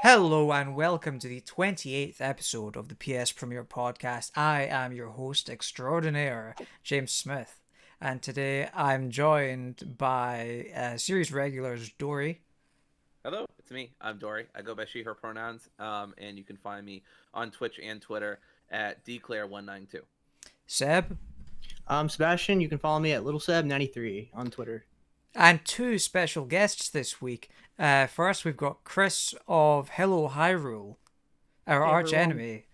Hello and welcome to the 28th episode of the PSPremiere Podcast. I am your host extraordinaire, James Smith, and today I'm joined by series regulars Dory. Hello, it's me. I'm Dory. I go by she, her pronouns, and you can find me on Twitch and Twitter at Declare192. Seb. I'm Sebastian. You can follow me at LittleSeb93 on Twitter. And two special guests this week. First, we've got Chris of Hello Hyrule, our arch enemy.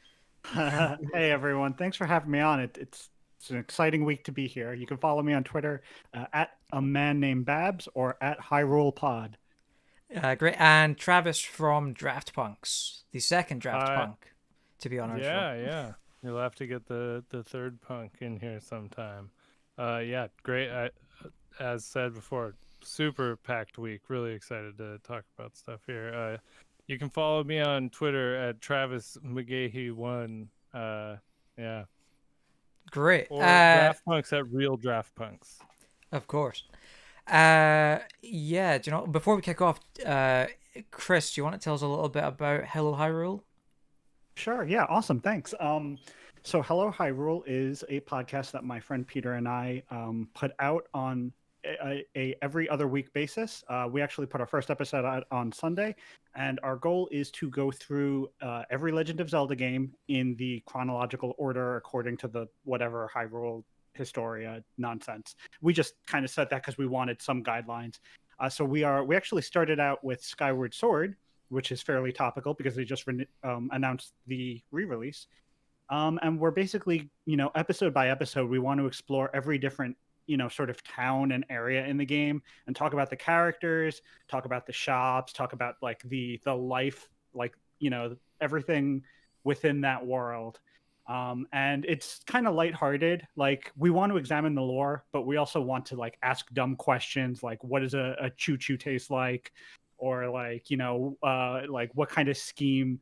Hey everyone, thanks for having me on. It's an exciting week to be here. You can follow me on Twitter at a man named Babs or at Hyrule Pod. Great. And Travis from Draft Punks, the second Draft Punk, to be on our show. Yeah. You'll have to get the third punk in here sometime. Yeah, great. As said before, super packed week. Really excited to talk about stuff here. You can follow me on Twitter at Travis McGahee1. Yeah. Great. Or Draft Punks at Real Draft Punks. Of course. Yeah, do you know, before we kick off, Chris, do you want to tell us a little bit about Hello Hyrule? Sure, yeah, awesome, thanks. So Hello Hyrule is a podcast that my friend Peter and I put out on a every other week basis. We actually put our first episode out on Sunday, and our goal is to go through every Legend of Zelda game in the chronological order according to the whatever Hyrule Historia nonsense. We just kind of said that because we wanted some guidelines. So we actually started out with Skyward Sword, which is fairly topical because they just announced the re-release. And we're basically, episode by episode, we want to explore every different, sort of town and area in the game and talk about the characters, talk about the shops, talk about like the life, like, everything within that world. And it's kind of lighthearted. Like, we want to examine the lore, but we also want to like ask dumb questions like, what does a choo-choo taste like? Or like, like what kind of scheme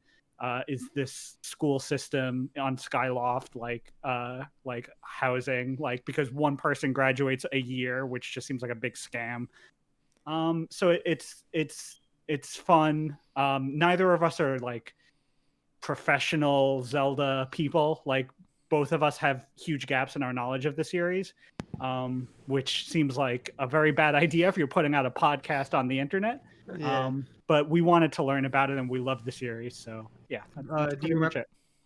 is this school system on Skyloft, like housing, like, because one person graduates a year, which just seems like a big scam. So it's fun. Neither of us are like professional Zelda people. Like, both of us have huge gaps in our knowledge of the series, which seems like a very bad idea if you're putting out a podcast on the internet. Yeah. But we wanted to learn about it, and we loved the series. So yeah. Do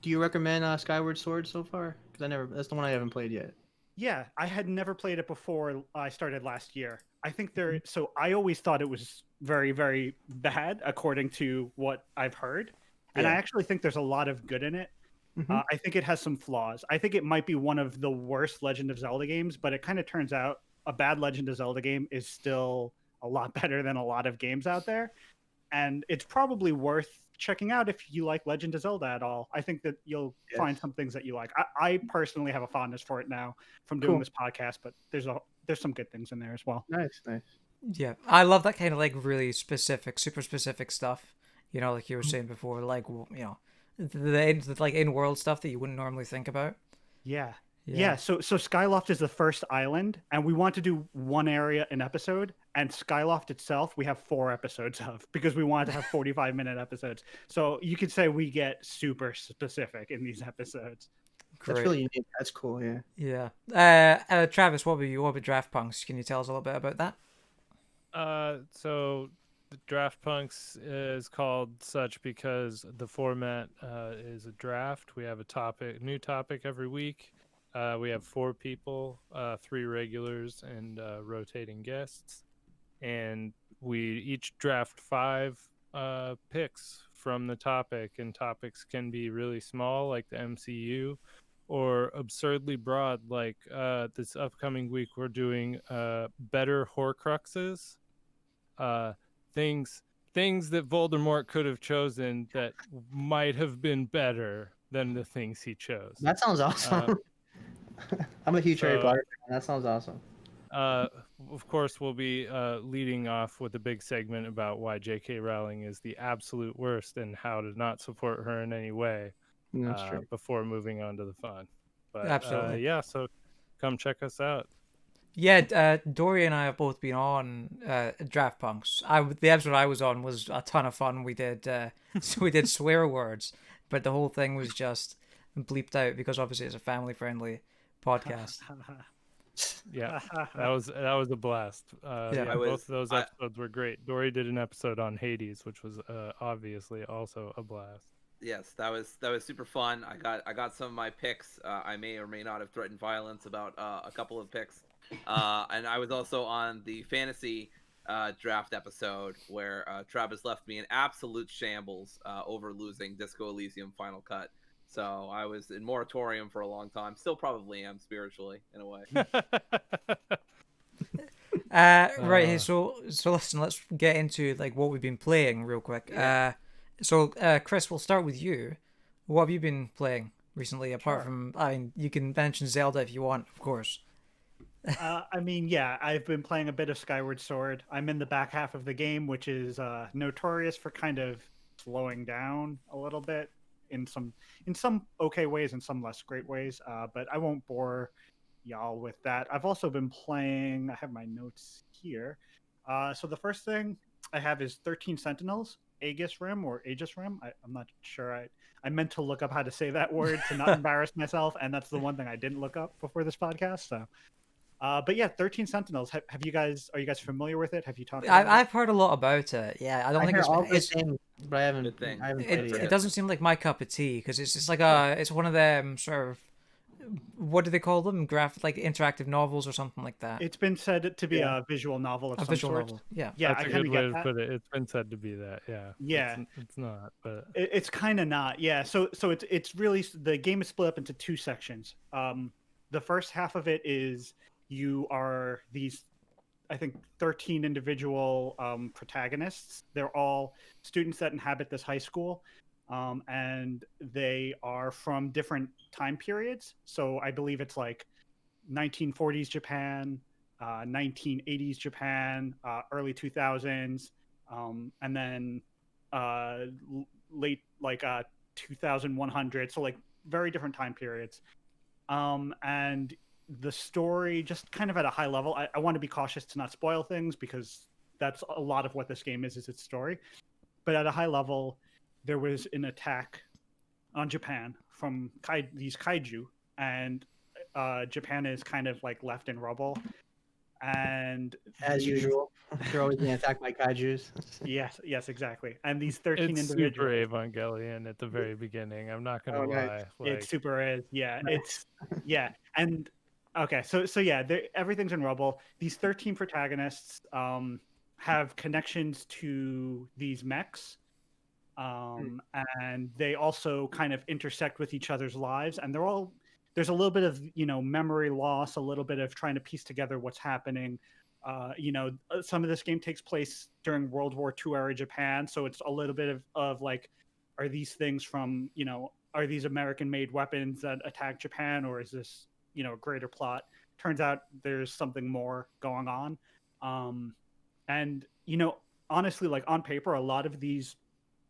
you recommend Skyward Sword so far? Because that's the one I haven't played yet. Yeah, I had never played it before I started last year. I think so I always thought it was very, very bad according to what I've heard. And I actually think there's a lot of good in it. Mm-hmm. I think it has some flaws. I think it might be one of the worst Legend of Zelda games, but it kind of turns out a bad Legend of Zelda game is still a lot better than a lot of games out there. And it's probably worth checking out if you like Legend of Zelda at all. I think that you'll find some things that you like. I personally have a fondness for it now from doing this podcast, but there's some good things in there as well. Nice. Yeah, I love that kind of like really specific, super specific stuff. Like you were saying before, like, the like in-world stuff that you wouldn't normally think about. Yeah. So Skyloft is the first island, and we want to do one area an episode. And Skyloft itself, we have 4 episodes of, because we wanted to have 45-minute episodes. So you could say we get super specific in these episodes. Great. That's really unique. That's cool. Yeah. Yeah. Travis, what about Draft Punks? Can you tell us a little bit about that? So the Draft Punks is called such because the format is a draft. We have a new topic every week. We have 4 people, 3 regulars, and rotating guests. And we each draft 5 picks from the topic. And topics can be really small, like the MCU, or absurdly broad, like this upcoming week we're doing better Horcruxes. Things that Voldemort could have chosen that might have been better than the things he chose. That sounds awesome. I'm a huge Harry Potter fan. That sounds awesome. Of course, we'll be leading off with a big segment about why J.K. Rowling is the absolute worst and how to not support her in any way. That's true. Before moving on to the fun. But Absolutely. so come check us out. Yeah, Dory and I have both been on Draft Punks. The episode I was on was a ton of fun. We did so we did swear words, but the whole thing was just bleeped out because obviously it's a family friendly podcast. Yeah, that was a blast. Yeah. Both of those episodes were great. Dory did an episode on Hades, which was obviously also a blast. Yes, that was super fun. I got some of my picks. I may or may not have threatened violence about a couple of picks, and I was also on the fantasy draft episode where Travis left me in absolute shambles over losing Disco Elysium Final Cut. So I was in moratorium for a long time. Still probably am spiritually in a way. Right. Hey, so listen, let's get into like what we've been playing real quick. Yeah. Chris, we'll start with you. What have you been playing recently? Apart from, I mean, you can mention Zelda if you want, of course. I mean, yeah, I've been playing a bit of Skyward Sword. I'm in the back half of the game, which is notorious for kind of slowing down a little bit in some okay ways and some less great ways. But I won't bore y'all with that. I've also been playing. I have my notes here. So the first thing I have is 13 Sentinels, Aegis Rim or Aegis Rim. I'm not sure. I meant to look up how to say that word to not embarrass myself, and that's the one thing I didn't look up before this podcast. So. But yeah, 13 Sentinels. Are you guys familiar with it? Have you talked about I've heard a lot about it. Yeah, I don't think it's things, but I haven't. Good thing. I haven't played it it yet. doesn't seem like my cup of tea because it's like it's one of them sort of, what do they call them? Like interactive novels or something like that. It's been said to be a visual novel of A some visual sort. novel. Yeah. Yeah, That's I a kind good of way get to that. put it. It's been said to be that. Yeah. Yeah. It's not, but It's kind of not. Yeah. So it's really, the game is split up into two sections. The first half of it is you are these, I think, 13 individual protagonists. They're all students that inhabit this high school, and they are from different time periods. So I believe it's like 1940s Japan, 1980s Japan, early 2000s, and then late 2100. So like very different time periods. And the story, just kind of at a high level, I want to be cautious to not spoil things because that's a lot of what this game is its story. But at a high level, there was an attack on Japan from these kaiju, and Japan is kind of like left in rubble. And As usual, they're always being attacked by kaijus. yes, exactly. And these 13 it's individuals. super Evangelion at the very beginning. I'm not gonna lie. It super is. Yeah, it's and okay. So yeah, everything's in rubble. These 13 protagonists have connections to these mechs, and they also kind of intersect with each other's lives, and there's a little bit of memory loss, a little bit of trying to piece together what's happening. Some of this game takes place during World War II era Japan, so it's a little bit of like, are these things from are these American-made weapons that attack Japan, or is this a greater plot? Turns out there's something more going on, and honestly, like on paper, a lot of these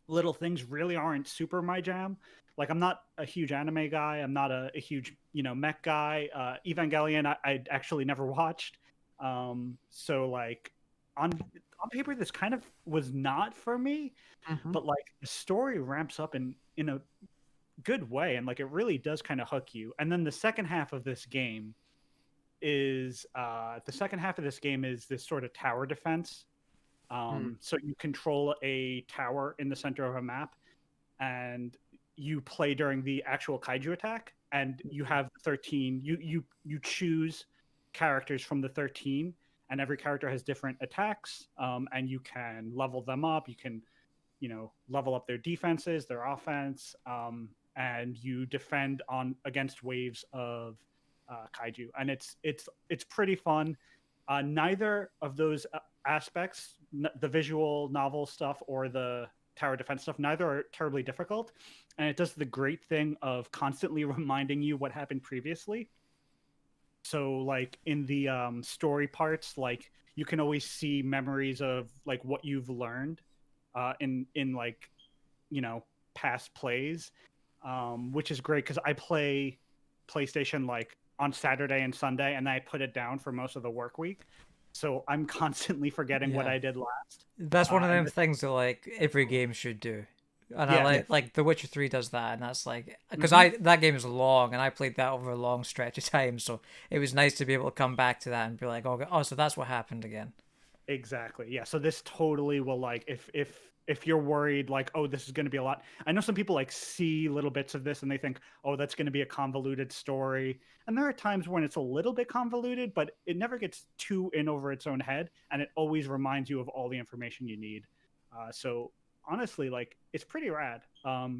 little things really aren't super my jam. Like, I'm not a huge anime guy. I'm not a huge, mech guy. Evangelion, I actually never watched. So like on paper, this kind of was not for me, but like the story ramps up in a good way. And like, it really does kind of hook you. And then the second half of this game is this sort of tower defense. So you control a tower in the center of a map, and you play during the actual kaiju attack, and you have 13. You choose characters from the 13, and every character has different attacks, and you can level them up. You can, level up their defenses, their offense, and you defend against waves of kaiju, and it's pretty fun. Neither of those aspects, the visual novel stuff or the tower defense stuff, neither are terribly difficult, and it does the great thing of constantly reminding you what happened previously. So like in the story parts, like you can always see memories of like what you've learned in like past plays, which is great because I play PlayStation like on Saturday and Sunday, and then I put it down for most of the work week. So I'm constantly forgetting what Yeah. I did last. That's one of and them things that like every game should do. And Yeah. I like The Witcher 3 does that, and that's like because Mm-hmm. that game is long, and I played that over a long stretch of time, so it was nice to be able to come back to that and be like, oh, so that's what happened again. Exactly. Yeah. So this totally will like if you're worried like, oh, this is going to be a lot. I know some people like see little bits of this and they think, oh, that's going to be a convoluted story. And there are times when it's a little bit convoluted, but it never gets too in over its own head, and it always reminds you of all the information you need. So honestly, like it's pretty rad.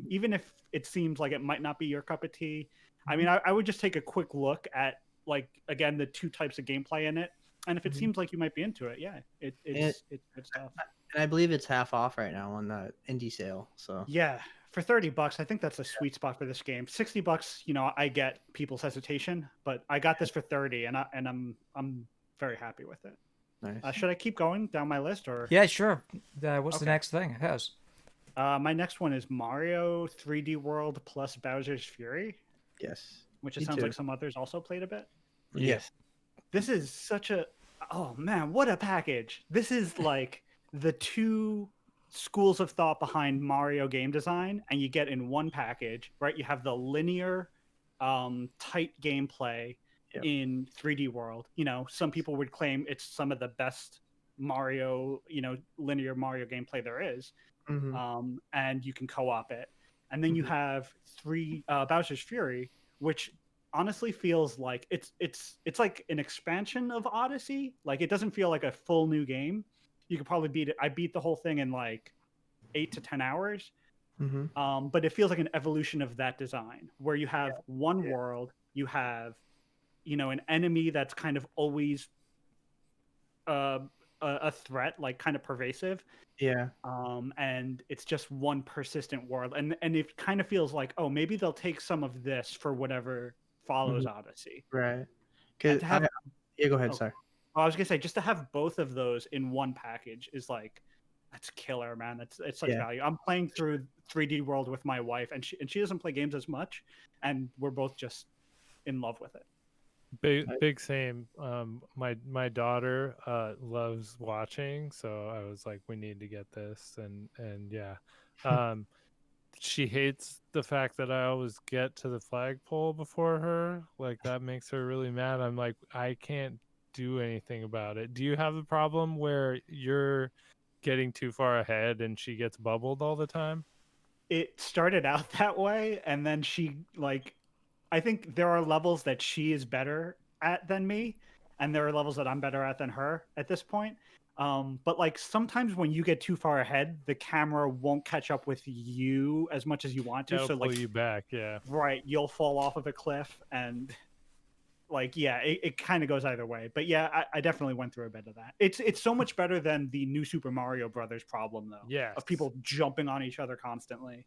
Even if it seems like it might not be your cup of tea. I mean, I would just take a quick look at like again the two types of gameplay in it. And if it seems like you might be into it, yeah, it's good stuff. And I believe it's half off right now on the indie sale. So Yeah, for $30, I think that's a sweet spot for this game. $60, you know, I get people's hesitation, but I got this for 30, and I'm very happy with it. nice. Should I keep going down my list, or Yeah, sure. What's the Okay. next thing? How's my next one is Mario 3D World plus Bowser's Fury, Yes. which Me it sounds too. like some others also played a bit. Yes. This is such a oh man, what a package. This is like the two schools of thought behind Mario game design, and you get in one package, right? You have the linear tight gameplay Yep. in 3D World. You know, some people would claim it's some of the best Mario, you know, linear Mario gameplay there is. Mhm. And you can co-op it. And then you Mhm. have Bowser's Fury, which honestly feels like it's like an expansion of Odyssey. Like it doesn't feel like a full new game. You could probably beat it. I beat the whole thing in like 8 to 10 hours. Mhm. But it feels like an evolution of that design where you have one Yeah. world, you have, you know, an enemy that's kind of always uh, a threat, like kind of pervasive. Yeah. And it's just one persistent world, and it kind of feels like, oh, maybe they'll take some of this for whatever follows Mhm. Odyssey. Right. And Cause to have, yeah. Go ahead. oh, Sorry. I was gonna say, just to have both of those in one package is like, that's killer, man. It's such Yeah. value. I'm playing through 3D World with my wife, and she doesn't play games as much, and we're both just in love with it. Big same. My daughter loves watching, so I was like, we need to get this, and yeah, she hates the fact that I always get to the flagpole before her. Like that makes her really mad. I'm like, I can't do anything about it. Do you have the problem where you're getting too far ahead and she gets bubbled all the time? It started out that way, and then she like, I think there are levels that she is better at than me, and there are levels that I'm better at than her at this point. But like sometimes when you get too far ahead, the camera won't catch up with you as much as you want to. That'll So pull like, you back, yeah. right, you'll fall off of a cliff, and like, yeah, it kind of goes either way. But yeah, I definitely went through a bit of that. It's so much better than the new Super Mario Brothers problem though, Yes. of people jumping on each other constantly.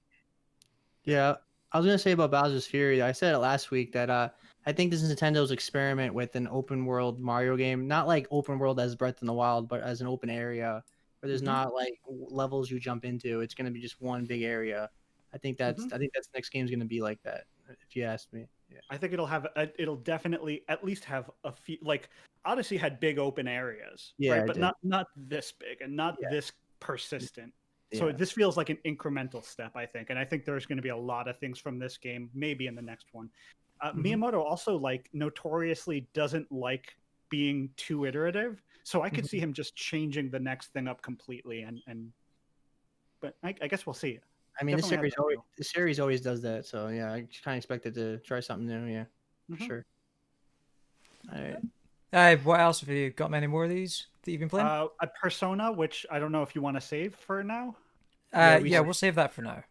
Yeah. I was gonna say about Bowser's Fury. I said it last week that I think this is Nintendo's experiment with an open world Mario game, not like open world as Breath in the Wild, but as an open area where there's Mhm. not like levels you jump into. It's gonna be just one big area. I think that's Mhm. the next game's gonna be like that. If you ask me. Yeah. I think it'll definitely at least have a few, like Odyssey had big open areas, Yeah, right? it But did. not this big and not Yeah. this persistent. So Yeah. this feels like an incremental step, I think, and I think there's going to be a lot of things from this game, maybe in the next one. Mhm. Miyamoto also like notoriously doesn't like being too iterative, so I could see him just changing the next thing up completely, and but I guess we'll see. I mean, Definitely has the series always does that. So yeah, I kind of expected to try something new. Yeah, for Mhm. sure. All right. what else have you got? Many more of these that you've been playing? A Persona, which I don't know if you want to save for now. yeah, We'll save that for now.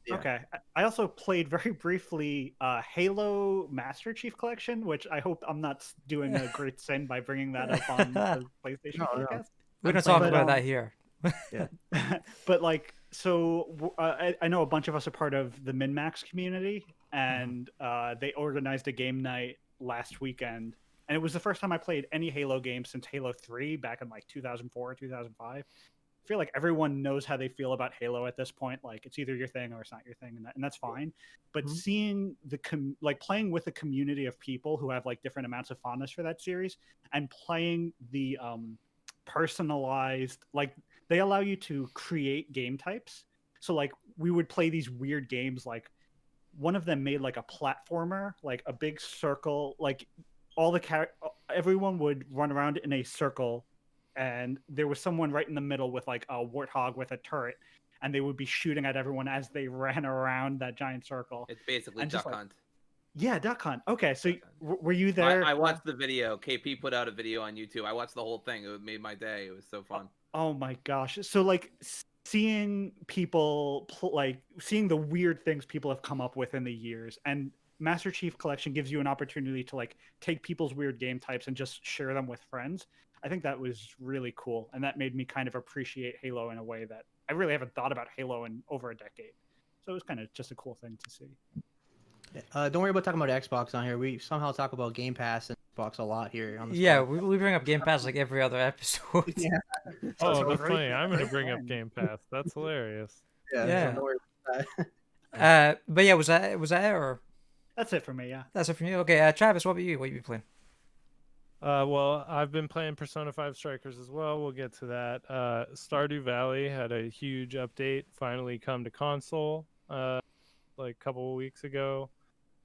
Yeah. Okay. I also played very briefly Halo Master Chief Collection, which I hope I'm not doing a great sin by bringing that up on the PlayStation No, no. podcast. We don't playing talk it, about that here. But like, so I know a bunch of us are part of the MinMax community, and they organized a game night last weekend, and it was the first time I played any Halo game since Halo 3 back in like 2004 or 2005. feel like everyone knows how they feel about Halo at this point. Like it's either your thing or it's not your thing, and that's fine. But seeing the like playing with a community of people who have like different amounts of fondness for that series, and playing the personalized, like they allow you to create game types. So like we would play these weird games, like one of them made like a platformer, like a big circle, like all the everyone would run around in a circle, and there was someone right in the middle with like a warthog with a turret, and they would be shooting at everyone as they ran around that giant circle. It's basically And Duck just, Hunt. Yeah, Duck Hunt. Okay, so Duck were you there? I watched the video. KP put out a video on YouTube. I watched the whole thing. It made my day. It was so fun. Oh my gosh. So like seeing people like seeing the weird things people have come up with in the years, and Master Chief Collection gives you an opportunity to like take people's weird game types and just share them with friends. I think that was really cool, and that made me kind of appreciate Halo in a way that I really haven't thought about Halo in over a decade. So it was kind of just a cool thing to see. Don't worry about talking about Xbox on here. We somehow talk about Game Pass and Xbox a lot here. On this Yeah, podcast. we bring up Game Pass like every other episode. Yeah. Oh, that's great- funny. I'm gonna great bring up time. Game Pass. That's hilarious. Yeah. So don't worry about that. But yeah, was that it, or That's it for me. Yeah. that's it from you? Okay, Travis, what about you? What you been playing? Well, I've been playing Persona 5 Strikers as well. We'll get to that. Stardew Valley had a huge update finally come to console like a couple of weeks ago.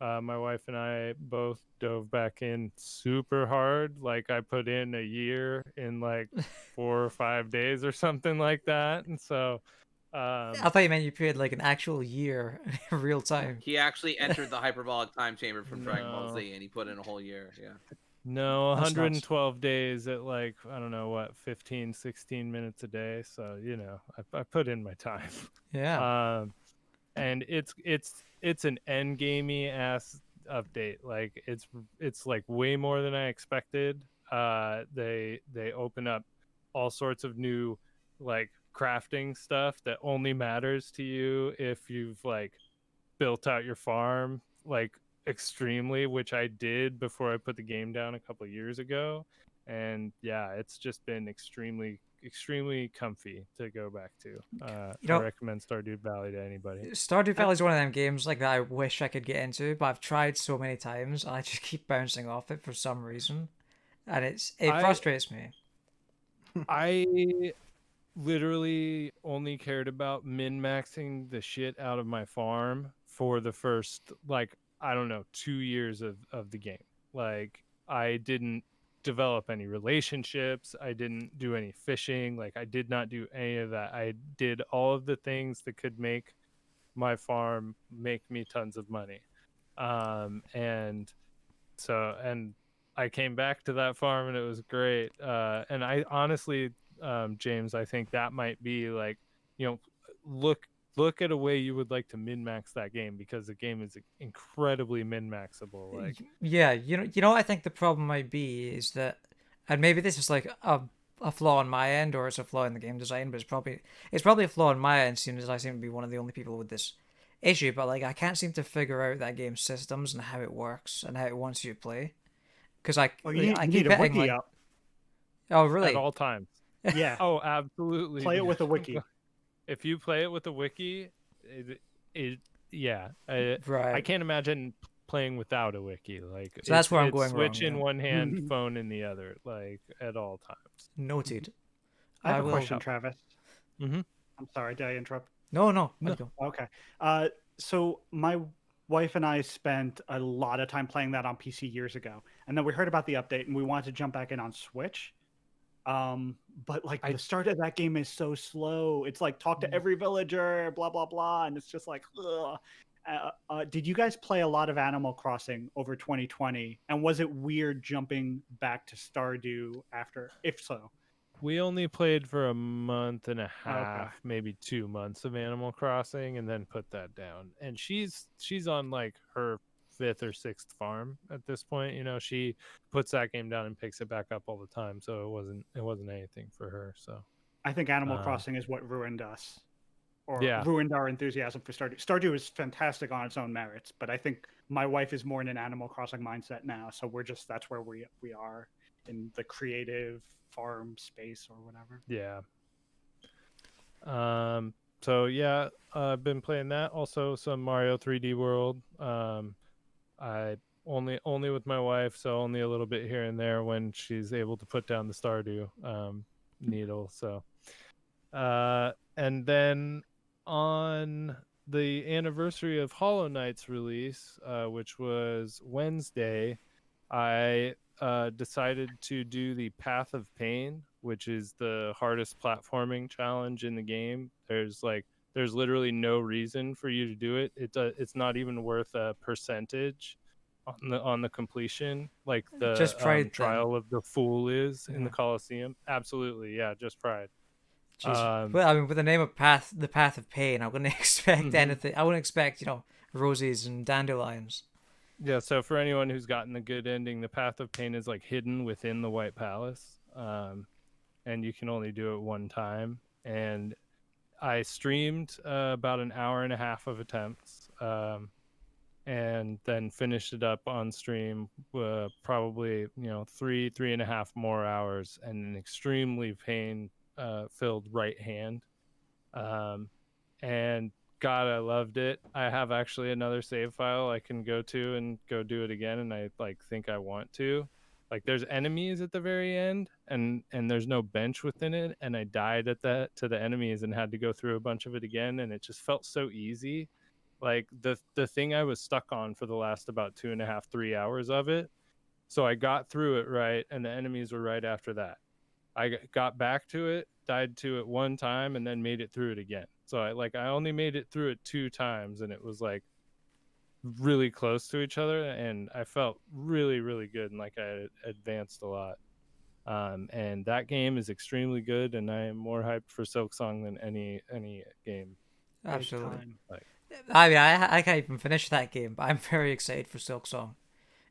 My wife and I both dove back in super hard. Like I put in a year in like 4 or 5 days or something like that. And so I thought you meant you played like an actual year in real time. He actually entered the hyperbolic time chamber from Dragon Ball No. Z, and he put in a whole year. Yeah. no, That's nuts. 112 days at like, I don't know what, 15, 16 minutes a day. So, you know, I put in my time. Yeah. And it's an end gamey ass update. Like it's like way more than I expected. They open up all sorts of new like crafting stuff that only matters to you if you've like built out your farm like extremely, which I did before I put the game down a couple of years ago. And yeah, it's just been extremely comfy to go back to. I recommend Stardew Valley to anybody. Stardew Valley is one of them games like that I wish I could get into, but I've tried so many times and I just keep bouncing off it for some reason, and it frustrates me. I literally only cared about min-maxing the shit out of my farm for the first, like, I don't know, 2 years of the game. Like, I didn't develop any relationships. I didn't do any fishing. Like, I did not do any of that. I did all of the things that could make my farm make me tons of money. And I came back to that farm and it was great. And I honestly, James, I think that might be like, you know, look at a way you would like to min-max that game, because the game is incredibly min-maxable. Like, yeah, you know what I think the problem might be is that, and maybe this is like a flaw on my end or it's a flaw in the game design, but it's probably a flaw on my end, seeing as I seem to be one of the only people with this issue. But like, I can't seem to figure out that game's systems and how it works and how it wants you to play, because I You I need keep a hitting wiki like, up. oh really? at all times. Yeah. Oh, absolutely. Play it with a wiki. If you play it with a wiki, I Right. can't imagine playing without a wiki. Like, So that's where I'm it's going Switch wrong, in yeah. one hand, phone in the other, like at all times. Noted. I have I a will question, help. Travis. Mm-hmm. I'm sorry, did I interrupt? No. No. Go. Okay. So my wife and I spent a lot of time playing that on PC years ago, and then we heard about the update and we wanted to jump back in on Switch. But like the start of that game is so slow. It's like talk to every villager, blah blah blah, and it's just like, ugh. Did you guys play a lot of Animal Crossing over 2020? And was it weird jumping back to Stardew after? If so, We only played for a month and a half, Okay. maybe 2 months of Animal Crossing, and then put that down. And she's on like her 5th or 6th farm at this point. You know, she puts that game down and picks it back up all the time. So it wasn't anything for her. So I think Animal Crossing is what ruined us, or Yeah. ruined our enthusiasm for Stardew. Stardew is fantastic on its own merits, but I think my wife is more in an Animal Crossing mindset now. So that's where we are in the creative farm space or whatever. yeah. So yeah, I've been playing that. Also some Mario 3D World. I only with my wife, so only a little bit here and there when she's able to put down the Stardew needle. So and then on the anniversary of Hollow Knight's release, which was Wednesday, I decided to do the Path of Pain, which is the hardest platforming challenge in the game. There's literally no reason for you to do it. It's not even worth a percentage on the completion, like the Just pride, trial of the fool is in Yeah. the Colosseum. Absolutely, yeah, just pride. Jeez. Well, I mean, with the name of the Path of Pain, I wouldn't expect Mhm. anything. I wouldn't expect, roses and dandelions. Yeah, so for anyone who's gotten the good ending, the Path of Pain is like hidden within the White Palace, and you can only do it one time. And I streamed about an hour and a half of attempts, and then finished it up on stream, probably 3.5 more hours, and an extremely pain filled right hand. And God, I loved it. I have actually another save file I can go to and go do it again, and I think I want to. Like, there's enemies at the very end, and there's no bench within it, and I died to the enemies and had to go through a bunch of it again, and it just felt so easy. Like the thing I was stuck on for the last about 2.5, 3 hours of it. So I got through it right, and the enemies were right after that. I got back to it, died to it one time, and then made it through it again. So I only made it through it 2 times, and it was like really close to each other, and I felt really, really good, and like I advanced a lot. And that game is extremely good, and I am more hyped for Silksong than any game. Absolutely. Time. I mean, I can't even finish that game, but I'm very excited for Silksong.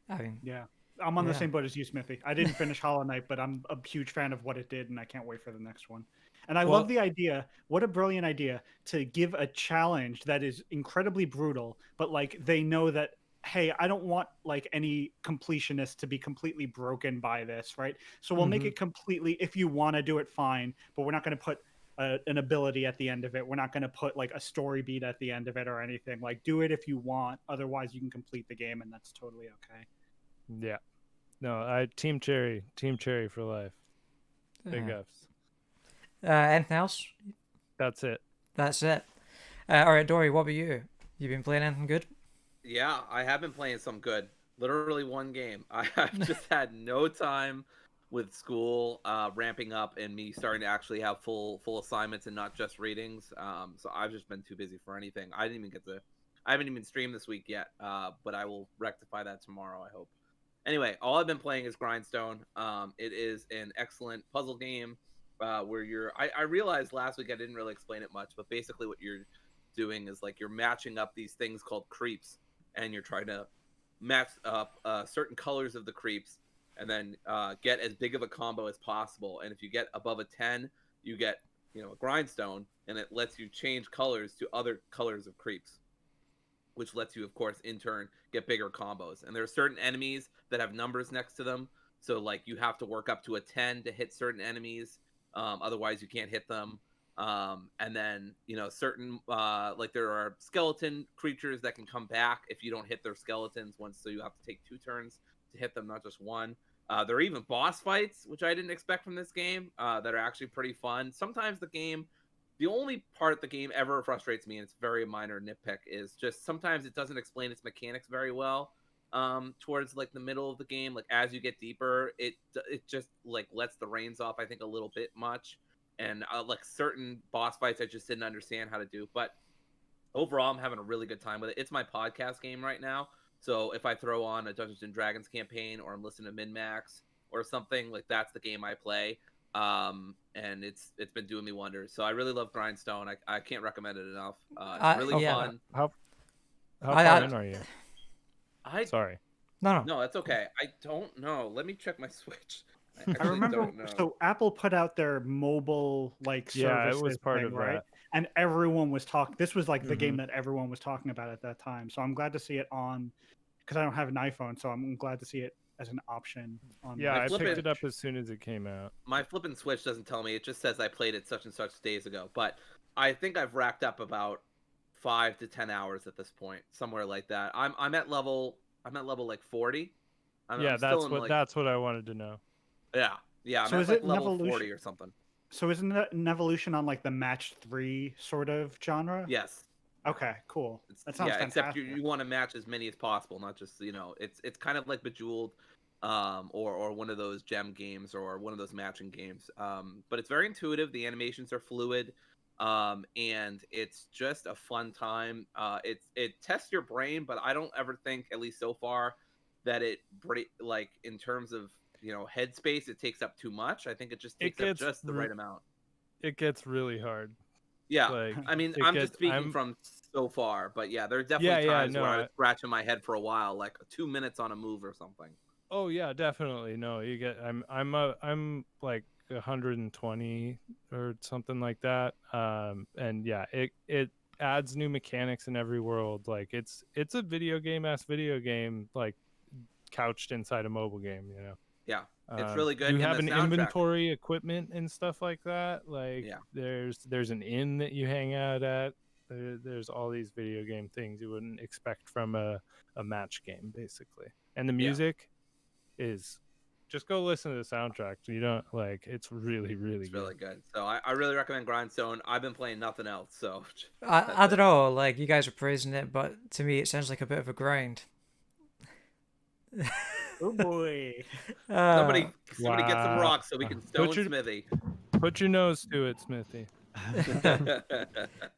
I mean, Yeah. I'm on the Yeah. same boat as you, Smithy. I didn't finish Hollow Knight, but I'm a huge fan of what it did, and I can't wait for the next one. And I Well- love the idea. What a brilliant idea to give a challenge that is incredibly brutal, but like they know that, hey, I don't want like any completionist to be completely broken by this, right? So we'll make it completely. If you want to do it, fine, but we're not going to put an ability at the end of it. We're not going to put like a story beat at the end of it or anything. Like, do it if you want. Otherwise, you can complete the game, and that's totally okay. Yeah. No, I Team Cherry for life. Big Yeah. ups. Anything else? That's it. That's it. All right, Dory, what about you? You been playing anything good? Yeah, I have been playing some good. Literally one game. I've just had no time with school ramping up and me starting to actually have full assignments and not just readings. So I've just been too busy for anything. I haven't even streamed this week yet, but I will rectify that tomorrow, I hope. Anyway, all I've been playing is Grindstone. It is an excellent puzzle game where I realized last week I didn't really explain it much, but basically what you're doing is like you're matching up these things called creeps, and you're trying to match up certain colors of the creeps and then get as big of a combo as possible. And if you get above a 10, you get a grindstone, and it lets you change colors to other colors of creeps, which lets you, of course, in turn get bigger combos. And there are certain enemies that have numbers next to them, so like you have to work up to a 10 to hit certain enemies, otherwise you can't hit them. And then certain like there are skeleton creatures that can come back if you don't hit their skeletons once, so you have to take 2 turns to hit them, not just one. There are even boss fights, which I didn't expect from this game, that are actually pretty fun. Sometimes the only part of the game ever frustrates me, and it's very minor nitpick, is just sometimes it doesn't explain its mechanics very well. Towards like the middle of the game, like as you get deeper, it just like lets the reins off, I think, a little bit much. And like certain boss fights I just didn't understand how to do. But overall, I'm having a really good time with it. It's my podcast game right now. So if I throw on a Dungeons and Dragons campaign, or I'm listening to MinMax or something, like that's the game I play. And it's been doing me wonders. So I really love Grindstone. I can't recommend it enough. It's really fun. How far in are you? Sorry. No. No, that's okay. I don't know. Let me check my Switch. I actually remember. don't know. So Apple put out their mobile like Yeah, it services was part thing, of right? that. And everyone was talking. This was like the game that everyone was talking about at that time. So I'm glad to see it on, because I don't have an iPhone, so I'm glad to see it as an option on. Yeah, I flip picked it. it up as soon as it came out. My flipping Switch doesn't tell me. It just says I played it such and such days ago. But I think I've racked up about 5 to 10 hours at this point, somewhere like that. I'm at level like 40. Yeah, I'm still in like, that's what I wanted to know. yeah. I'm So at is like it an level evolution? 40 or something. So isn't that an evolution on like the match 3 sort of genre? Yes. Okay, cool. That sounds fantastic. Except you want to match as many as possible, not just, it's kind of like Bejeweled, or one of those gem games or one of those matching games. But it's very intuitive. The animations are fluid, and it's just a fun time. It tests your brain, but I don't ever think, at least so far, that like in terms of headspace, it takes up too much. I think it just takes up just the right amount. It gets really hard. Yeah, Like, I mean, I'm just speaking from so far, but yeah, there are definitely times where I was scratching my head for a while, like 2 minutes on a move or something. Oh yeah, definitely. No, you get. I'm like 120 or something like that. And yeah, it adds new mechanics in every world. Like it's a video game, like couched inside a mobile game. Yeah, it's really good. You have an inventory, equipment, and stuff like that. Like there's an inn that you hang out at. There's all these video game things you wouldn't expect from a match game, basically. And the music is just go listen to the soundtrack. You don't like it's really it's really good. So I really recommend Grindstone. I've been playing nothing else, so I don't know. Like you guys are praising it, but to me it sounds like a bit of a grind. Oh boy! Somebody get some rocks so we can stone Smithy. Put your nose to it, Smithy.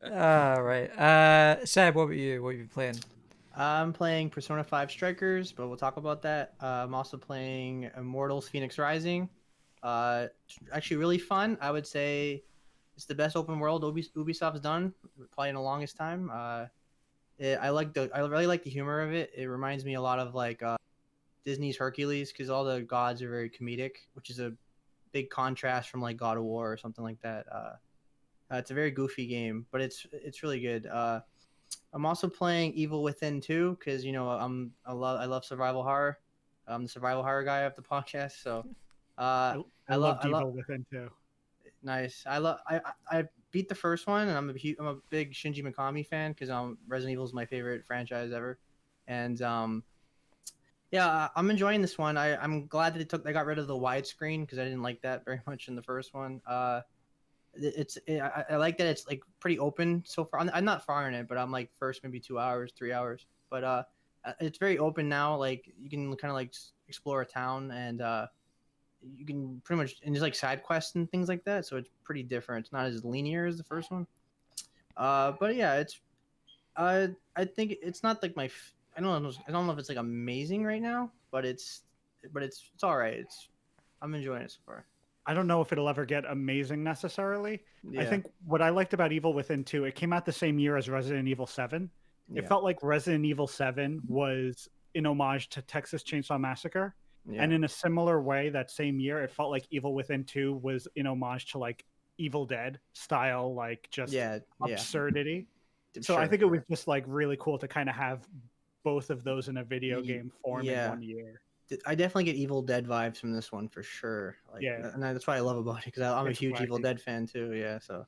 Right. Seb, what about you? What have you been playing? I'm playing Persona 5 Strikers, but we'll talk about that. I'm also playing Immortals Phoenix Rising. Actually really fun. I would say it's the best open world Ubisoft's done, probably in the longest time. I really like the humor of it. It reminds me a lot of like Disney's Hercules, because all the gods are very comedic, which is a big contrast from like God of War or something like that. It's a very goofy game, but it's really good. I'm also playing Evil Within 2 because I love survival horror. I'm the survival horror guy of the podcast, so I love Evil Within 2. Nice. I beat the first one, and I'm a big Shinji Mikami fan because Resident Evil is my favorite franchise ever, and yeah, I'm enjoying this one. I'm glad that they got rid of the widescreen because I didn't like that very much in the first one. I like that it's like pretty open so far. I'm not far in it, but I'm like first maybe 2 hours, 3 hours. But it's very open now. Like you can kind of like explore a town, and you can pretty much, and there's like side quests and things like that. So it's pretty different. It's not as linear as the first one. But yeah, it's I think it's not like I don't know if it's like amazing right now, but it's all right. I'm enjoying it so far. I don't know if it'll ever get amazing necessarily. Yeah. I think what I liked about Evil Within 2, it came out the same year as Resident Evil 7. It felt like Resident Evil 7 was an homage to Texas Chainsaw Massacre. Yeah. And in a similar way, that same year, it felt like Evil Within 2 was an homage to like Evil Dead style, like just absurdity. So sure, I think it was just like really cool to kind of have both of those in a video game form in 1 year. I definitely get Evil Dead vibes from this one for sure. Like, and that's what I love about it, because I'm a huge Evil Dead fan too. Yeah, so.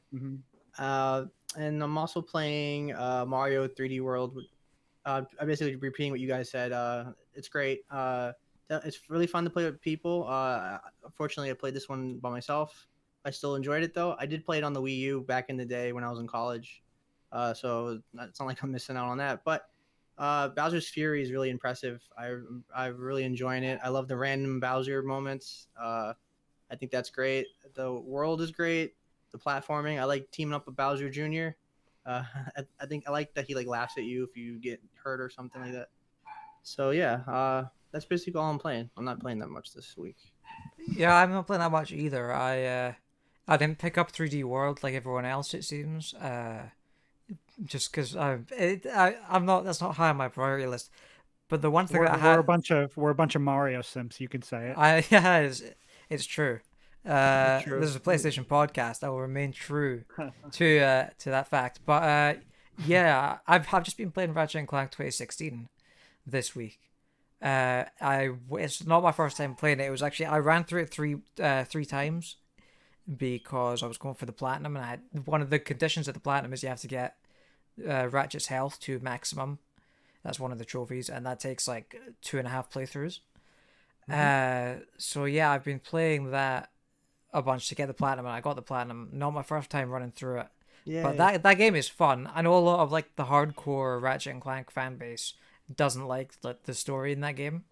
And I'm also playing Mario 3D World. I'm basically repeating what you guys said. It's great. It's really fun to play with people. Unfortunately, I played this one by myself. I still enjoyed it though. I did play it on the Wii U back in the day when I was in college. So it's not like I'm missing out on that. But Bowser's Fury is really impressive. I'm really enjoying it. I love the random Bowser moments. I think that's great. The world is great. The platforming. I like teaming up with Bowser Jr. I think I like that he like laughs at you if you get hurt or something like that. So yeah, that's basically all I'm playing. I'm not playing that much this week. Yeah, I'm not playing that much either. I didn't pick up 3D World like everyone else, it seems. Just because I'm not. That's not high on my priority list. But the one thing that I had, we're a bunch of Mario simps. You can say it. It's true. This is a PlayStation podcast. I will remain true to that fact. But yeah, I've just been playing Ratchet & Clank 2016 this week. It's not my first time playing it. It was actually I ran through it three times. because I was going for the platinum, and one of the conditions of the platinum is you have to get Ratchet's health to maximum. That's one of the trophies, and that takes like 2.5 playthroughs. So yeah, I've been playing that a bunch to get the platinum, and I got the platinum. Not my first time running through it, but that game is fun. I know a lot of like the hardcore Ratchet and Clank fan base doesn't like the story in that game,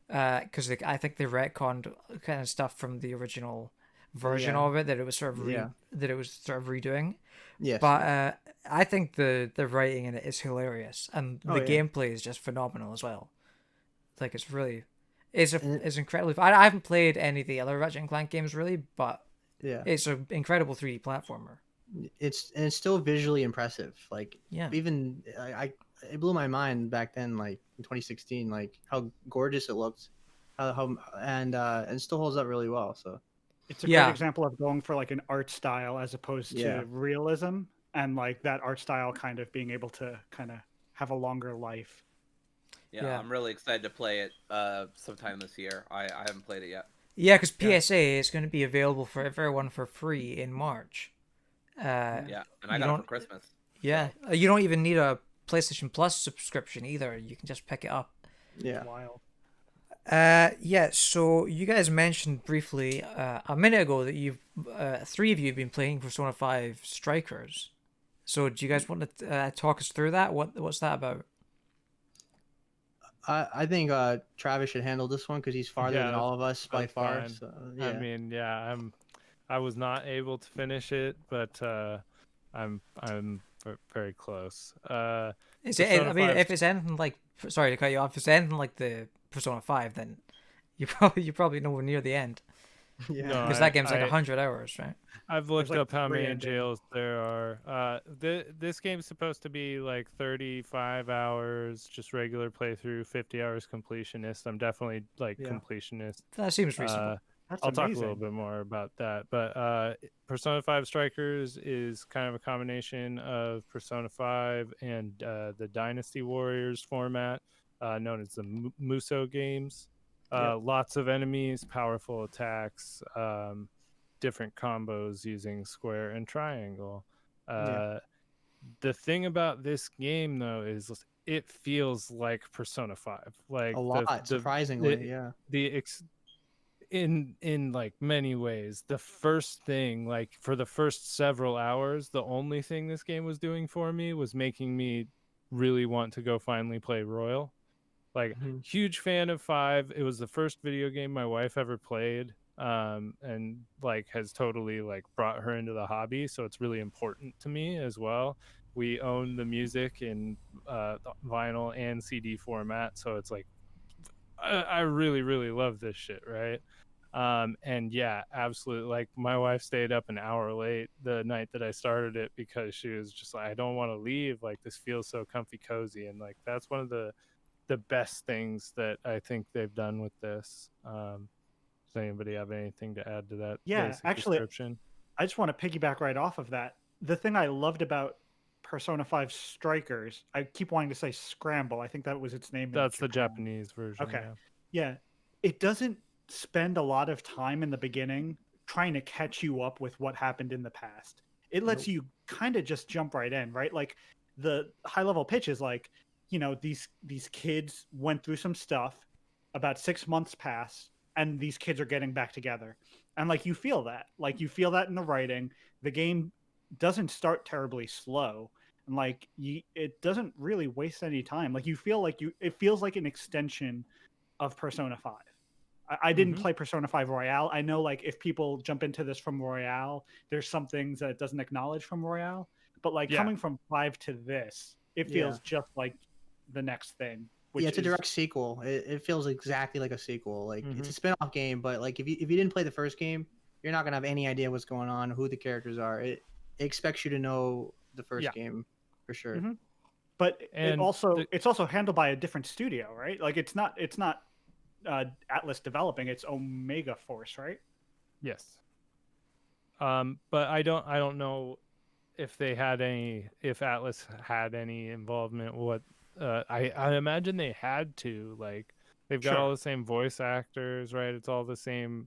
because I think they retconned kind of stuff from the original version of it, that it was sort of redoing. Yes. But I think the writing in it is hilarious, and the gameplay is just phenomenal as well. Like it's incredibly. I haven't played any of the other Ratchet and Clank games really, but it's an incredible 3D platformer. It's still visually impressive. Like even it blew my mind back then, like in 2016, like how gorgeous it looked, and it still holds up really well. So it's a great example of going for like an art style as opposed to realism, and like that art style kind of being able to kind of have a longer life. Yeah, I'm really excited to play it sometime this year. I haven't played it yet. Yeah, because PSA is going to be available for everyone for free in March. And I got it for Christmas. Yeah, you don't even need a PlayStation Plus subscription either. You can just pick it up. Yeah. Wild. So you guys mentioned briefly a minute ago that you've 3 of you have been playing Persona 5 Strikers. So do you guys want to talk us through that? What's that about? I think Travis should handle this one because he's farther than all of us by far. So, I mean, I was not able to finish it, but I'm very close. Is it? I mean, if it's anything like, sorry to cut you off, if it's anything like the Persona 5, then you're probably nowhere near the end. Yeah, because that game's like 100 hours, right? I've looked up how many jails there are. This game's supposed to be like 35 hours, just regular playthrough, 50 hours completionist. I'm definitely completionist. That seems reasonable. I'll talk a little bit more about that. But Persona 5 Strikers is kind of a combination of Persona 5 and the Dynasty Warriors format, known as the Muso games. Lots of enemies, powerful attacks, different combos using square and triangle. The thing about this game, though, is it feels like Persona 5. Like a lot, surprisingly, in like many ways. The first thing, like for the first several hours, the only thing this game was doing for me was making me really want to go finally play Royal. Like huge fan of 5. It was the first video game my wife ever played, and like has totally like brought her into the hobby, so it's really important to me as well. We own the music in vinyl and CD format, so it's like I really love this shit, right? And yeah, absolutely. Like my wife stayed up an hour late the night that I started it because she was just like, I don't want to leave. Like this feels so comfy, cozy, and like that's one of the best things that I think they've done with this. Does anybody have anything to add to that? Yeah, actually, description? I just want to piggyback right off of that. The thing I loved about Persona 5 Strikers, I keep wanting to say Scramble. I think that was its name. That's the Japanese version. Okay. Yeah. It doesn't spend a lot of time in the beginning trying to catch you up with what happened in the past. It lets you kind of just jump right in, right? Like the high level pitch is like, you know, these kids went through some stuff, about 6 months pass, and these kids are getting back together. And like you feel that in the writing. The game doesn't start terribly slow, and like it doesn't really waste any time. Like you feel like it feels like an extension of Persona 5. I didn't play Persona 5 Royale. I know like if people jump into this from Royale, there's some things that it doesn't acknowledge from Royale, but like coming from 5 to this, it feels just like the next thing. It's a direct sequel. It feels exactly like a sequel. Like it's a spin-off game, but like if you didn't play the first game, you're not gonna have any idea what's going on, who the characters are. It expects you to know the first game for sure. But it's also handled by a different studio, right? Like it's not Atlas developing, it's Omega Force, right? Yes. But I don't know if Atlas had any involvement. I imagine they had to, like, They've got Sure. all the same voice actors, right? It's all the same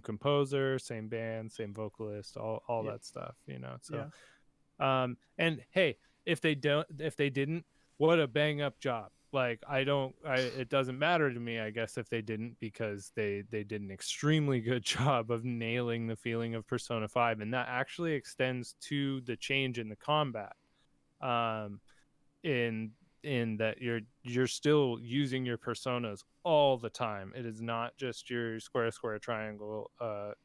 composer, same band, same vocalist, all Yeah. that stuff, you know. So Yeah. and hey, if they didn't, what a bang up job. Like it doesn't matter to me, I guess, if they didn't, because they did an extremely good job of nailing the feeling of Persona 5, and that actually extends to the change in the combat. In that you're still using your personas all the time. It is not just your square triangle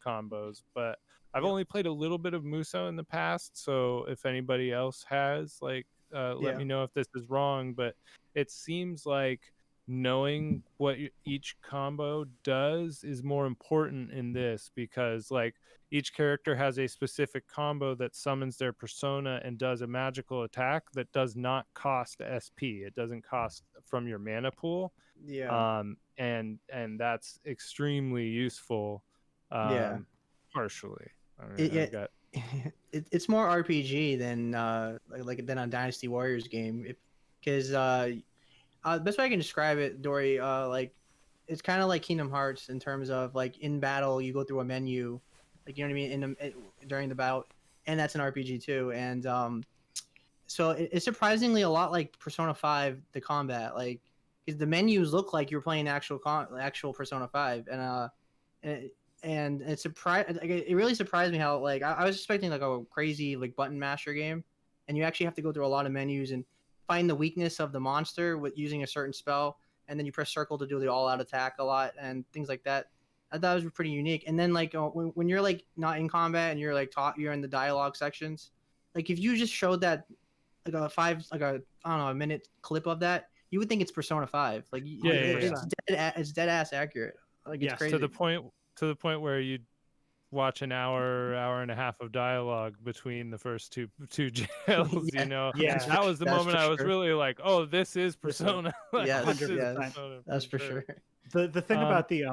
combos. But I've only played a little bit of Muso in the past, so if anybody else has, like, let me know if this is wrong, but it seems like knowing what each combo does is more important in this, because like each character has a specific combo that summons their persona and does a magical attack that does not cost SP. It doesn't cost from your mana pool. And that's extremely useful. Partially. I mean, it's more RPG than than a Dynasty Warriors game, because the best way I can describe it, Dory, like it's kind of like Kingdom Hearts in terms of like in battle you go through a menu, like, you know what I mean, during the bout, and that's an RPG too. And so it's surprisingly a lot like Persona 5, the combat, like, because the menus look like you're playing actual Persona 5, and it really surprised me how, like, I was expecting like a crazy like button masher game, and you actually have to go through a lot of menus and find the weakness of the monster with using a certain spell, and then you press circle to do the all-out attack a lot and things like that. I thought it was pretty unique. And then like when you're like not in combat and you're like you're in the dialogue sections, like if you just showed that like a minute clip of that, you would think it's Persona 5. Like it's dead ass accurate. Like it's crazy. To the point where you watch an hour and a half of dialogue between the first two jails. You know, that was the moment I was really like, oh, this is Persona. That's for sure. The thing about the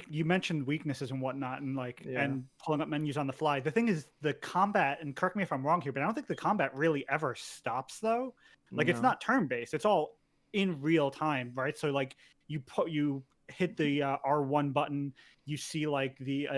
you mentioned weaknesses and whatnot, and like and pulling up menus on the fly. The thing is, the combat, and correct me if I'm wrong here, but I don't think the combat really ever stops though. Like it's not turn based; it's all in real time, right? So like you hit the R1 button, you see like the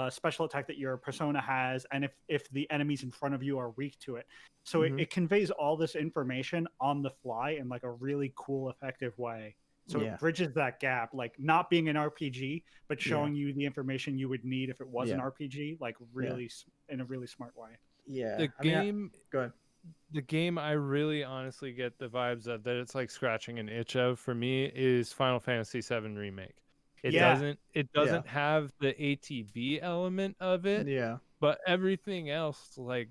special attack that your persona has, and if the enemies in front of you are weak to it. So it conveys all this information on the fly in like a really cool, effective way. So it bridges that gap, like not being an RPG, but showing you the information you would need if it was an RPG, like really in a really smart way. Go ahead. The game I really honestly get the vibes of that it's like scratching an itch of for me is Final Fantasy VII Remake. It doesn't have the ATB element of it. Yeah. But everything else, like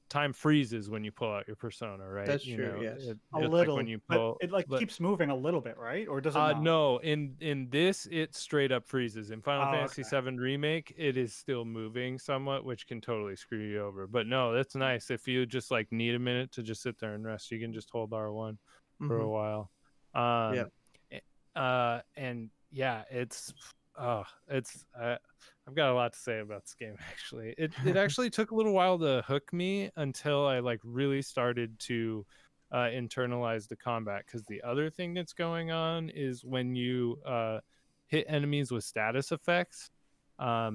time freezes when you pull out your persona, right? That's true. Yes. A little. Like when you pull, but it keeps moving a little bit, right? Or does it not? No, in this it straight up freezes. In Final Fantasy VII Remake, it is still moving somewhat, which can totally screw you over. But no, that's nice. If you just like need a minute to just sit there and rest, you can just hold R1 for a while. And yeah, I've got a lot to say about this game. Actually, it actually took a little while to hook me until I like really started to internalize the combat, because the other thing that's going on is when you hit enemies with status effects,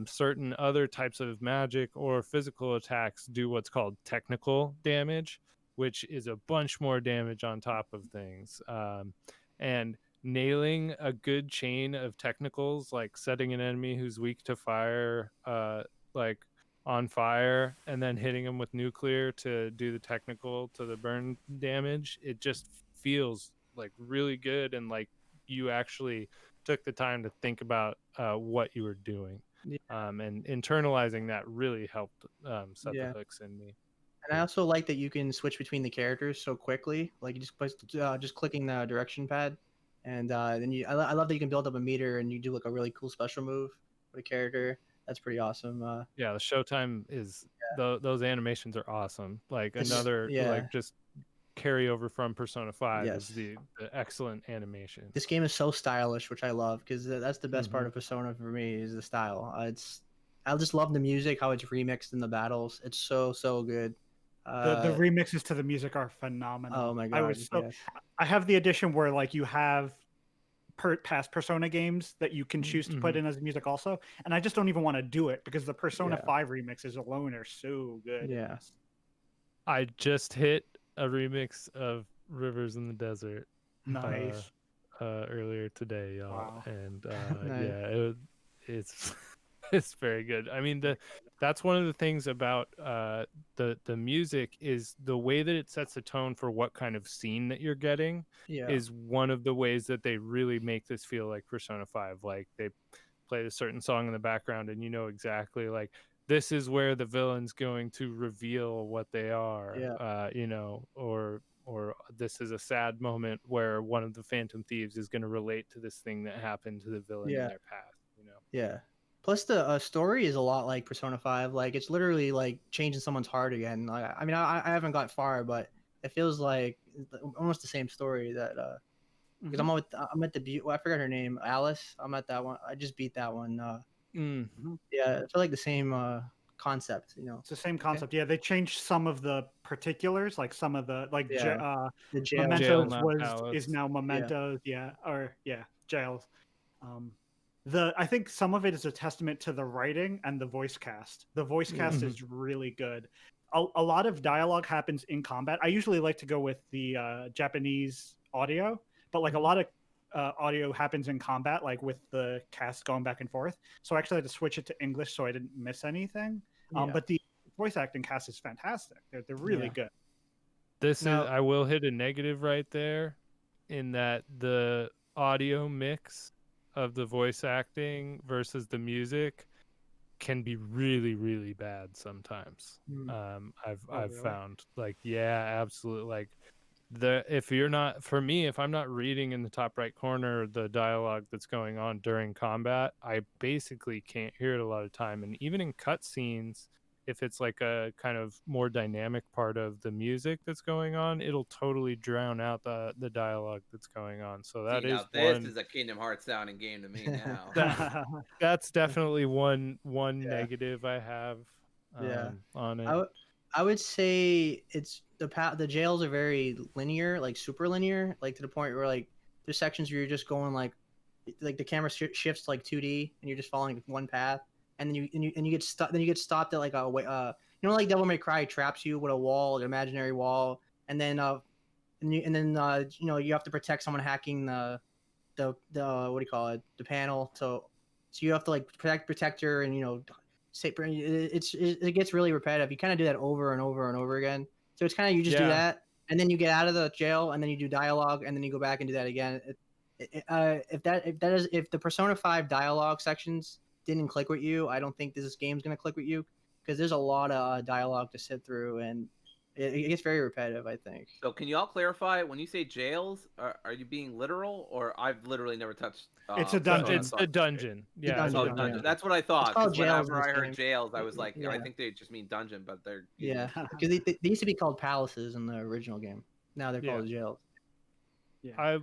certain other types of magic or physical attacks do what's called technical damage, which is a bunch more damage on top of things. And nailing a good chain of technicals, like setting an enemy who's weak to fire like on fire, and then hitting them with nuclear to do the technical to the burn damage, it just feels like really good, and like you actually took the time to think about what you were doing. And internalizing that really helped set the hooks in me. And I also like that you can switch between the characters so quickly, like you just clicking the direction pad. And then I love that you can build up a meter and you do like a really cool special move with a character. That's pretty awesome. The showtime is those animations are awesome. Like like just carryover from Persona 5 is the excellent animation. This game is so stylish, which I love, because that's the best part of Persona for me is the style. I just love the music, how it's remixed in the battles. It's so good. The remixes to the music are phenomenal. Oh my god! I have the edition where like you have past Persona games that you can choose to put in as music also, and I just don't even want to do it because the Persona 5 remixes alone are so good. Yeah. I just hit a remix of Rivers in the Desert Nice. earlier today, y'all. Wow. And Nice. yeah, it's it's very good. I mean, that's one of the things about the music is the way that it sets the tone for what kind of scene that you're getting Yeah. is one of the ways that they really make this feel like Persona 5. Like they play a certain song in the background and you know exactly like this is where the villain's going to reveal what they are. Yeah. You know, or this is a sad moment where one of the Phantom Thieves is going to relate to this thing that happened to the villain in their past, you know. Yeah. Plus the story is a lot like Persona 5. Like it's literally like changing someone's heart again. Like, I mean, I haven't got far, but it feels like almost the same story that because I'm at the I forgot her name, Alice. I'm at that one. I just beat that one. Yeah, I feel like the same concept, you know. It's the same concept. Yeah, they changed some of the particulars, like some of the like the jail. Mementos Jail, is now Mementos. Jails. I think some of it is a testament to the writing and the voice cast. The voice cast is really good. A lot of dialogue happens in combat. I usually like to go with the Japanese audio, but like a lot of audio happens in combat, like with the cast going back and forth. So I actually had to switch it to English so I didn't miss anything. But the voice acting cast is fantastic. They're really good. I will hit a negative right there in that the audio mix of the voice acting versus the music can be really, really bad sometimes. I've found like, yeah, absolutely. Like if I'm not reading in the top right corner the dialogue that's going on during combat, I basically can't hear it a lot of time. And even in cutscenes, if it's like a kind of more dynamic part of the music that's going on, it'll totally drown out the dialogue that's going on. So this is a Kingdom Hearts sounding game to me now. That's definitely one negative I have on it. I would say it's the jails are very linear, like super linear, like to the point where like there's sections where you're just going like the camera shifts like 2D and you're just following one path. And then you get stuck. Then you get stopped at like like Devil May Cry traps you with a wall, an imaginary wall, and then you have to protect someone hacking the what do you call it, the panel. So you have to like protect her, and it gets really repetitive. You kind of do that over and over and over again. So it's kind of you just do that, and then you get out of the jail, and then you do dialogue, and then you go back and do that again. If the Persona 5 dialogue sections didn't click with you, I don't think this game's gonna click with you because there's a lot of dialogue to sit through and it gets very repetitive, I think. So can you all clarify when you say jails, are you being literal or I've literally never touched? It's a dungeon. It's a dungeon. Yeah, dungeon. That's what I thought. It's called jails whenever I heard game. jails, I was like, I think they just mean dungeon, but they're because they used to be called palaces in the original game. Now they're called jails. Yeah.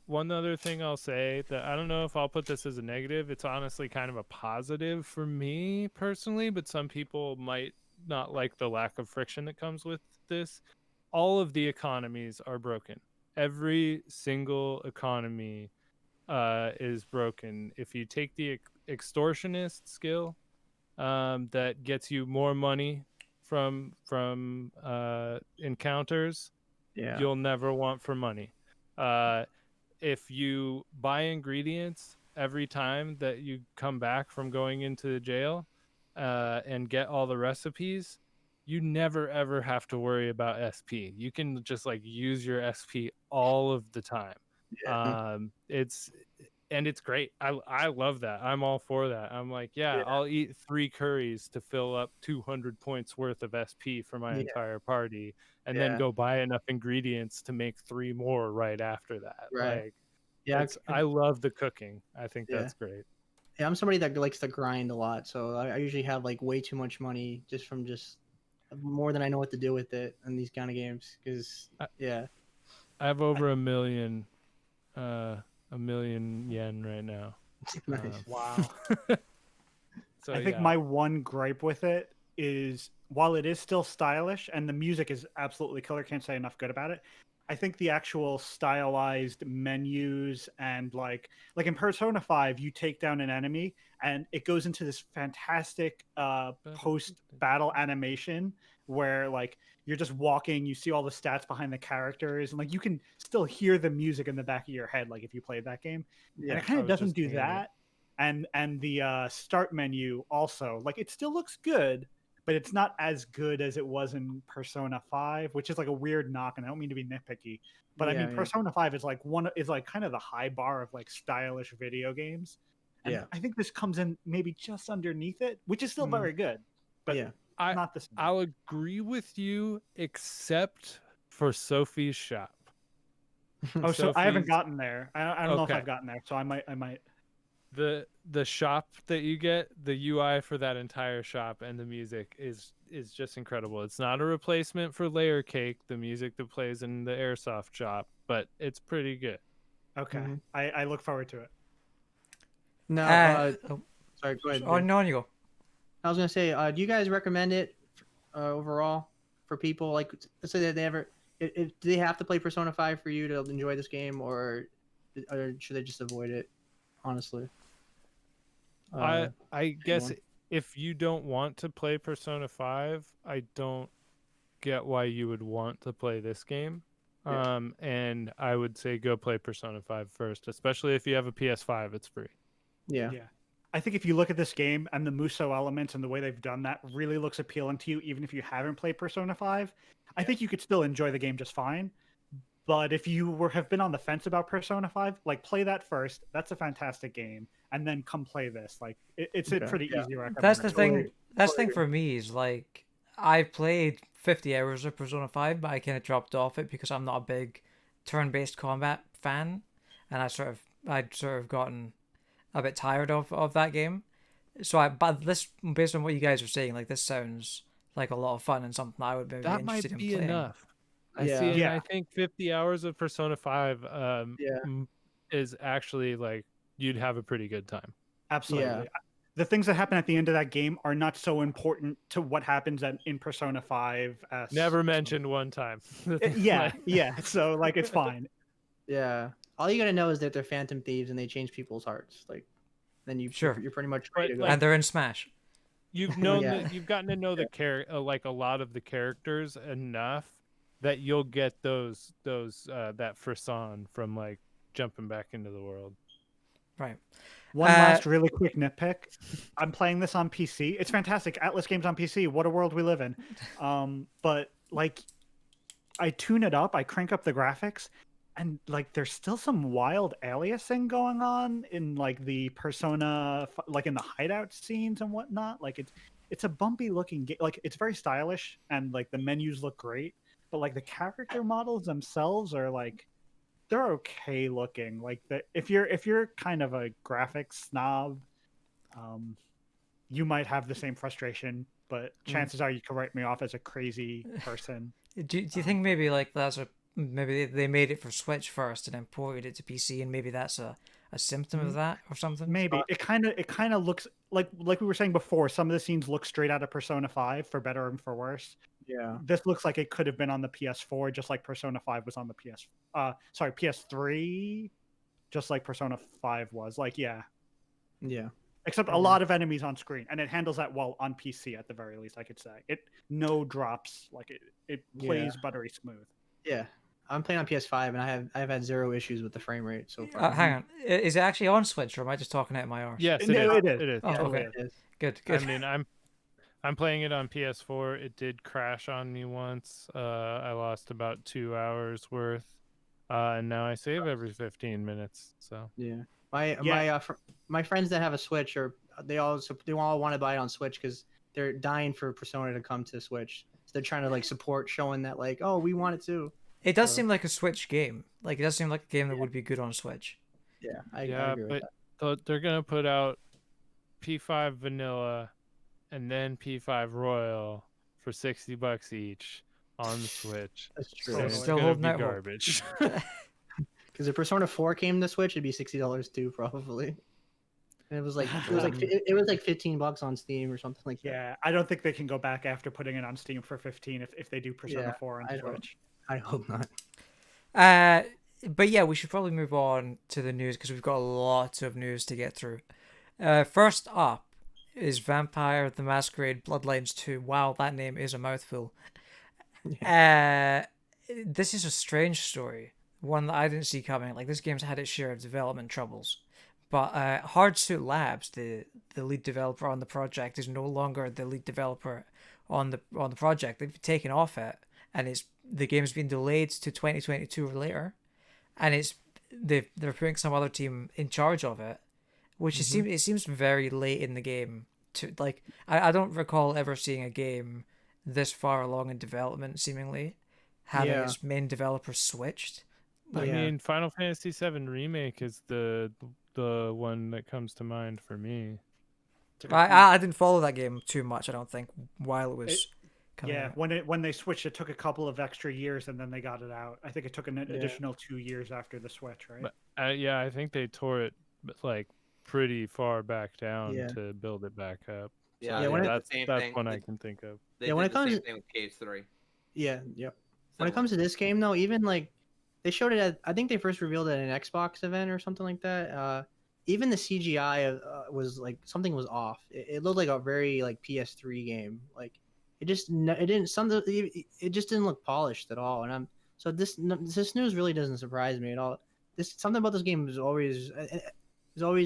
One other thing I'll say that I don't know if I'll put this as a negative. It's honestly kind of a positive for me personally, but some people might not like the lack of friction that comes with this. All of the economies are broken. Every single economy is broken. If you take the extortionist skill that gets you more money from encounters, you'll never want for money. If you buy ingredients every time that you come back from going into the jail and get all the recipes, you never ever have to worry about SP. You can just like use your SP all of the time. It's great. I love that. I'm all for that. I'm like, I'll eat 3 curries to fill up 200 points worth of SP for my entire party, and then go buy enough ingredients to make 3 more right after that. Right. Like, I love the cooking. I think that's great. Yeah, I'm somebody that likes to grind a lot, so I usually have like way too much money just more than I know what to do with it in these kind of games. Because I have over a million yen right now. Nice. Wow. So I think my one gripe with it is while it is still stylish and the music is absolutely killer, can't say enough good about it, I think the actual stylized menus and like in Persona 5, you take down an enemy and it goes into this fantastic post-battle animation where like you're just walking, you see all the stats behind the characters, and like you can still hear the music in the back of your head, like if you played that game. Yeah, and it kind I of was doesn't just do thinking that. And the start menu also, like it still looks good, but it's not as good as it was in Persona 5, which is like a weird knock, and I don't mean to be nitpicky, but I mean Persona 5 is like kind of the high bar of like stylish video games. And I think this comes in maybe just underneath it, which is still very good, but not the same. I'll agree with you, except for Sophie's shop. Oh, so I haven't gotten there. I don't know if I've gotten there, so I might. The shop that you get, the UI for that entire shop and the music is just incredible. It's not a replacement for Layer Cake, the music that plays in the Airsoft shop, but it's pretty good. Okay, I look forward to it. No, sorry, go ahead. Oh, no, you go. I was gonna say, do you guys recommend it overall for people? Like, let's say that do they have to play Persona 5 for you to enjoy this game, or should they just avoid it? Honestly, I guess if you don't want to play Persona 5, I don't get why you would want to play this game. And I would say go play Persona 5 first, especially if you have a PS5. It's free. Yeah. I think if you look at this game and the Muso elements and the way they've done that really looks appealing to you, even if you haven't played Persona 5, I think you could still enjoy the game just fine. But if you have been on the fence about Persona 5, like play that first. That's a fantastic game, and then come play this. Like it's a pretty easy recommendation. That's the thing. That's the thing for me is like I played 50 hours of Persona 5, but I kind of dropped off it because I'm not a big turn-based combat fan, and I'd sort of gotten a bit tired of that game. So but this, based on what you guys are saying, like this sounds like a lot of fun and something I would be that interested might in be playing. enough. I think 50 hours of Persona 5 is actually like you'd have a pretty good time. Absolutely. Yeah. The things that happen at the end of that game are not so important to what happens in Persona 5. Never mentioned one time. So like it's fine. Yeah. All you gotta know is that they're Phantom Thieves and they change people's hearts. Like, then you're pretty much ready to go. And they're in Smash. You've known that you've gotten to know the like a lot of the characters enough that you'll get those that frisson from like jumping back into the world. Right. One last really quick nitpick. I'm playing this on PC. It's fantastic. Atlas Games on PC. What a world we live in. But like, I tune it up. I crank up the graphics, and like, there's still some wild aliasing going on in like the Persona, like in the hideout scenes and whatnot. Like it's a bumpy looking game. Like it's very stylish, and like the menus look great. But like the character models themselves are like, they're okay looking. Like if you're kind of a graphics snob, you might have the same frustration. But chances are you can write me off as a crazy person. Do you think maybe like maybe they made it for Switch first and then ported it to PC, and maybe that's a symptom of that or something? Maybe it kind of looks like we were saying before. Some of the scenes look straight out of Persona 5 for better and for worse. Yeah, this looks like it could have been on the PS4, just like Persona 5 was on the PS3, just like Persona 5 was. Like, yeah. Except a lot of enemies on screen, and it handles that well on PC at the very least. I could say it no drops, like it plays buttery smooth. Yeah, I'm playing on PS5, and I've had zero issues with the frame rate so far. Hang on, is it actually on Switch, or am I just talking out of my arse? Yes, it is. It is. Oh, okay. It is. Good. I mean, I'm playing it on PS4. It did crash on me once. I lost about 2 hours worth, and now I save every 15 minutes. So my friends that have a Switch they all want to buy it on Switch because they're dying for Persona to come to Switch. So they're trying to like support, showing that like, oh, we want it too. It does seem like a Switch game. Like it does seem like a game that would be good on Switch. Yeah, I agree with but they're gonna put out P5 Vanilla and then P5 Royal for $60 each on the Switch. That's true. So still holding that garbage. Because if Persona 4 came to Switch, it'd be $60 too, probably. And it was like $15 on Steam or something like that. Yeah, I don't think they can go back after putting it on Steam for $15 if they do Persona 4 on Switch. I hope not. But yeah, we should probably move on to the news because we've got a lot of news to get through. First up is Vampire the Masquerade Bloodlines 2. Wow, that name is a mouthful. This is a strange story, one that I didn't see coming. Like, this game's had its share of development troubles. But Hardsuit Labs, the lead developer on the project, is no longer the lead developer on the project. They've taken off it, and the game's been delayed to 2022 or later, and they're putting some other team in charge of it, which it seems very late in the game. To like, I don't recall ever seeing a game this far along in development seemingly having its main developer switched. I mean, Final Fantasy VII Remake is the one that comes to mind for me. I didn't follow that game too much, I don't think, while it was coming out. When they switched, it took a couple of extra years, and then they got it out. I think it took an additional 2 years after the Switch, right? But, I think they tore it like pretty far back down to build it back up. That's one I can think of. They did the same thing with KH3. When it comes to this game, though, even like they showed it at, I think they first revealed it at an Xbox event or something like that. Even the CGI was like something was off. It looked like a very like PS3 game. Like it just didn't look polished at all. And this news really doesn't surprise me at all. Something about this game is always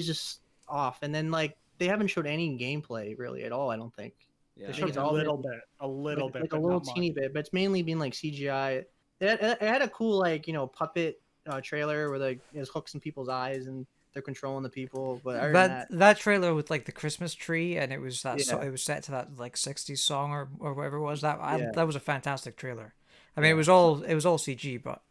just off. And then like they haven't showed any gameplay really at all. I don't think. Yeah. They showed a little bit, like a little teeny bit, but it's mainly been like CGI. It had a cool like puppet trailer where like there's hooks in people's eyes and they're controlling the people. But that trailer with like the Christmas tree, and it was it was set to that like 60s song or whatever it was. That was a fantastic trailer. I mean, it was all CG, but.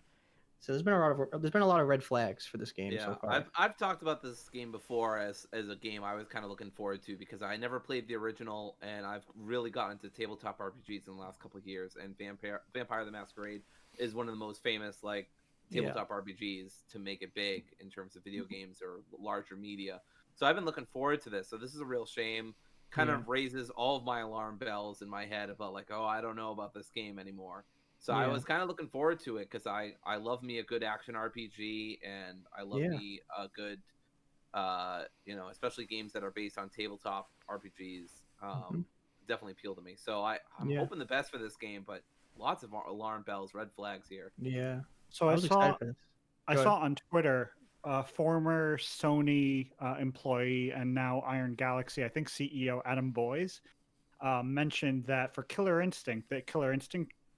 So there's been a lot of red flags for this game so far. I've talked about this game before as a game I was kind of looking forward to because I never played the original, and I've really gotten into tabletop RPGs in the last couple of years. And Vampire the Masquerade is one of the most famous like tabletop RPGs to make it big in terms of video games or larger media. So I've been looking forward to this. So this is a real shame. Kind of raises all of my alarm bells in my head about like, oh, I don't know about this game anymore. So I was kind of looking forward to it because I love me a good action RPG, and I love me a good, especially games that are based on tabletop RPGs. Definitely appeal to me. So I'm hoping the best for this game, but lots of alarm bells, red flags here. Yeah. So I saw on Twitter, former Sony employee and now Iron Galaxy, I think CEO Adam Boyes, mentioned that for Killer Instinct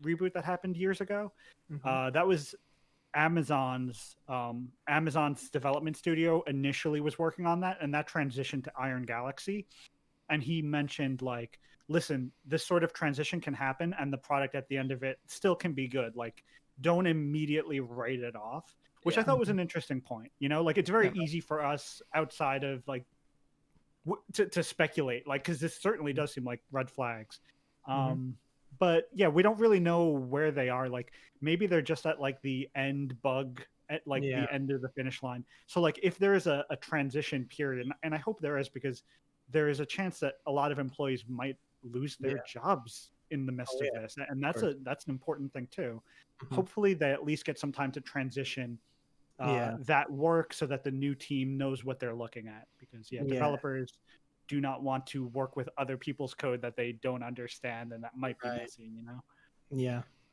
reboot that happened years ago, that was Amazon's development studio initially was working on that, and that transitioned to Iron Galaxy. And he mentioned like, listen, this sort of transition can happen and the product at the end of it still can be good. Like, don't immediately write it off, which I thought was an interesting point. Like it's very easy for us outside of like to speculate, like, because this certainly does seem like red flags. But yeah, we don't really know where they are. Like maybe they're just at like the end bug at like the end of the finish line. So like if there is a transition period, and I hope there is, because there is a chance that a lot of employees might lose their jobs in the midst of this. And that's an important thing too. Hopefully they at least get some time to transition that work so that the new team knows what they're looking at, because developers do not want to work with other people's code that they don't understand, and that might be messy,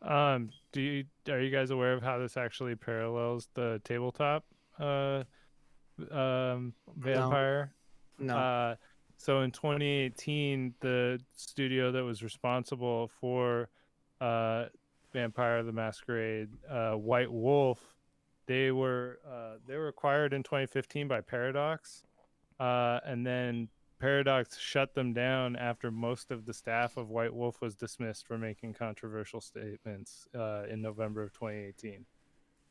Are you guys aware of how this actually parallels the tabletop Vampire? No. So in 2018, the studio that was responsible for Vampire the Masquerade, White Wolf, they were acquired in 2015 by Paradox, and then Paradox shut them down after most of the staff of White Wolf was dismissed for making controversial statements in November of 2018.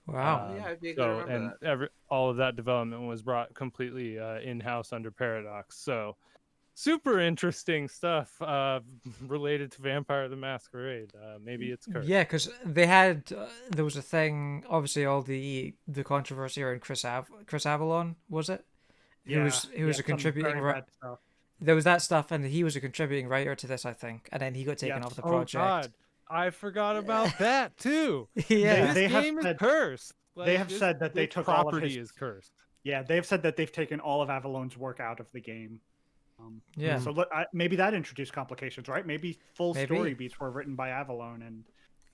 Wow. All of that development was brought completely in-house under Paradox. So super interesting stuff related to Vampire the Masquerade. Maybe it's cursed. Yeah, because they had there was a thing, obviously all the controversy around Chris Avalon, was it? He was a contributing writer. There was that stuff, and he was a contributing writer to this, I think, and then he got taken off the project. Oh God, I forgot about that too. Yeah. This game is cursed. They have said that they this took all of property his is cursed. Yeah, they've said that they've taken all of Avalon's work out of the game. Yeah. So maybe that introduced complications, right? Maybe full Maybe. story beats were written by Avalon, and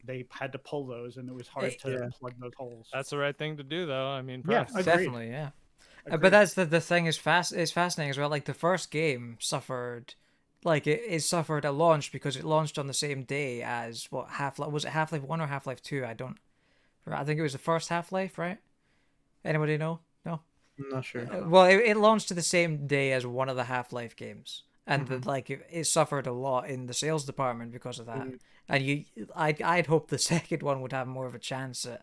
they had to pull those, and it was hard to plug those holes. That's the right thing to do, though. I mean, Yeah, props. agreed. Definitely, yeah. Agreed. But that's the thing is it's fascinating as well. Like the first game suffered, like it suffered at launch because it launched on the same day as what Half-Life was it Half-Life 1 or Half-Life 2? I think it was the first Half-Life, right? Anybody know? No. I'm not sure. Well, it launched to the same day as one of the Half-Life games, and it suffered a lot in the sales department because of that. And I'd hope the second one would have more of a chance at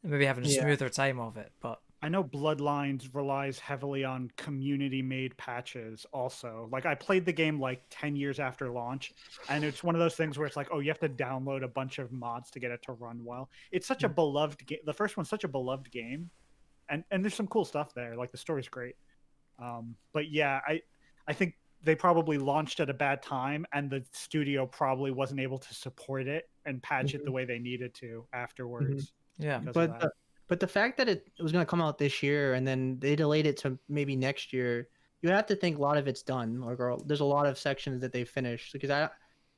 maybe having a smoother time of it. But I know Bloodlines relies heavily on community-made patches also. Like, I played the game like 10 years after launch, and it's one of those things where it's like, oh, you have to download a bunch of mods to get it to run well. It's such a beloved game. The first one's such a beloved game, and there's some cool stuff there. Like, the story's great. But yeah, I think they probably launched at a bad time, and the studio probably wasn't able to support it and patch it the way they needed to afterwards. yeah, But the fact that it was going to come out this year and then they delayed it to maybe next year, you have to think a lot of it's done. Or there's a lot of sections that they finished because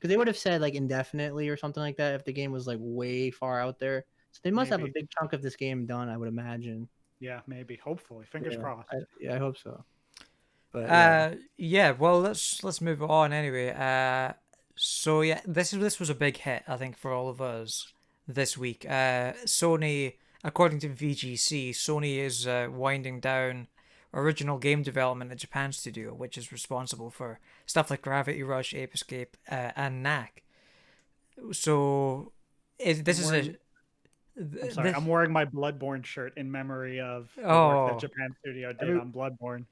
they would have said like indefinitely or something like that if the game was like way far out there. So they must have a big chunk of this game done, I would imagine. Yeah, maybe. Hopefully, fingers crossed. I hope so. But well, let's move on anyway. So yeah, this was a big hit, I think, for all of us this week. Sony, according to VGC, Sony is winding down original game development at Japan Studio, which is responsible for stuff like Gravity Rush, Ape Escape, and Knack. So, I'm wearing my Bloodborne shirt in memory of the work that Japan Studio did on Bloodborne.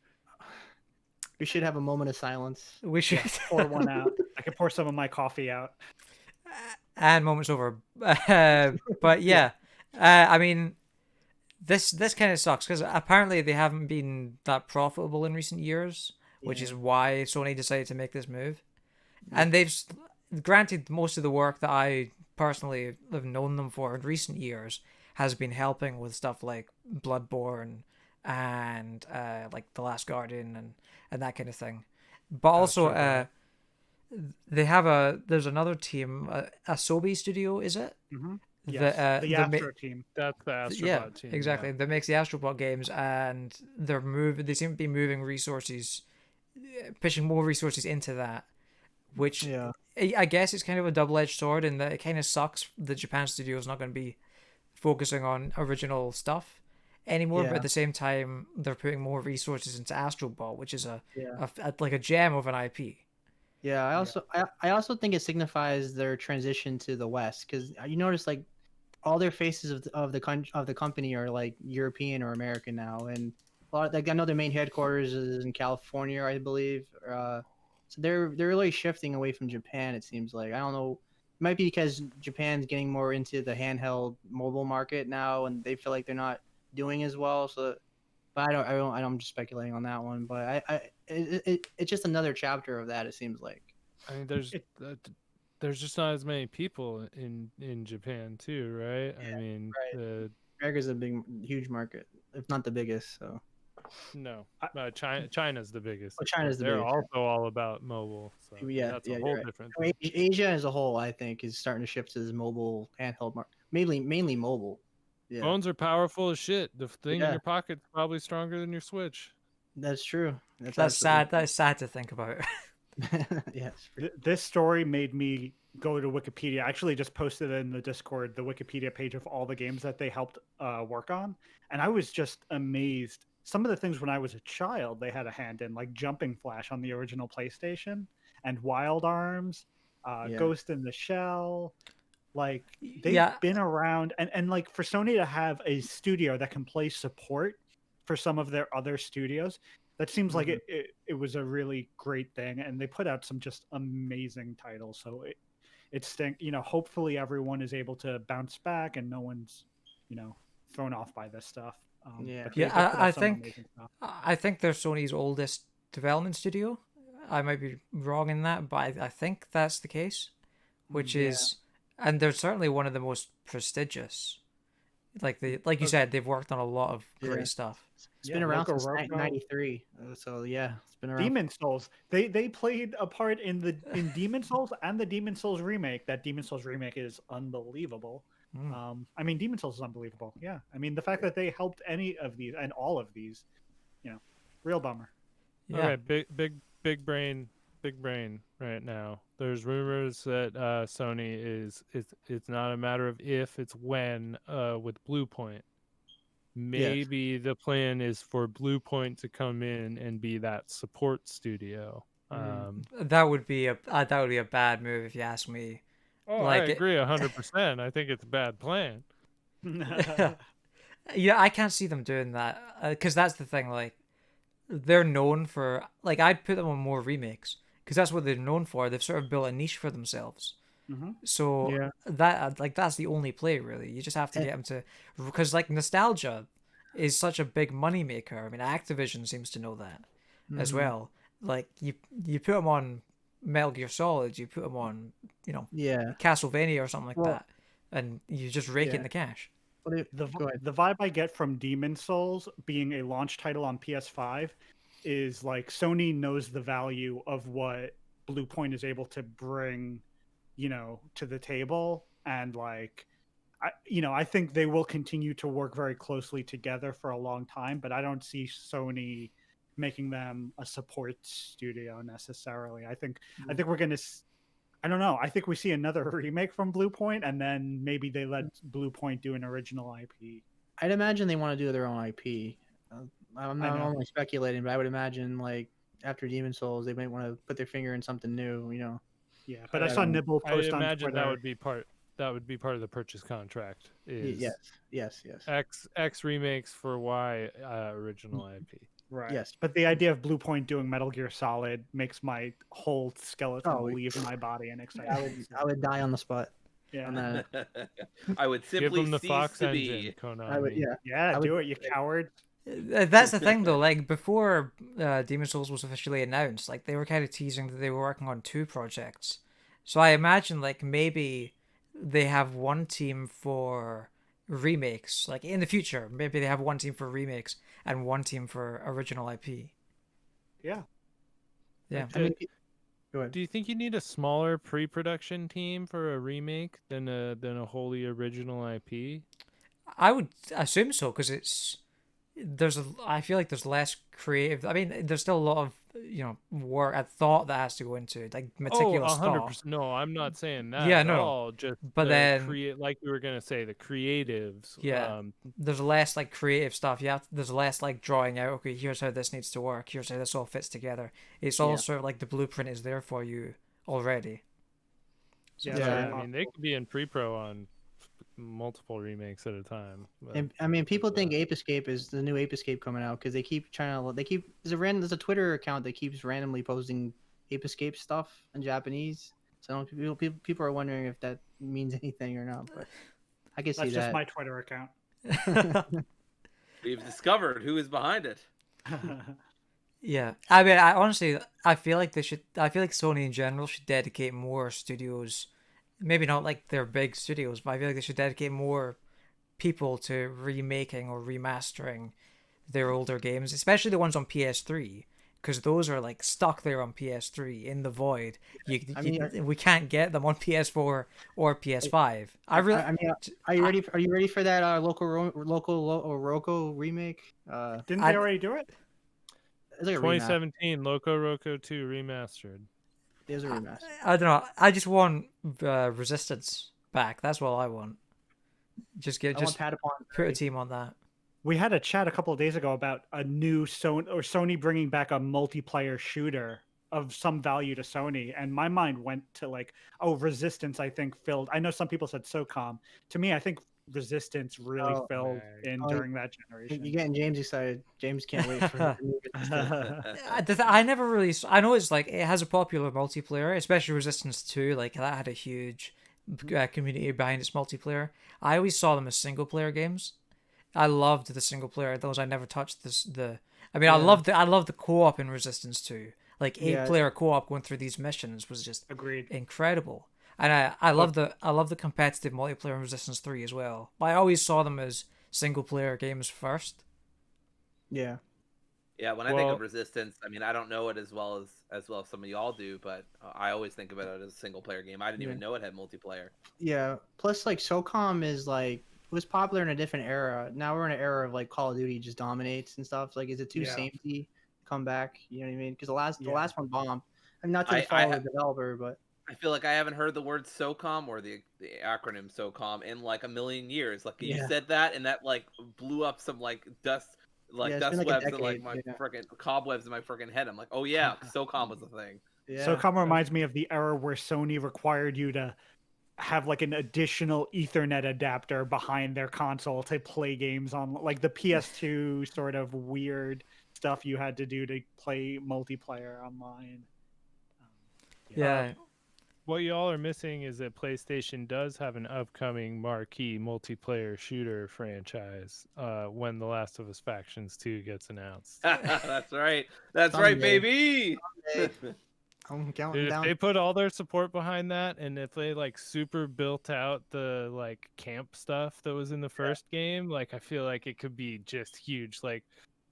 We should have a moment of silence. We should pour one out. I can pour some of my coffee out. And moment's over. But yeah, I mean, this kind of sucks because apparently they haven't been that profitable in recent years, which is why Sony decided to make this move. And they've granted most of the work that I personally have known them for in recent years has been helping with stuff like Bloodborne and like The Last Guardian and that kind of thing. But also there's another team, Asobi Studio, is it? Mm-hmm. Yes, the Astro team. That's the Astrobot team. Exactly. That makes the Astrobot games, and they seem to be moving resources, pushing more resources into that, which I guess it's kind of a double-edged sword in that it kind of sucks that Japan Studio is not going to be focusing on original stuff anymore, but at the same time they're putting more resources into Astrobot, which is like a gem of an IP. Yeah, I also think it signifies their transition to the West because you notice like all their faces of the company are like European or American now, and a lot like I know their main headquarters is in California, I believe. So they're really shifting away from Japan. It seems like I don't know. It might be because Japan's getting more into the handheld mobile market now, and they feel like they're not doing as well. So, but I'm just speculating on that one. But it's just another chapter of that. It seems like. I mean, there's just not as many people in Japan too, right? Yeah, I mean, right. America's a huge market, if not the biggest. So. No, China's the biggest. Oh, China's the biggest. They're also all about mobile. So that's a whole different thing. Asia as a whole, I think, is starting to shift to this mobile handheld market, mainly mobile. Yeah. Phones are powerful as shit. The thing in your pocket's probably stronger than your Switch. That's true. That's sad. That's sad to think about. Yes. This story made me go to Wikipedia. I actually just posted in the Discord the Wikipedia page of all the games that they helped work on, and I was just amazed. Some of the things when I was a child they had a hand in, like Jumping Flash on the original PlayStation and Wild Arms, Ghost in the Shell. Like they've been around, and like for Sony to have a studio that can play support for some of their other studios, that seems like it was a really great thing, and they put out some just amazing titles. So hopefully everyone is able to bounce back and no one's thrown off by this stuff. I think they're Sony's oldest development studio. I might be wrong in that, but I think that's the case, which is and they're certainly one of the most prestigious. Like you said, they've worked on a lot of great Yeah. stuff. It's been around Loco since Roco. '93. So yeah, it's been around. Demon Souls. They played a part in Demon Souls and the Demon Souls remake. That Demon Souls remake is unbelievable. I mean, Demon Souls is unbelievable. Yeah, I mean the fact that they helped any of these and all of these, real bummer. Yeah. All right, big brain right now. There's rumors that Sony it's not a matter of if, it's when with Bluepoint. Maybe the plan is for Bluepoint to come in and be that support studio. That would be a bad move if you ask me. I agree 100%. I think it's a bad plan. Yeah, I can't see them doing that because that's the thing. Like, they're known for I'd put them on more remakes because that's what they're known for. They've sort of built a niche for themselves. So that's the only play really. You just have to get them to, because nostalgia is such a big money maker. I mean, Activision seems to know that as well. Like you put them on Metal Gear Solid, you put them on Castlevania or something like that, and you just rake in the cash. The vibe I get from Demon Souls being a launch title on PS5 is like Sony knows the value of what Bluepoint is able to bring, to the table, and I think they will continue to work very closely together for a long time, but I don't see Sony making them a support studio necessarily. I think we're gonna. I don't know. I think we see another remake from Bluepoint, and then maybe they let Bluepoint do an original IP. I'd imagine they want to do their own IP. I'm not only speculating, but I would imagine after Demon Souls, they might want to put their finger in something new. Yeah, but I saw Nibble post on imagine Twitter. that would be part of the purchase contract. Yes. X remakes for Y original IP. Right. Yes. But the idea of Bluepoint doing Metal Gear Solid makes my whole skeleton leave my body and excitement. I would die on the spot. Yeah. On that. I would simply give them the cease Fox to engine, be. Konami. Do it, you coward. That's the thing though. Before Demon Souls was officially announced, they were kind of teasing that they were working on 2 projects. So I imagine maybe they have one team for remakes. In the future, maybe they have one team for remakes and one team for original IP. Yeah. Yeah. I mean, go ahead. Do you think you need a smaller pre-production team for a remake than a wholly original IP? I would assume so because I feel like there's less creative. I mean, there's still a lot of work and thought that has to go into meticulous 100%. No, I'm not saying that. Yeah, at no. all. Just but then like we were gonna say, the creatives. Yeah. There's less creative stuff. There's less drawing out. Okay, here's how this needs to work. Here's how this all fits together. It's all sort of the blueprint is there for you already. So I mean, they could be in pre-pro on multiple remakes at a time. And, I mean, people think Ape Escape is the new Ape Escape coming out because they keep there's a Twitter account that keeps randomly posting Ape Escape stuff in Japanese. So people are wondering if that means anything or not. But I can see That's that. just my Twitter account. We've discovered who is behind it. Yeah, I mean, I feel like Sony in general should dedicate more studios. Maybe not their big studios, but I feel like they should dedicate more people to remaking or remastering their older games, especially the ones on PS3, because those are stuck there on PS3 in the void. We can't get them on PS4 or PS5. Are you ready? Are you ready for that local Roco remake? Didn't they already do it? It's like a 2017 Loco Roco 2 remastered. There's a remaster. I don't know. I just want Resistance back. That's what I want. Just put a team on that. We had a chat a couple of days ago about a new Sony bringing back a multiplayer shooter of some value to Sony, and my mind went to Resistance. I think filled. I know some people said SOCOM. To me, I think Resistance really filled in during that generation. You're getting James excited. James can't wait for I never really. I know it's it has a popular multiplayer, especially Resistance 2. That had a huge community behind its multiplayer. I always saw them as single player games. I loved the single player. Those I never touched I loved the co-op in Resistance 2. 8-player co-op going through these missions was just agreed incredible. And I love the competitive multiplayer in Resistance 3 as well. I always saw them as single player games first. Yeah. Yeah, when I think of Resistance, I mean, I don't know it as well as some of y'all do, but I always think about it as a single player game. I didn't even know it had multiplayer. Yeah. Plus, like, SOCOM is like, it was popular in a different era. Now we're in an era of like Call of Duty just dominates and stuff. Like, is it too samey to come back? You know what I mean? Because the last one bombed. I'm not to the fault of the developer, but I feel like I haven't heard the word SOCOM or the acronym SOCOM in like a million years. Like you said that, and that like blew up some like dust webs and like my freaking cobwebs in my freaking head. I'm like, oh yeah, SOCOM was a thing. Yeah. SOCOM reminds me of the era where Sony required you to have like an additional Ethernet adapter behind their console to play games on, like the PS2 sort of weird stuff you had to do to play multiplayer online. Yeah. What y'all are missing is that PlayStation does have an upcoming marquee multiplayer shooter franchise when The Last of Us Factions 2 gets announced. That's right. That's right, baby. I'm counting Dude, down. if they put all their support behind that, and if they like super built out the like camp stuff that was in the first game, like I feel like it could be just huge. Like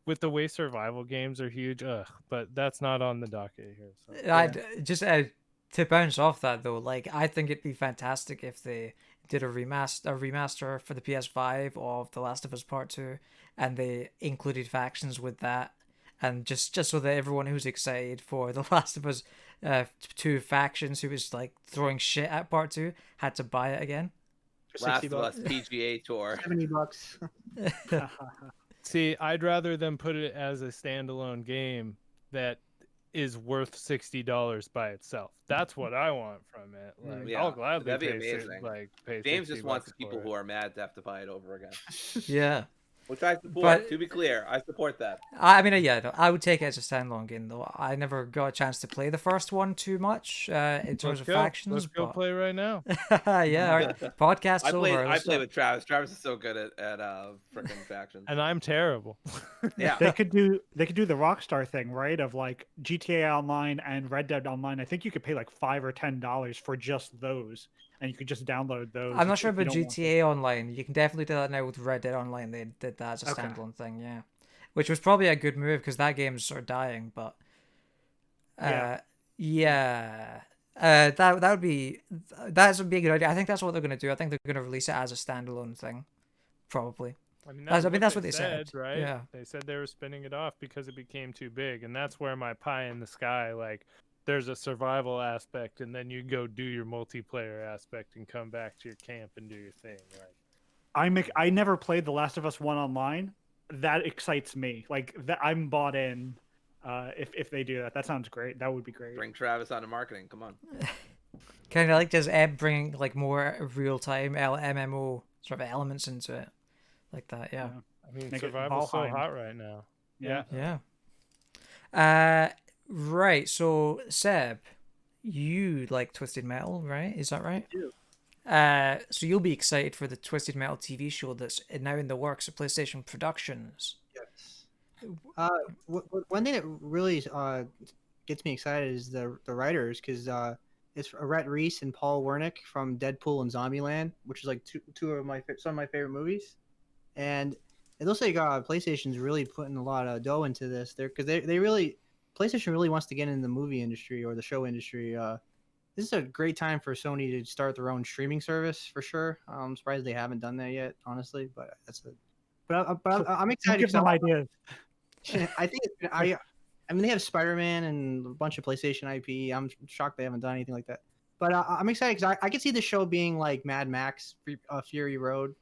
with the way survival games are huge, but that's not on the docket here. So. To bounce off that though, like I think it'd be fantastic if they did a remaster for the PS5 of The Last of Us Part 2, and they included factions with that, and just so that everyone who's excited for The Last of Us 2 factions who was like throwing shit at Part 2 had to buy it again. Last of Us PGA Tour. $70. See, I'd rather them put it as a standalone game that is worth $60 by itself. That's what I want from it. Like, I'll gladly that'd be pay amazing. pay James just wants the people it. who are mad to have to buy it over again. Yeah. Which I support. To be clear, I support that. I mean, I would take it as a standalone game though. I never got a chance to play the first one too much in terms of factions. Let's go play right now. Yeah, all right. Podcast's over. I play with Travis. Travis is so good at freaking factions. And I'm terrible. Yeah. They could do the Rockstar thing, right? Of like GTA Online and Red Dead Online. I think you could pay like $5 or $10 for just those, and you could just download those. I'm not sure about GTA Online. You can definitely do that now with Red Dead Online. They did that as a standalone thing, yeah. Which was probably a good move because that game's sort of dying, but that would be a good idea. I think that's what they're gonna do. I think they're gonna release it as a standalone thing, probably. I mean, that's what they said, right? Yeah, they said they were spinning it off because it became too big, and that's where my pie in the sky, like, there's a survival aspect, and then you go do your multiplayer aspect and come back to your camp and do your thing. Like, I never played The Last of Us 1 online. That excites me. Like that, I'm bought in. If they do that, that sounds great. That would be great. Bring Travis onto marketing. Come on. Kind of like just bringing like more real time MMO sort of elements into it, like that. Yeah. I mean, survival's so hot right now. Yeah. Right. So Seb, you like Twisted Metal, right? Is that right? I do. So you'll be excited for the Twisted Metal TV show that's now in the works at PlayStation Productions. Yes. One thing that really gets me excited is the writers, because it's Rhett Reese and Paul Wernick from Deadpool and Zombieland, which is like some of my favorite movies, and it looks like PlayStation's really putting a lot of dough into this there, because they really, PlayStation really wants to get into the movie industry or the show industry. This is a great time for Sony to start their own streaming service for sure. I'm surprised they haven't done that yet, honestly. But I'm excited. Give them ideas. I think I mean, they have Spider-Man and a bunch of PlayStation IP. I'm shocked they haven't done anything like that. But I'm excited because I could see the show being like Mad Max, Fury Road,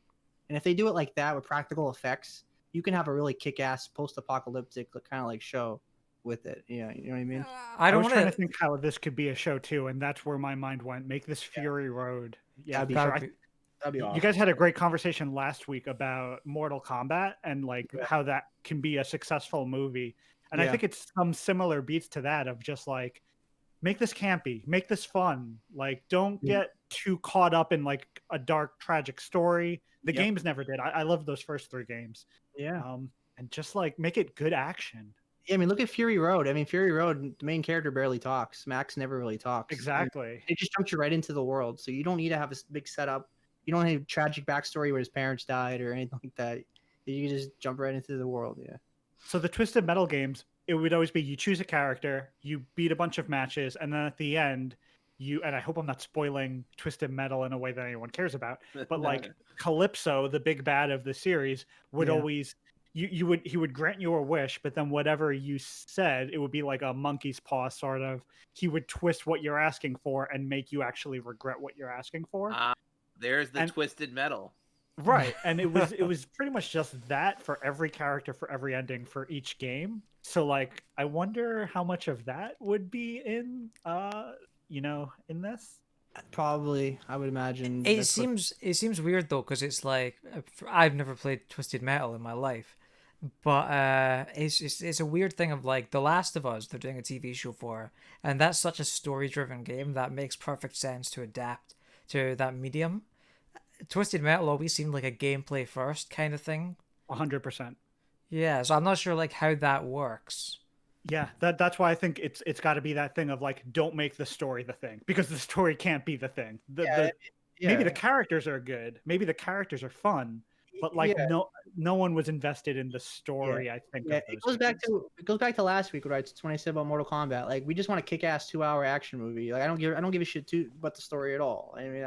and if they do it like that with practical effects, you can have a really kick-ass post-apocalyptic kind of like show with it. Yeah, you know what I mean? I was trying to think how this could be a show too, and that's where my mind went. Make this Fury Road. Yeah, that'd be awesome. You guys had a great conversation last week about Mortal Kombat and like how that can be a successful movie. And I think it's some similar beats to that of just like, make this campy, make this fun. Like, don't get too caught up in like a dark, tragic story. The games never did. I love those first 3 games. Yeah. And just like make it good action. Yeah, I mean, look at Fury Road. I mean, Fury Road, the main character barely talks. Max never really talks. Exactly. They just jumped you right into the world, so you don't need to have a big setup. You don't have a tragic backstory where his parents died or anything like that. You can just jump right into the world. Yeah. So the Twisted Metal games, it would always be you choose a character, you beat a bunch of matches, and then at the end, and I hope I'm not spoiling Twisted Metal in a way that anyone cares about, but like Calypso, the big bad of the series, would always he would grant you a wish, but then whatever you said, it would be like a monkey's paw sort of. He would twist what you're asking for and make you actually regret what you're asking for. There's the Twisted Metal. Right, and it was pretty much just that for every character, for every ending, for each game. So like, I wonder how much of that would be in in this. Probably, I would imagine. It seems weird though, because it's like I've never played Twisted Metal in my life, but it's a weird thing of like The Last of Us. They're doing a TV show for, and that's such a story-driven game that makes perfect sense to adapt to that medium. Twisted Metal always seemed like a gameplay first kind of thing. 100%. Yeah, so I'm not sure like how that works. Yeah, that's why I think it's got to be that thing of like, don't make the story the thing, because the story can't be the thing. Maybe the characters are good, maybe the characters are fun, but like no one was invested in the story. I think it goes back to last week, right? It's when I said about Mortal Kombat. Like, we just want a kick-ass 2-hour action movie. Like, I don't give a shit about the story at all. I mean,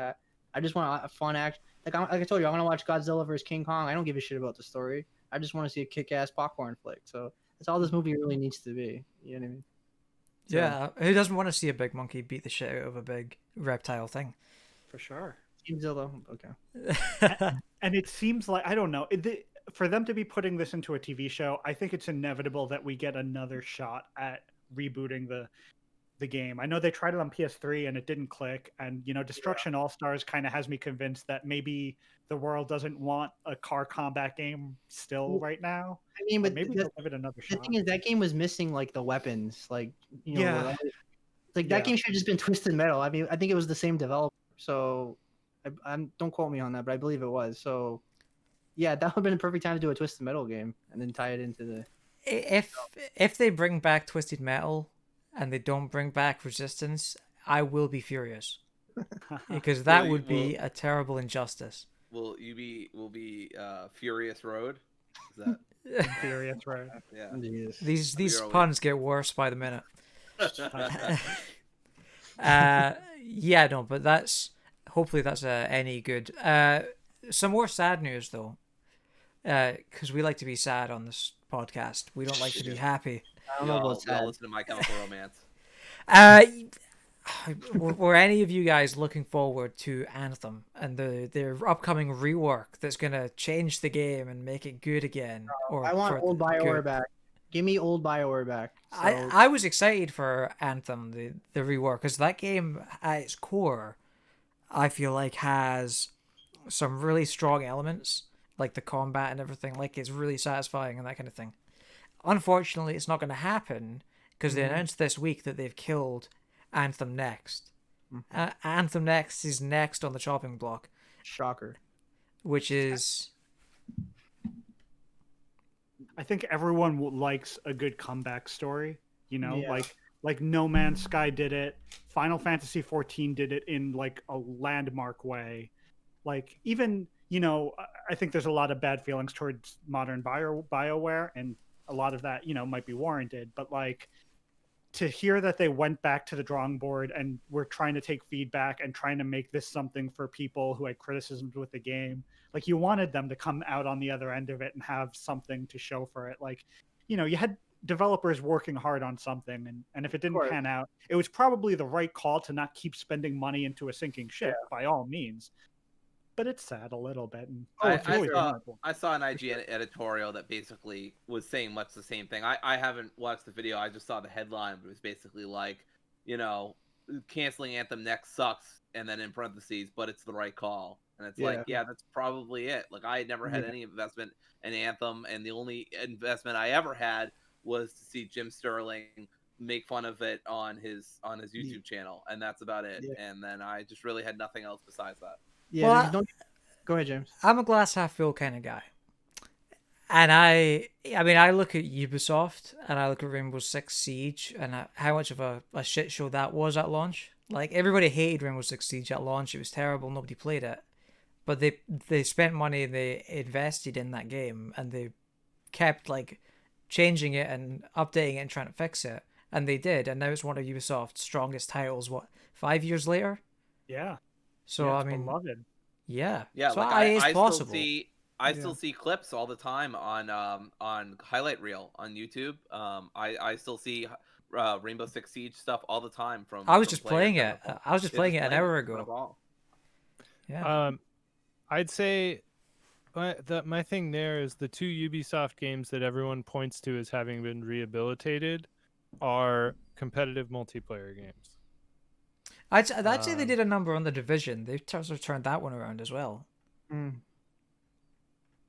I just want a fun action. Like I told you, I want to watch Godzilla vs King Kong. I don't give a shit about the story. I just want to see a kick-ass popcorn flick. So that's all this movie really needs to be. You know what I mean? So, yeah, who doesn't want to see a big monkey beat the shit out of a big reptile thing? For sure. Godzilla, okay. And it seems like, I don't know, for them to be putting this into a TV show, I think it's inevitable that we get another shot at rebooting the game. I know they tried it on PS3 and it didn't click, and Destruction All-Stars kind of has me convinced that maybe the world doesn't want a car combat game still right now. I mean, but maybe they'll give it another shot. The thing is, that game was missing like the weapons, like that game should have just been Twisted Metal. I mean, I think it was the same developer, so I don't quote me on that, but I believe it was. So yeah, that would have been a perfect time to do a Twisted Metal game and then tie it into the. If they bring back Twisted Metal and they don't bring back Resistance, I will be furious, because that would be a terrible injustice. Will be Furious Road? Is that Furious Road? Yeah. These puns get worse by the minute. But hopefully that's any good. Some more sad news though, because we like to be sad on this podcast. We don't like to be happy. I don't know about sad. Listen to My Chemical Romance. Were any of you guys looking forward to Anthem and their upcoming rework that's gonna change the game and make it good again? I want old BioWare back. Give me old BioWare back. So... I was excited for Anthem, the rework, because that game at its core, I feel like has some really strong elements, like the combat and everything. Like, it's really satisfying and that kind of thing. Unfortunately, it's not going to happen because they announced this week that they've killed Anthem Next. Anthem Next is next on the chopping block. Shocker. Which is... I think everyone likes a good comeback story. Like No Man's Sky did it. Final Fantasy XIV did it in like a landmark way. Like, even, I think there's a lot of bad feelings towards modern BioWare, and a lot of that, might be warranted. But like, to hear that they went back to the drawing board and were trying to take feedback and trying to make this something for people who had criticisms with the game, like, you wanted them to come out on the other end of it and have something to show for it. Like, you had developers working hard on something, and if it didn't pan out, it was probably the right call to not keep spending money into a sinking ship, by all means. But it's sad a little bit. And I saw an IGN editorial that basically was saying much the same thing. I haven't watched the video. I just saw the headline, but it was basically like, canceling Anthem Next sucks, and then in parentheses, but it's the right call. And it's that's probably it. Like, I had never had any investment in Anthem, and the only investment I ever had was to see Jim Sterling make fun of it on his YouTube channel, and that's about it. And then I just really had nothing else besides that. Yeah, go ahead, James. I'm a glass half full kind of guy. And I look at Ubisoft and I look at Rainbow Six Siege and how much of a shit show that was at launch. Like, everybody hated Rainbow Six Siege at launch. It was terrible. Nobody played it. But they spent money, they invested in that game, and they kept like changing it and updating it and trying to fix it. And they did, and now it's one of Ubisoft's strongest titles. What, 5 years later? Yeah. So Yeah, I it's mean, beloved. yeah, Yeah, so like it's I possible. still see still see clips all the time on highlight reel on YouTube. I still see Rainbow Six Siege stuff all the time from. I was from just players playing that it. are- I was just yeah, playing it an hour playing it. ago. Yeah. I'd say my thing there is the two Ubisoft games that everyone points to as having been rehabilitated are competitive multiplayer games. I'd say they did a number on The Division. They sort of turned that one around as well. Mm.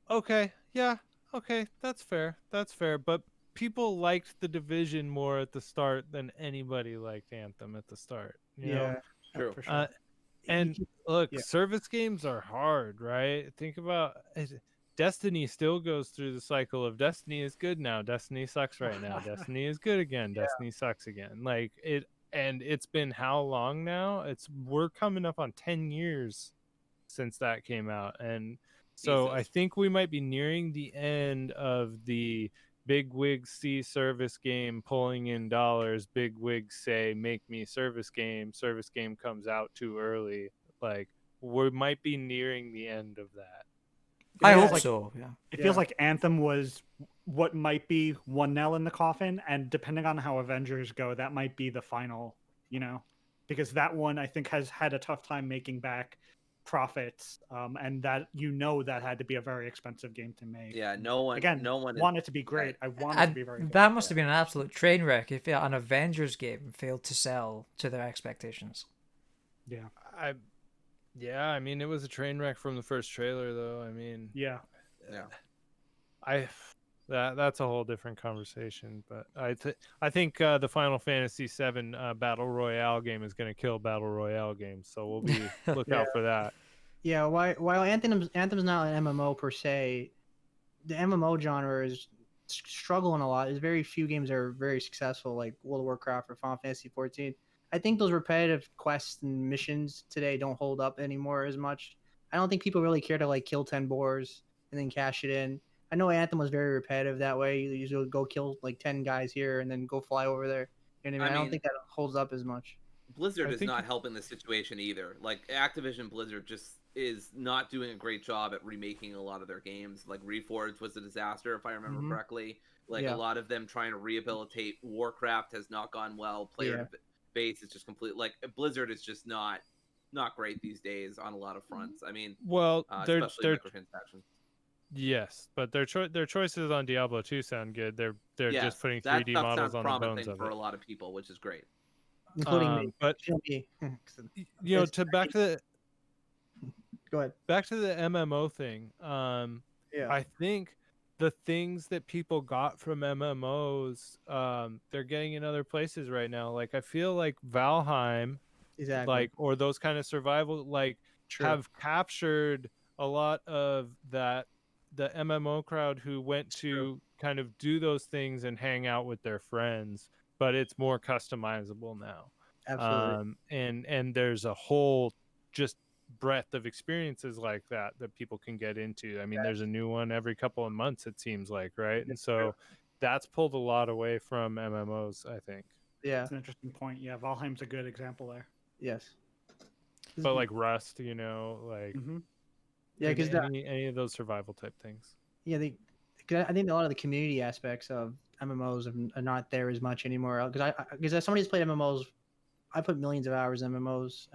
Okay, yeah, okay, that's fair. But people liked The Division more at the start than anybody liked Anthem at the start. You know? True. For sure. And look, Yeah. service games are hard, right? Think about it. Destiny still goes through the cycle of Destiny is good now, Destiny sucks right now, Destiny is good again, Destiny sucks again. Like it, and it's been how long now? We're coming up on 10 years since that came out, and so I Jesus. think we might be nearing the end of the big wigs see service game pulling in dollars. Big wigs say, make me service game. Service game comes out too early. Like, we might be nearing the end of that. I feels hope like- so. Yeah. It feels like Anthem was what might be one nail in the coffin, and depending on how Avengers go, that might be the final, because that one I think has had a tough time making back profits, and that that had to be a very expensive game to make. Yeah, no one want it to be great. I want it to And be very good. that must have been an absolute train wreck if an Avengers game failed to sell to their expectations. Yeah. I mean, it was a train wreck from the first trailer, though. I mean, Yeah. that's a whole different conversation. But I think the Final Fantasy VII Battle Royale game is going to kill Battle Royale games, so we'll be look out for that. Yeah, while Anthem's not an MMO per se, the MMO genre is struggling a lot. There's very few games that are very successful, like World of Warcraft or Final Fantasy 14. I think those repetitive quests and missions today don't hold up anymore as much. I don't think people really care to like kill 10 boars and then cash it in. I know Anthem was very repetitive that way. You usually go kill like 10 guys here and then go fly over there. You know what I mean? I don't think that holds up as much. Blizzard is think- not helping the situation either. Like, Activision Blizzard just is not doing a great job at remaking a lot of their games. Like, Reforged was a disaster, if I remember correctly. Like, Yeah. a lot of them trying to rehabilitate Warcraft has not gone well. Player base is just complete. Like, Blizzard is just not great these days on a lot of fronts. I mean, Well, especially they're microtransactions. yes, but their choices on Diablo 2 sound good. They're Yes, just putting that 3D stuff models sounds on the bones promising of for it. a lot of people, which is great. Including me. But Me. you know, to back to Go ahead. the MMO thing. Yeah. I think the things that people got from MMOs, they're getting in other places right now. Like I feel like Valheim, Exactly. or those kind of survival, True. have captured a lot of the MMO crowd who went to kind of do those things and hang out with their friends, but it's more customizable now. Absolutely. And there's a whole just breadth of experiences like that people can get into. I mean, there's a new one every couple of months, it seems like, right? And so that's pulled a lot away from MMOs, I think. Yeah. That's an interesting point. Yeah, Valheim's a good example there. Yes. But like Rust, like Yeah, because any of those survival type things. I think a lot of the community aspects of MMOs are not there as much anymore. Because as somebody who's played MMOs, I put millions of hours in MMOs.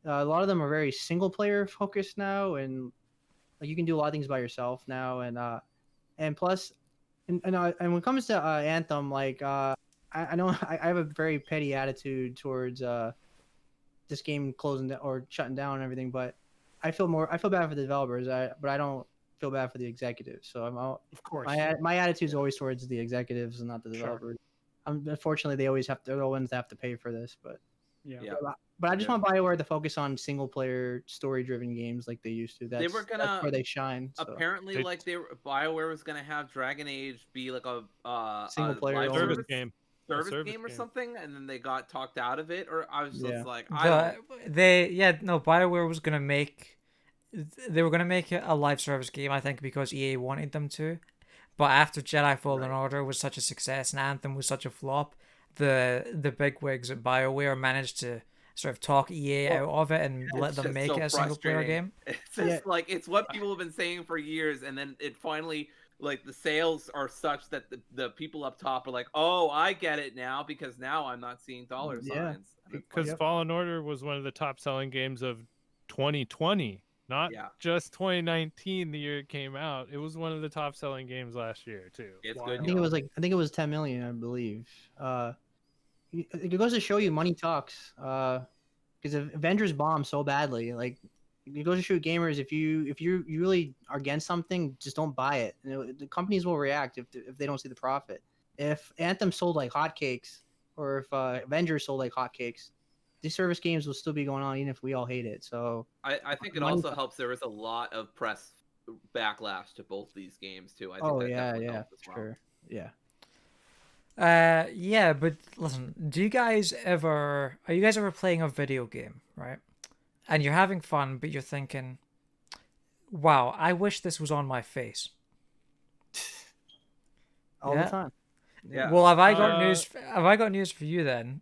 A lot of them are very single player focused now, and like you can do a lot of things by yourself now, and plus, and when it comes to Anthem, like I know I have a very petty attitude towards this game closing or shutting down and everything, but I feel bad for the developers, but I don't feel bad for the executives. So Of course. my attitude is always towards the executives and not the developers. Unfortunately, they're the ones that have to pay for this, but Yeah. But I just want BioWare to focus on single player story driven games like they used to. They were That's gonna where they shine. So. apparently like BioWare was gonna have Dragon Age be like a Single player live only. service Service game or game. something, and then they got talked out of it. Or I was just Yeah. like, I don't. BioWare was gonna make. They were gonna make it a live service game, I think, because EA wanted them to. But after Jedi Fallen Order was such a success and Anthem was such a flop, the bigwigs at BioWare managed to sort of talk EA out of it and let It's them just make so it a single player frustrating. game. It's just like it's what people have been saying for years, and then it finally like the sales are such that the people up top are like, oh, I get it now because now I'm not seeing dollar Yeah. signs. Because Fallen Order was one of the top selling games of 2020, not Yeah. just 2019, the year it came out. It was one of the top selling games last year too. It's Wow. good. I think it was 10 million, I believe. It goes to show you money talks. Because Avengers bombed so badly, like it goes to show gamers if you really are against something, just don't buy it. The companies will react if they don't see the profit. If Anthem sold like hotcakes, or if Avengers sold like hotcakes, these service games will still be going on even if we all hate it. So I think it also helps. There was a lot of press backlash to both these games too. I think that definitely helped as well. sure, yeah. Yeah, but listen, are you guys ever playing a video game, right? And you're having fun, but you're thinking, wow, I wish this was on my face. All the time. Yeah. Well, have I got news for you then?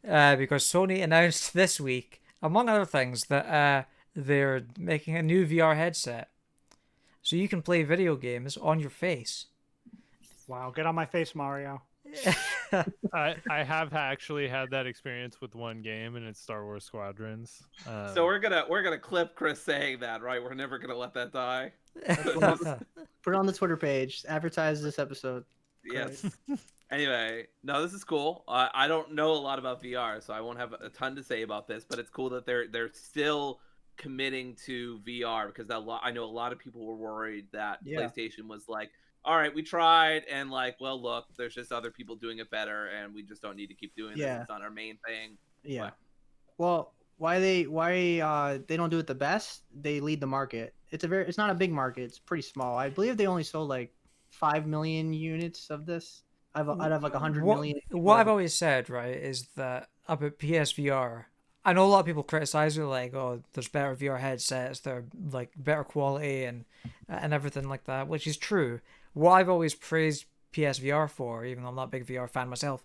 Because Sony announced this week, among other things, that they're making a new VR headset, so you can play video games on your face. Wow, get on my face, Mario. I have actually had that experience with one game, and it's Star Wars Squadrons. So we're gonna clip Chris saying that, right? We're never gonna let that die. Put it on the Twitter page. Advertise this episode. Yes. Anyway, no, this is cool. I don't know a lot about VR, so I won't have a ton to say about this. But it's cool that they're still committing to VR because I know a lot of people were worried that PlayStation was like, all right, we tried, and like, well, look, there's just other people doing it better, and we just don't need to keep doing this. It's not our main thing. Yeah. But, well, why they don't do it the best? They lead the market. It's not a big market. It's pretty small. I believe they only sold like 5 million units of this. Out of like 100 million. What I've always said, right, is that about PSVR, I know a lot of people criticize it, like, oh, there's better VR headsets, they're like better quality and everything like that, which is true. What I've always praised PSVR for, even though I'm not a big VR fan myself,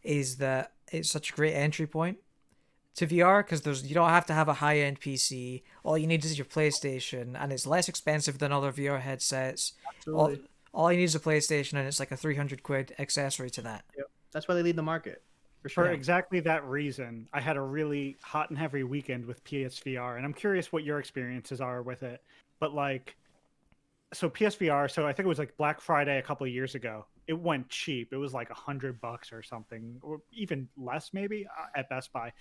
is that it's such a great entry point to VR because you don't have to have a high-end PC. All you need is your PlayStation, and it's less expensive than other VR headsets. Absolutely. All you need is a PlayStation, and it's like a 300 quid accessory to that. Yep. That's why they lead the market. For exactly that reason, I had a really hot and heavy weekend with PSVR, and I'm curious what your experiences are with it. But like, so PSVR, so I think it was like Black Friday a couple of years ago. It went cheap. It was like $100 or something, or even less maybe at Best Buy.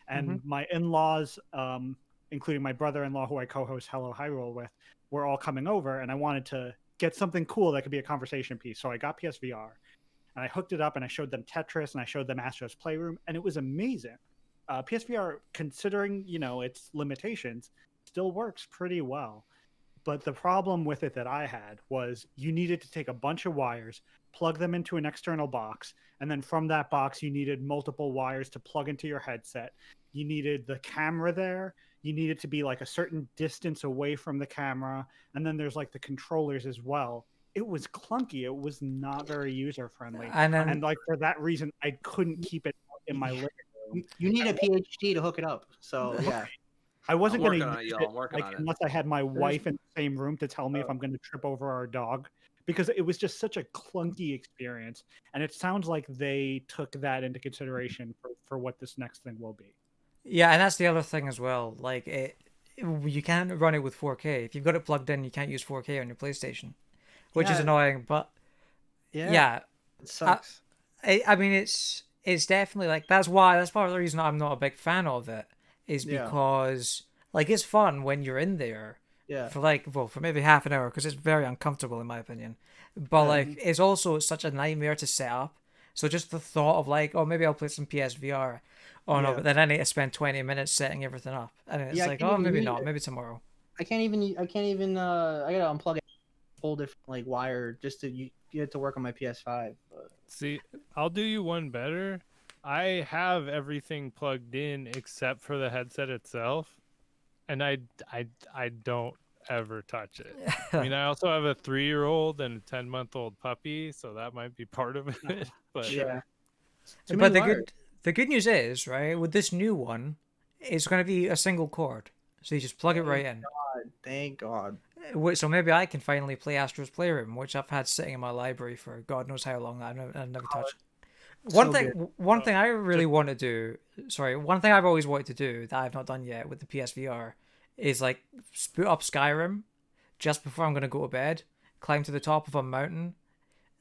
And my in-laws, including my brother-in-law, who I co-host Hello Hyrule with, were all coming over, and I wanted to get something cool that could be a conversation piece. So I got PSVR. And I hooked it up and I showed them Tetris and I showed them Astro's Playroom, and it was amazing. PSVR, considering, its limitations, still works pretty well. But the problem with it that I had was you needed to take a bunch of wires, plug them into an external box, and then from that box you needed multiple wires to plug into your headset. You needed the camera there. You needed to be like a certain distance away from the camera. And then there's like the controllers as well. It was clunky. It was not very user friendly. And like for that reason, I couldn't keep it in my living room. You need a PhD to hook it up. So yeah. I wasn't going to use it unless I had my wife in the same room to tell me if I'm going to trip over our dog, because it was just such a clunky experience. And it sounds like they took that into consideration for what this next thing will be. Yeah, and that's the other thing as well. Like, you can't run it with 4K. If you've got it plugged in, you can't use 4K on your PlayStation, which is annoying. But yeah, it sucks. I mean, it's definitely like that's part of the reason I'm not a big fan of it. Is because like it's fun when you're in there for maybe half an hour because it's very uncomfortable in my opinion, but like it's also such a nightmare to set up So just the thought of like, oh, maybe I'll play some PSVR. Oh no, Yeah. but then I need to spend 20 minutes setting everything up, and it's Yeah, I like, can't oh, even maybe use not, it. maybe tomorrow. I can't even. I gotta unplug a whole different like wire just to get it to work on my PS5. But... See, I'll do you one better. I have everything plugged in except for the headset itself, and I don't ever touch it. I mean, I also have a 3-year-old and a 10-month-old puppy, so that might be part of it. But yeah. Too But many wires. the good news is, right, with this new one, it's going to be a single cord, so you just plug it right in. Thank God. So maybe I can finally play Astro's Playroom, which I've had sitting in my library for God knows how long. I've never touched. One thing I really want to do. Sorry, one thing I've always wanted to do that I've not done yet with the PSVR is like boot up Skyrim just before I'm gonna go to bed, climb to the top of a mountain,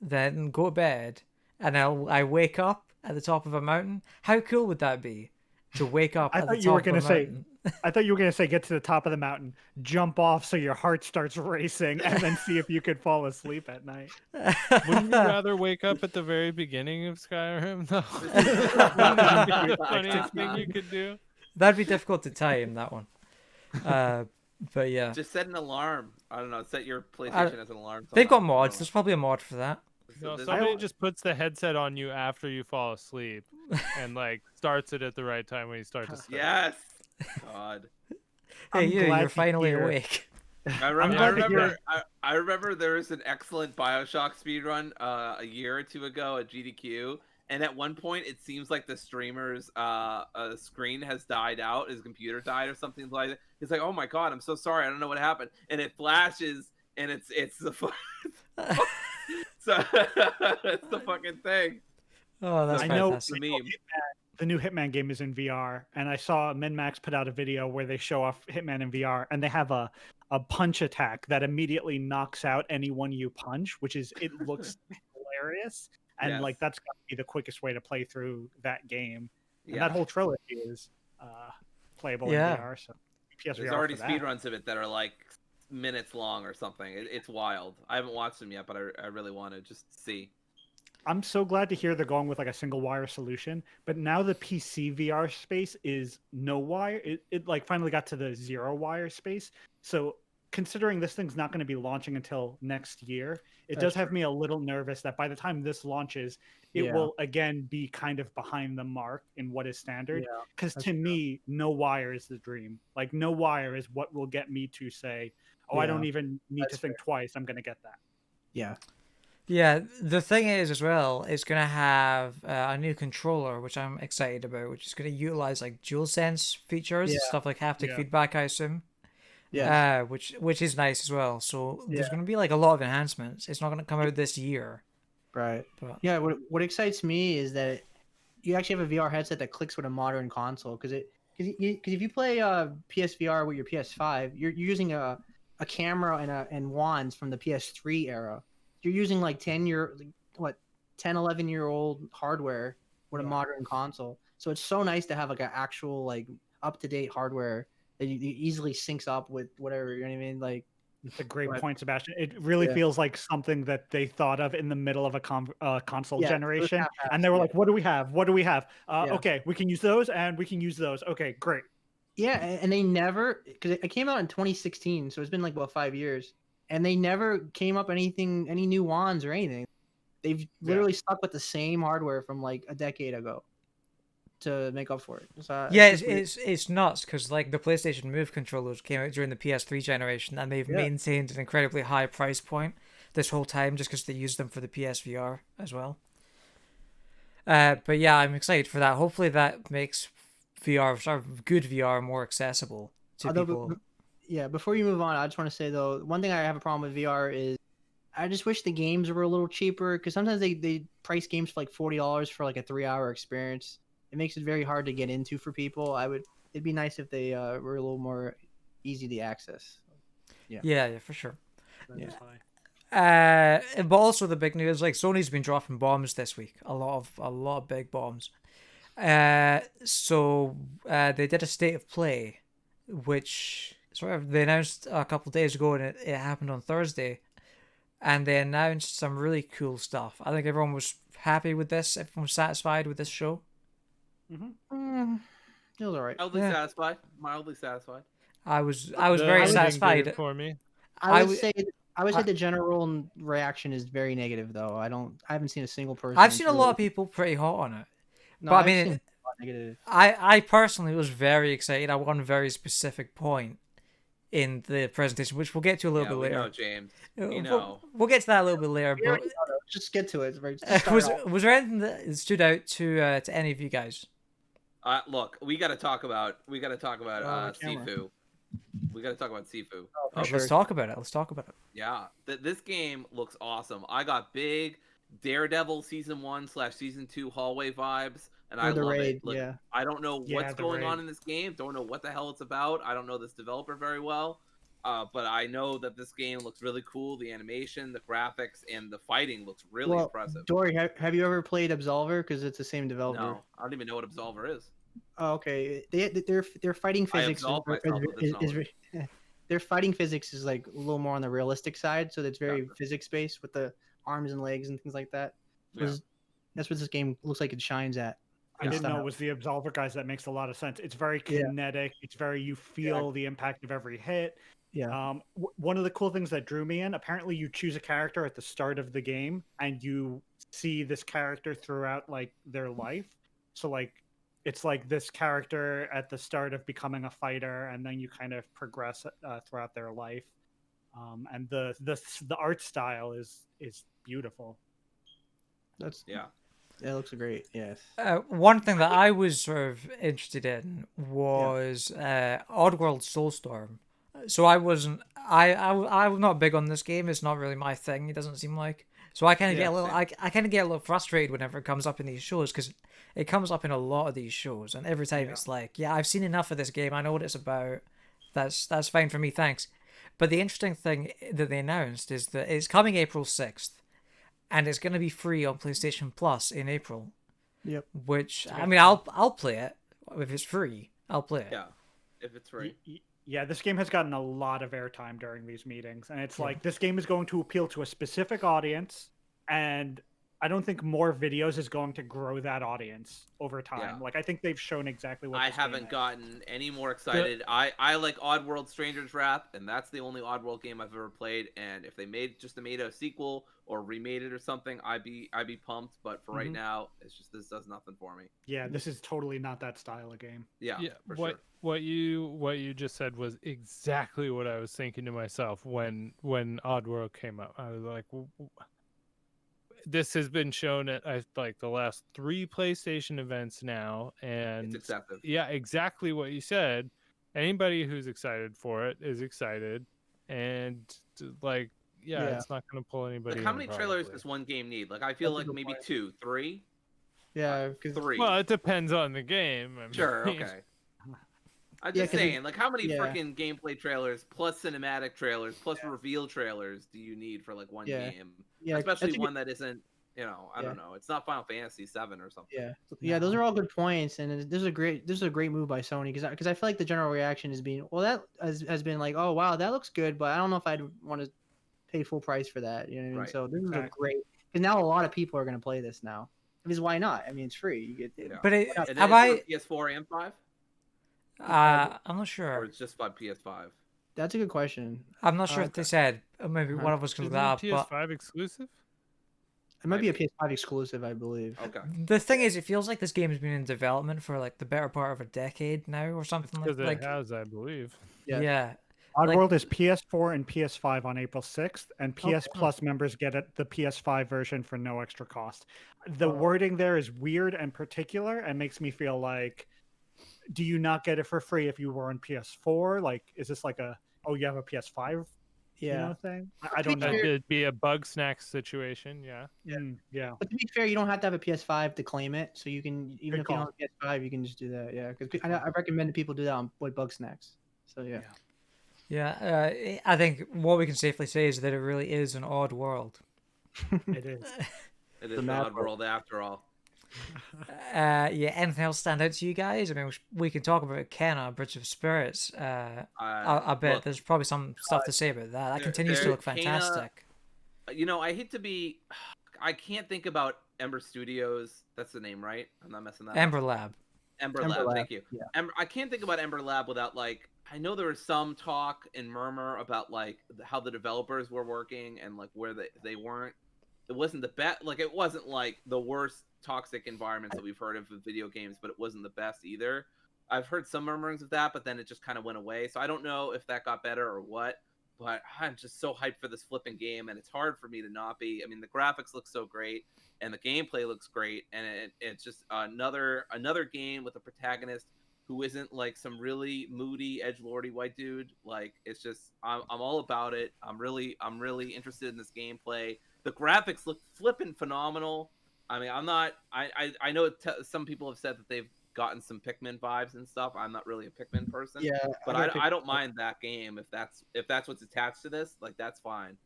then go to bed, and I wake up at the top of a mountain. How cool would that be? To wake up at the top of a mountain. I thought you were going to say get to the top of the mountain, jump off so your heart starts racing, and then see if you could fall asleep at night. wouldn't you rather wake up at the very beginning of Skyrim, though? Wouldn't that be the funniest thing you could do? That'd be difficult to time, that one. But yeah. Just set an alarm. I don't know. Set your PlayStation as an alarm. They've got somehow. mods. There's probably a mod for that. No, There's- somebody just puts the headset on you after you fall asleep and like starts it at the right time when you start to sleep. Yes. God. Hey, I'm you're glad to finally hear- awake. I remember. glad to hear- I remember there was an excellent Bioshock speedrun a year or two ago at GDQ, and at one point it seems like the streamer's screen has died out, his computer died or something like that. He's like, "Oh my God, I'm so sorry, I don't know what happened," and it flashes, and it's the so it's the fucking thing. Oh, that's I know- fantastic. The meme. The new Hitman game is in VR, and I saw MinMax put out a video where they show off Hitman in VR, and they have a punch attack that immediately knocks out anyone you punch, it looks hilarious, and Yes. like that's got to be the quickest way to play through that game. And Yeah. that whole trilogy is playable Yeah. in VR. So There's PSVR already for that. speedruns of it that are like minutes long or something. It's wild. I haven't watched them yet, but I really want to just see. I'm so glad to hear they're going with like a single wire solution, but now the PC VR space is no wire. It like finally got to the 0 wire space. So considering this thing's not going to be launching until next year, it does have me a little nervous that by the time this launches, it will again be kind of behind the mark in what is standard. Yeah, Because that's to me, no wire is the dream. Like no wire is what will get me to say, oh, I Yeah, don't even need that's to think twice. I'm going to get that. Yeah. Yeah, the thing is as well, it's going to have a new controller, which I'm excited about, which is going to utilize like DualSense features, Yeah. stuff like haptic Yeah. feedback, I assume. Yeah. Which is nice as well. So there's Yeah. going to be like a lot of enhancements. It's not going to come out this year. Right. But Yeah. What excites me is that you actually have a VR headset that clicks with a modern console because if you play PSVR with your PS5, you're using a camera and wands from the PS3 era. You're using like 10, 11-year-old hardware with a modern console. So it's so nice to have like an actual like up-to-date hardware that you easily syncs up with whatever, you know what I mean? Like, It's a great Right. point, Sebastian. It really Yeah. feels like something that they thought of in the middle of a console Yeah, it was generation, half-assed, and they were yeah. like, "What do we have? What do we have? Yeah. Okay, we can use those, and we can use those. Okay, great." yeah, and they never, because it came out in 2016, so it's been like about 5 years, and they never came up any new wands or anything. They've literally stuck with the same hardware from like a decade ago to make up for it. So yeah, just weird. it's nuts because like the PlayStation Move controllers came out during the PS3 generation, and they've Yeah. maintained an incredibly high price point this whole time just because they used them for the PSVR as well. But yeah, I'm excited for that. Hopefully, that makes VR, sort of good VR, more accessible to Although, people. Yeah, before you move on, I just want to say though, one thing I have a problem with VR is I just wish the games were a little cheaper because sometimes they price games for like $40 for like a 3-hour experience. It makes it very hard to get into for people. It'd be nice if they were a little more easy to access. Yeah, for sure. Yeah. But also the big news, like Sony's been dropping bombs this week, a lot of big bombs. So they did a state of play, which sort of they announced a couple of days ago, and it happened on Thursday, and they announced some really cool stuff. I think everyone was happy with this? Everyone's satisfied with this show? It was alright. Mildly satisfied. I was The very ending did it satisfied. for me. I I would w- say the general reaction is very negative though. I haven't seen a single person. I've seen a lot really- of people pretty hot on it. No, but I I've mean, seen a lot of negative. I personally was very excited at one very specific point in the presentation, which we'll get to a little bit we later. know, James. We'll- know. We'll get to that a little bit later. We But already know that. Just get to it. Right? Just start was off. was there anything that stood out to any of you guys? Look, we got to talk about camera. Sifu. We got to talk about Sifu. Oh, for Let's sure. talk about it. Let's talk about it. Yeah, this game looks awesome. I got big Daredevil season 1/season 2 hallway vibes, and I Or the love raid, it. Look, yeah. I don't know Yeah, what's the going on raid. in this game. Don't know what the hell it's about. I don't know this developer very well, but I know that this game looks really cool. The animation, the graphics, and the fighting looks really Well, impressive. Dory, have you ever played Absolver? Because it's the same developer. No, I don't even know what Absolver is. Oh, okay. Their fighting I physics absolve myself of this knowledge. their fighting physics is like a little more on the realistic side, so it's very Gotcha. physics based with the arms and legs and things like that. Yeah. That's what this game looks like it shines at. I didn't know it was the Absolver guys. That makes a lot of sense. It's very Yeah. kinetic. It's very, you feel the impact of every hit. Yeah. One of the cool things that drew me in, apparently you choose a character at the start of the game and you see this character throughout like their life. So like it's like this character at the start of becoming a fighter, and then you kind of progress throughout their life. And the art style is beautiful. Yeah. That looks great. Yes. One thing that I was sort of interested in was Oddworld Soulstorm. So I wasn't. I'm not big on this game. It's not really my thing. It doesn't seem like. So I kind of get a little. I kind of get a little frustrated whenever it comes up in these shows, because it comes up in a lot of these shows, and every time it's like, yeah, I've seen enough of this game. I know what it's about. That's fine for me, thanks. But the interesting thing that they announced is that it's coming April 6th, and it's going to be free on PlayStation Plus in April. Yep. Which I mean, I'll play it if it's free. I'll play it. Yeah. If it's free. Yeah, this game has gotten a lot of airtime during these meetings, and it's like this game is going to appeal to a specific audience, and I don't think more videos is going to grow that audience over time. Yeah. Like I think they've shown exactly what I this game haven't is. gotten any more excited. I like Oddworld Stranger's Wrath, and that's the only Oddworld game I've ever played. And if they made a sequel or remade it or something, I'd be pumped. But for right now, it's just this does nothing for me. Yeah, this is totally not that style of game. Yeah, for what sure. what you just said was exactly what I was thinking to myself when Oddworld came up. I was like, this has been shown at like the last 3 PlayStation events now, and It's accepted. yeah, exactly what you said. Anybody who's excited for it is excited, and like, yeah. It's not going to pull anybody. Like, how in, many trailers probably. does one game need? Like, I feel That's a like good maybe point. 2, 3, Yeah. 'Cause 3. Well, it depends on the game. I Sure, mean, okay. I'm Yeah, just 'cause saying, like, how many yeah. freaking gameplay trailers plus cinematic trailers plus reveal trailers do you need for like one Yeah. game? Yeah, Especially that's a one that isn't, I Yeah. don't know. It's not Final Fantasy 7 or something. Yeah, those are all good points, and this is a great move by Sony, because I feel like the general reaction has been, well, that has been like, oh wow, that looks good, but I don't know if I'd want to pay full price for that. You know what I mean? Right. So this is a Exactly. great, because now a lot of people are going to play this now. Because why not? I mean, it's free. You get it. Yeah. But And am then I? is it PS4 and 5, I'm not or sure. it's just about PS5? That's a good question. I'm not sure if they said. Maybe one of us can Isn't look that up. it But PS5 exclusive? It might be a Maybe. PS5 exclusive, I believe. Okay. the thing is, it feels like this game has been in development for like the better part of a decade now, or something Because like. it has, I believe. Yeah. Yeah. Oddworld is PS4 and PS5 on April 6th, and PS cool. Plus members get the PS5 version for no extra cost. The wording there is weird and particular and makes me feel like, do you not get it for free if you were on PS4? Like, is this like you have a PS5 Yeah. thing? I don't know. It'd be a bug snack situation, yeah. Yeah. But to be fair, you don't have to have a PS5 to claim it, so you can, even Good if you don't call. have a PS5, you can just do that. Yeah, because I recommend that people do that with Bug Snacks. So yeah. Yeah. I think what we can safely say is that it really is an odd world. It is. It is The an map odd world after all. Yeah. Anything else stand out to you guys? I mean, we can talk about Kenna, Bridge of Spirits. I bet Look, there's probably some stuff to say about that. That continues to look Kena- fantastic. I hate to be, I can't think about Ember Studios. That's the name, right? I'm not messing that up. Ember Lab. Ember Lab. Thank you. Yeah. I can't think about Ember Lab without like, I know there was some talk and murmur about like how the developers were working and like where they weren't. It wasn't the best. Like it wasn't like the worst toxic environments that we've heard of with video games, but it wasn't the best either. I've heard some murmurings of that, but then it just kind of went away. So I don't know if that got better or what. But I'm just so hyped for this flipping game, and it's hard for me to not be. I mean, the graphics look so great, and the gameplay looks great, and it's just another game with a protagonist who isn't like some really moody, edgelordy white dude. Like it's just, I'm all about it. I'm really interested in this gameplay. The graphics look flipping phenomenal. I mean, I'm not. I know some people have said that they've gotten some Pikmin vibes and stuff. I'm not really a Pikmin person. Yeah, but I don't mind that game if that's what's attached to this. Like that's fine.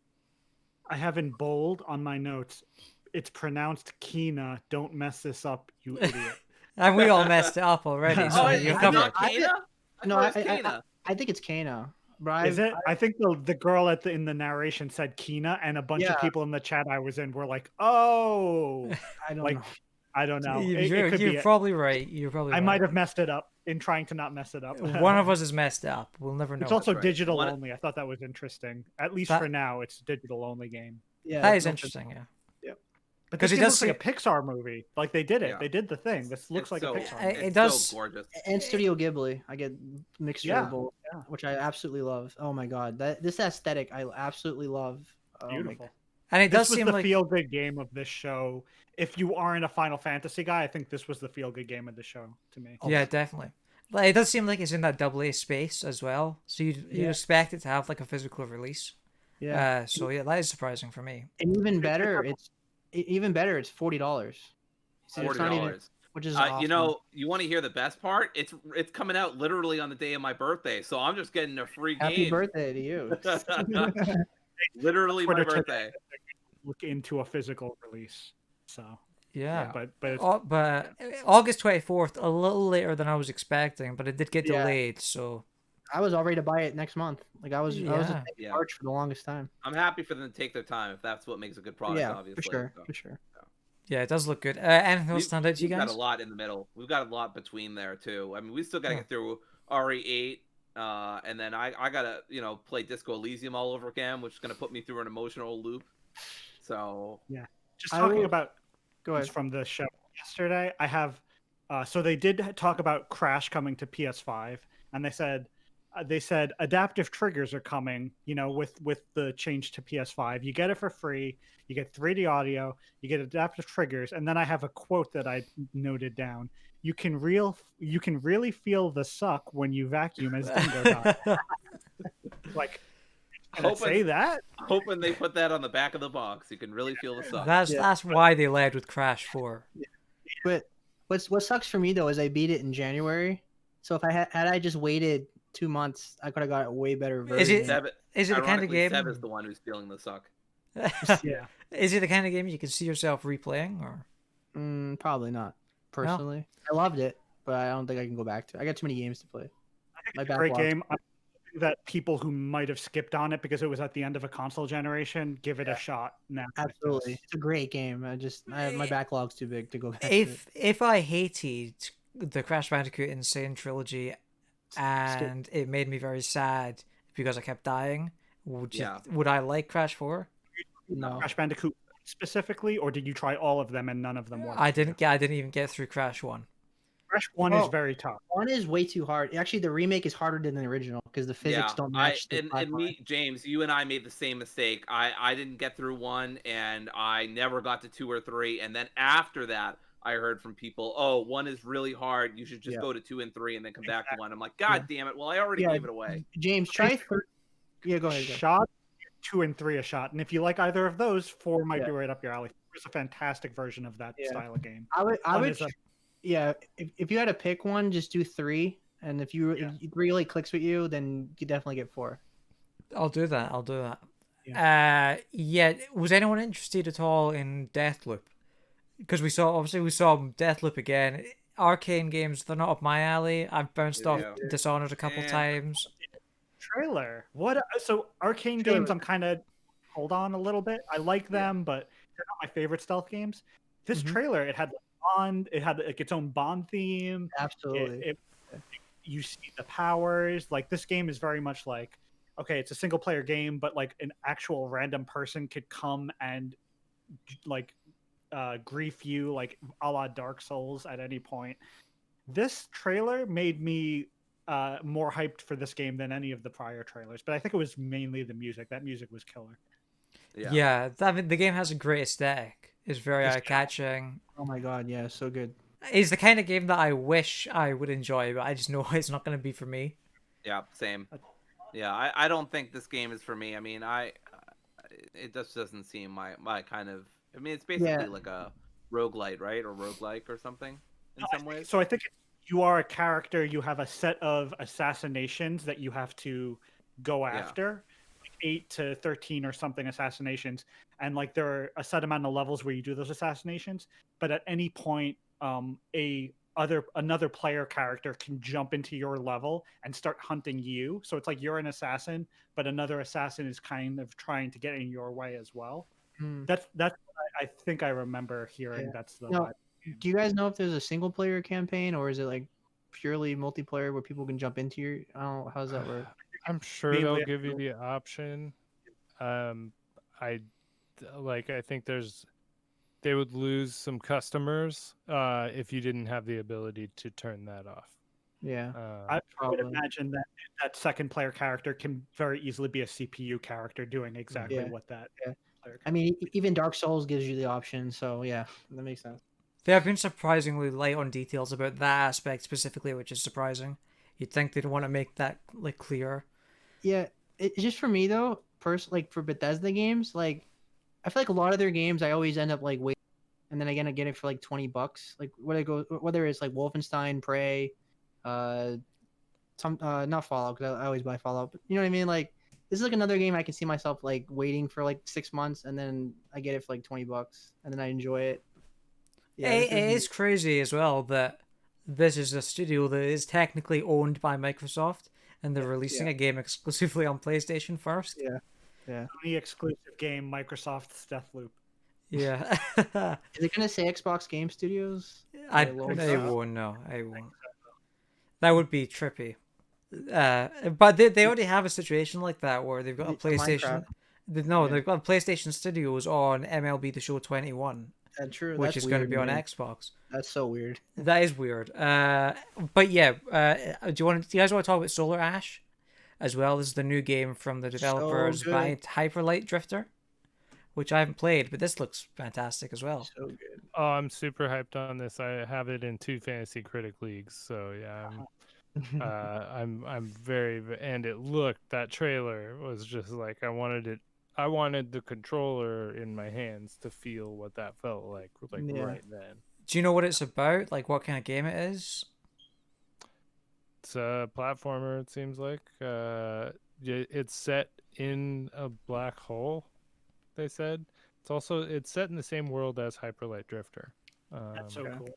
I have in bold on my notes. It's pronounced Kina. Don't mess this up, you idiot. And we all messed it up already, so you're it's covered. not Kana? I think it's Kana. Is it? I think the girl in the narration said Kina, and a bunch of people in the chat I was in were like, "Oh, I don't like know. I don't know." You're probably right. You're probably. I might have messed it up in trying to not mess it up. One of us has messed it up. We'll never know. It's also right. digital only. I thought that was interesting. At least for now, it's a digital only game. Yeah, That is interesting. Yeah. But this it game does looks like a Pixar movie. Like they did it. Yeah. They did the thing. This looks like a Pixar movie. It does. So gorgeous. And Studio Ghibli. I get mixture of both, Yeah. which I absolutely love. Oh my god, this aesthetic I absolutely love. Oh my Beautiful. God. And it does This was seem the like feel-good game of this show. If you aren't a Final Fantasy guy, I think this was the feel-good game of the show to me. yeah, definitely. Like it does seem like it's in that AA space as well. So you expect it to have like a physical release. Yeah. So yeah, that is surprising for me. And even better, it's $40. So it's not even, $40. which is awesome. You know, you want to hear the best part? It's coming out literally on the day of my birthday, so I'm just getting a free game. Happy birthday to you. Literally my birthday. Look into a physical release. So Yeah. but it's, But August 24th, a little later than I was expecting, but it did get Yeah. delayed. So I was all ready to buy it next month. Like I was Yeah. in March for the longest time. I'm happy for them to take their time if that's what makes a good product. Yeah, obviously. for sure. yeah, it does look good. Anything else stand out to you We've guys? got a lot in the middle. We've got a lot between there too. I mean, we still got to get through RE8, and then I gotta play Disco Elysium all over again, which is gonna put me through an emotional loop. So just talking about Go ahead. from the show yesterday, I have so they did talk about Crash coming to PS5, and they said adaptive triggers are coming, with the change to PS5. You get it for free. You get 3D audio. You get adaptive triggers. And then I have a quote that I noted down. You can really feel the suck when you vacuum as Dingo Dog. Like, can I say that? Hoping they put that on the back of the box. You can really feel the suck. That's why they led with Crash 4. But what sucks for me though is I beat it in January. So if I had I just waited 2 months, I could have got a way better version. Is it the kind of game? Seb is the one who's feeling the suck. Yeah. Is it the kind of game you can see yourself replaying, or? Probably not. Personally, I loved it, but I don't think I can go back to it. I got too many games to play. I think it's a great game. I'm hoping that people who might have skipped on it because it was at the end of a console generation give it a shot now. Absolutely, it's a great game. My backlog's too big to go back. If I hated the Crash Bandicoot Insane trilogy, and it made me very sad because I kept dying, would I like Crash 4? No. Crash Bandicoot specifically, or did you try all of them and none of them worked? I didn't even get through Crash 1. Crash 1 is very tough. 1 is way too hard. Actually, the remake is harder than the original because the physics don't match. And me, James, you and I made the same mistake. I didn't get through 1, and I never got to 2 or 3. And then after that, I heard from people, "Oh, 1 is really hard. You should just go to 2 and 3 and then come back to 1." I'm like, God damn it! Well, I already gave it away. James, try. Go ahead. Shot 2 and 3 a shot, and if you like either of those, 4 might be right up your alley. It's a fantastic version of that style of game. I would. If you had to pick one, just do 3, and if it really clicks with you, then you definitely get 4. I'll do that. Yeah. Was anyone interested at all in Deathloop? Because we saw Deathloop again. Arcane games, they're not up my alley. I've bounced off Dishonored a couple times. Trailer. So Arcane games, I'm kind of hold on a little bit. I like them, but they're not my favorite stealth games. This Mhm. trailer, it had Bond, it had like its own Bond theme. Absolutely. You see the powers. Like this game is very much like, okay, it's a single player game, but like an actual random person could come and like grief you, like a la Dark Souls at any point. This trailer made me more hyped for this game than any of the prior trailers, but I think it was mainly the music. That music was killer. Yeah, I mean, the game has a great aesthetic. It's very It's- eye-catching. Oh my god, yeah, so good. It's the kind of game that I wish I would enjoy, but I just know it's not going to be for me. Yeah, same. Yeah, I don't think this game is for me. I mean, it just doesn't seem my kind of. I mean, it's basically like a roguelite, right, or roguelike or something in some ways. So I think you are a character. You have a set of assassinations that you have to go after, like 8 to 13 or something assassinations, and like there are a set amount of levels where you do those assassinations. But at any point, another player character can jump into your level and start hunting you. So it's like you're an assassin, but another assassin is kind of trying to get in your way as well. That's what I think I remember hearing. Yeah. That's the No, vibe. do you guys know if there's a single player campaign or is it like purely multiplayer where people can jump into your? I don't know, how does that work? I'm sure Mainly they'll give you the option. I think they would lose some customers if you didn't have the ability to turn that off. Yeah, I would probably. imagine that second player character can very easily be a CPU character doing exactly Yeah. what that. Yeah. player I mean, even Dark Souls gives you the option, so yeah, that makes sense. They have been surprisingly light on details about that aspect specifically, which is surprising. You'd think they'd want to make that like clear. Yeah, it's just for me though. Like for Bethesda games, like I feel like a lot of their games, I always end up like waiting, and then I get it for like $20. Like whether it's like Wolfenstein, Prey, not Fallout, because I always buy Fallout, but you know what I mean. Like this is like another game I can see myself like waiting for like 6 months, and then I get it for like $20, and then I enjoy it. Yeah, It is crazy as well that this is a studio that is technically owned by Microsoft, and they're releasing a game exclusively on PlayStation first. Yeah. Sony exclusive game, Microsoft's Deathloop. Yeah. Is it gonna say Xbox Game Studios? I won't. won't. No, I won't. That would be trippy. But they already have a situation like that where they've got a It's PlayStation. Minecraft. They've got PlayStation Studios on MLB The Show 21, True. which That's is going to weird, be on man. Xbox. That's so weird. That is weird. But yeah, do you guys want to talk about Solar Ash as well? This is the new game from the developers good. behind Hyperlight Drifter, which I haven't played, but this looks fantastic as well. So good. Oh, I'm super hyped on this. I have it in 2 fantasy critic leagues, so yeah, I'm very, and that trailer was just like I wanted the controller in my hands to feel what that felt like Yeah. right then. Do you know what it's about? Like what kind of game it is? It's a platformer, it seems like. It's set in a black hole, they said. It's set in the same world as Hyperlight Drifter. That's so cool.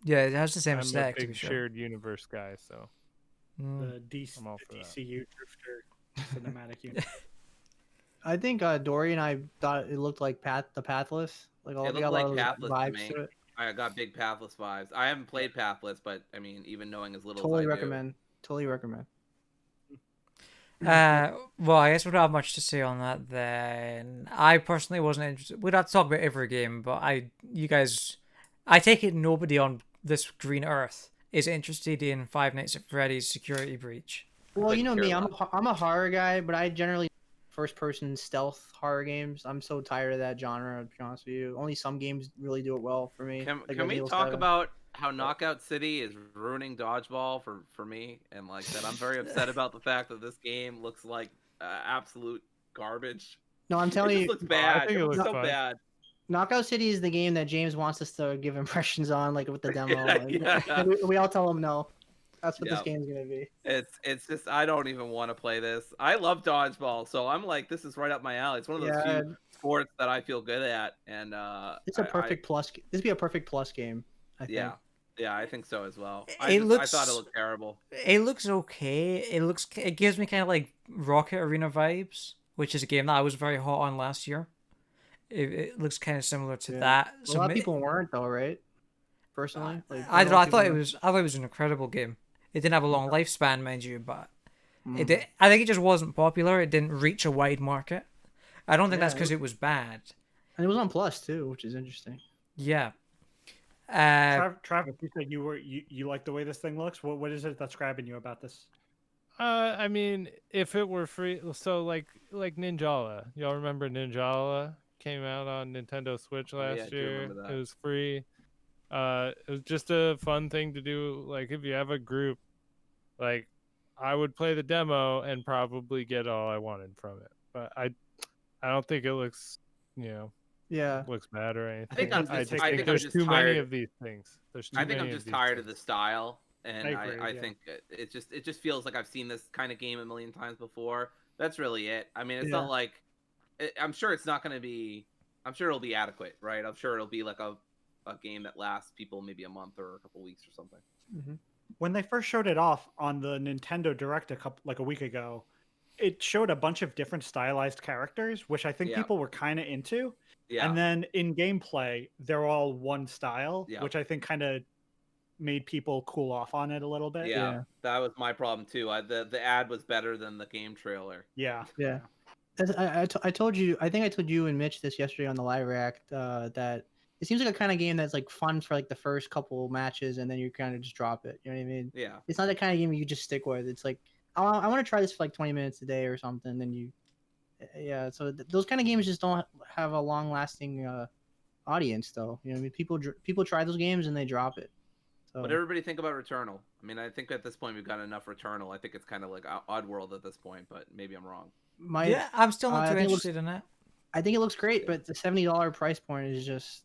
Yeah, it has the same I'm a aesthetic to big be sure. shared universe guy, so The I'm all for that. DCU Drifter cinematic universe. I think Dory and I thought it looked like the Pathless. Like all It we looked got a like lot of Pathless those to vibes me. to it. I got big Pathless vibes. I haven't played Pathless, but I mean, even knowing as little Totally as I recommend. Totally recommend. Well, I guess we don't have much to say on that then. I personally wasn't interested. We'd have to talk about every game, but I take it nobody on this green earth is interested in Five Nights at Freddy's Security Breach. Well, you know me, Couldn't I'm a horror guy, but I generally first-person stealth horror games. I'm so tired of that genre, to be honest with you. Only some games really do it well for me. Can like we Resident talk 7. about how Knockout City is ruining dodgeball for me, and like that I'm very upset about the fact that this game looks like absolute garbage. No, I'm telling It you, just looks bad. think it It looks looks so fun. bad. Knockout City is the game that James wants us to give impressions on, like with the demo. Like, Yeah. and we all tell him no. That's what this Yeah. game's gonna be. It's just I don't even want to play this. I love dodgeball, so I'm like, this is right up my alley. It's one of those Yeah, few sports that I feel good at, and it's a perfect plus. This would be a perfect plus game. I think. Yeah, I think so as well. It I looks- thought it looked terrible. It looks okay. It gives me kind of like Rocket Arena vibes, which is a game that I was very hot on last year. it looks kind of similar to Yeah. that. A lot of people weren't though, right? Personally, I don't know. I thought it was an incredible game. It didn't have a long lifespan, mind you, but it did, I think it just wasn't popular. It didn't reach a wide market. I don't think that's because it was bad. And it was on Plus too, which is interesting. Yeah. Travis, you said you like the way this thing looks. What is it that's grabbing you about this? I mean, if it were free, so like Ninjala. Y'all remember Ninjala came out on Nintendo Switch last year? It was free. It was just a fun thing to do. Like if you have a group, like I would play the demo and probably get all I wanted from it. But I don't think it looks, looks bad or anything. I think there's I'm just too tired. many of these things. I think I'm just tired of the style, and I think it just feels like I've seen this kind of game a million times before. That's really it. I mean, it's not like I'm sure it's not going to be. I'm sure it'll be adequate, right? I'm sure it'll be like a game that lasts people maybe a month or a couple weeks or something. Mm-hmm. When they first showed it off on the Nintendo Direct a week ago, it showed a bunch of different stylized characters, which I think people were kind of into. Yeah. And then in gameplay, they're all one style, which I think kind of made people cool off on it a little bit. Yeah, that was my problem too. The ad was better than the game trailer. Yeah. I told you, I think I told you and Mitch this yesterday on the live react, that it seems like a kind of game that's like fun for like the first couple matches, and then you kind of just drop it. You know what I mean? Yeah. It's not the kind of game you just stick with. It's like, I want to try this for like 20 minutes a day or something. Then so those kind of games just don't have a long lasting audience though. You know what I mean? People try those games and they drop it. So. What everybody think about Returnal? I mean, I think at this point we've got enough Returnal. I think it's kind of like Oddworld at this point, but maybe I'm wrong. I'm still not too interested in that. I think it looks great, but the $70 price point is just.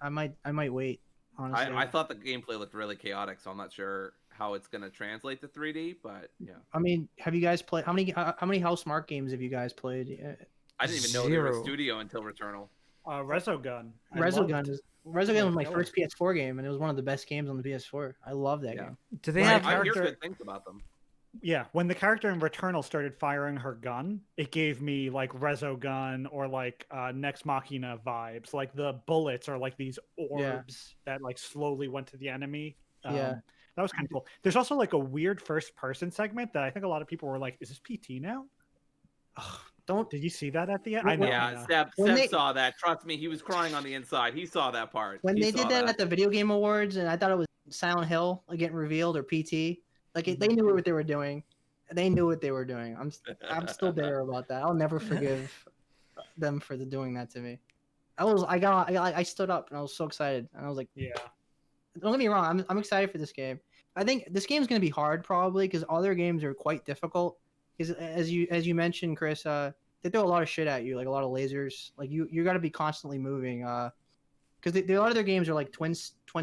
I might wait. Honestly, I thought the gameplay looked really chaotic, so I'm not sure how it's going to translate to 3D. But yeah. I mean, have you guys played how many House Mark games have you guys played? I didn't even know they were a studio until Returnal. Resogun. Resogun was my first PS4 game, and it was one of the best games on the PS4. I love that game. Do they have? I hear good things about them. Yeah, when the character in Returnal started firing her gun, it gave me like Resogun or like Nex Machina vibes. Like the bullets are like these orbs that like slowly went to the enemy. That was kind of cool. There's also like a weird first-person segment that I think a lot of people were like, "Is this PT now?" Did you see that at the end? I know. Yeah, Seb saw that. Trust me, he was crying on the inside. He saw that part. When they did that at the Video Game Awards, and I thought it was Silent Hill getting revealed or PT. Like they knew what they were doing. They knew what they were doing. I'm still bitter about that. I'll never forgive them for doing that to me. I stood up and I was so excited, and I was like, Don't get me wrong. I'm excited for this game. I think this game's gonna be hard probably because other games are quite difficult. Because as you mentioned, Chris, they throw a lot of shit at you, like a lot of lasers. Like you got to be constantly moving. Because a lot of their games are like twin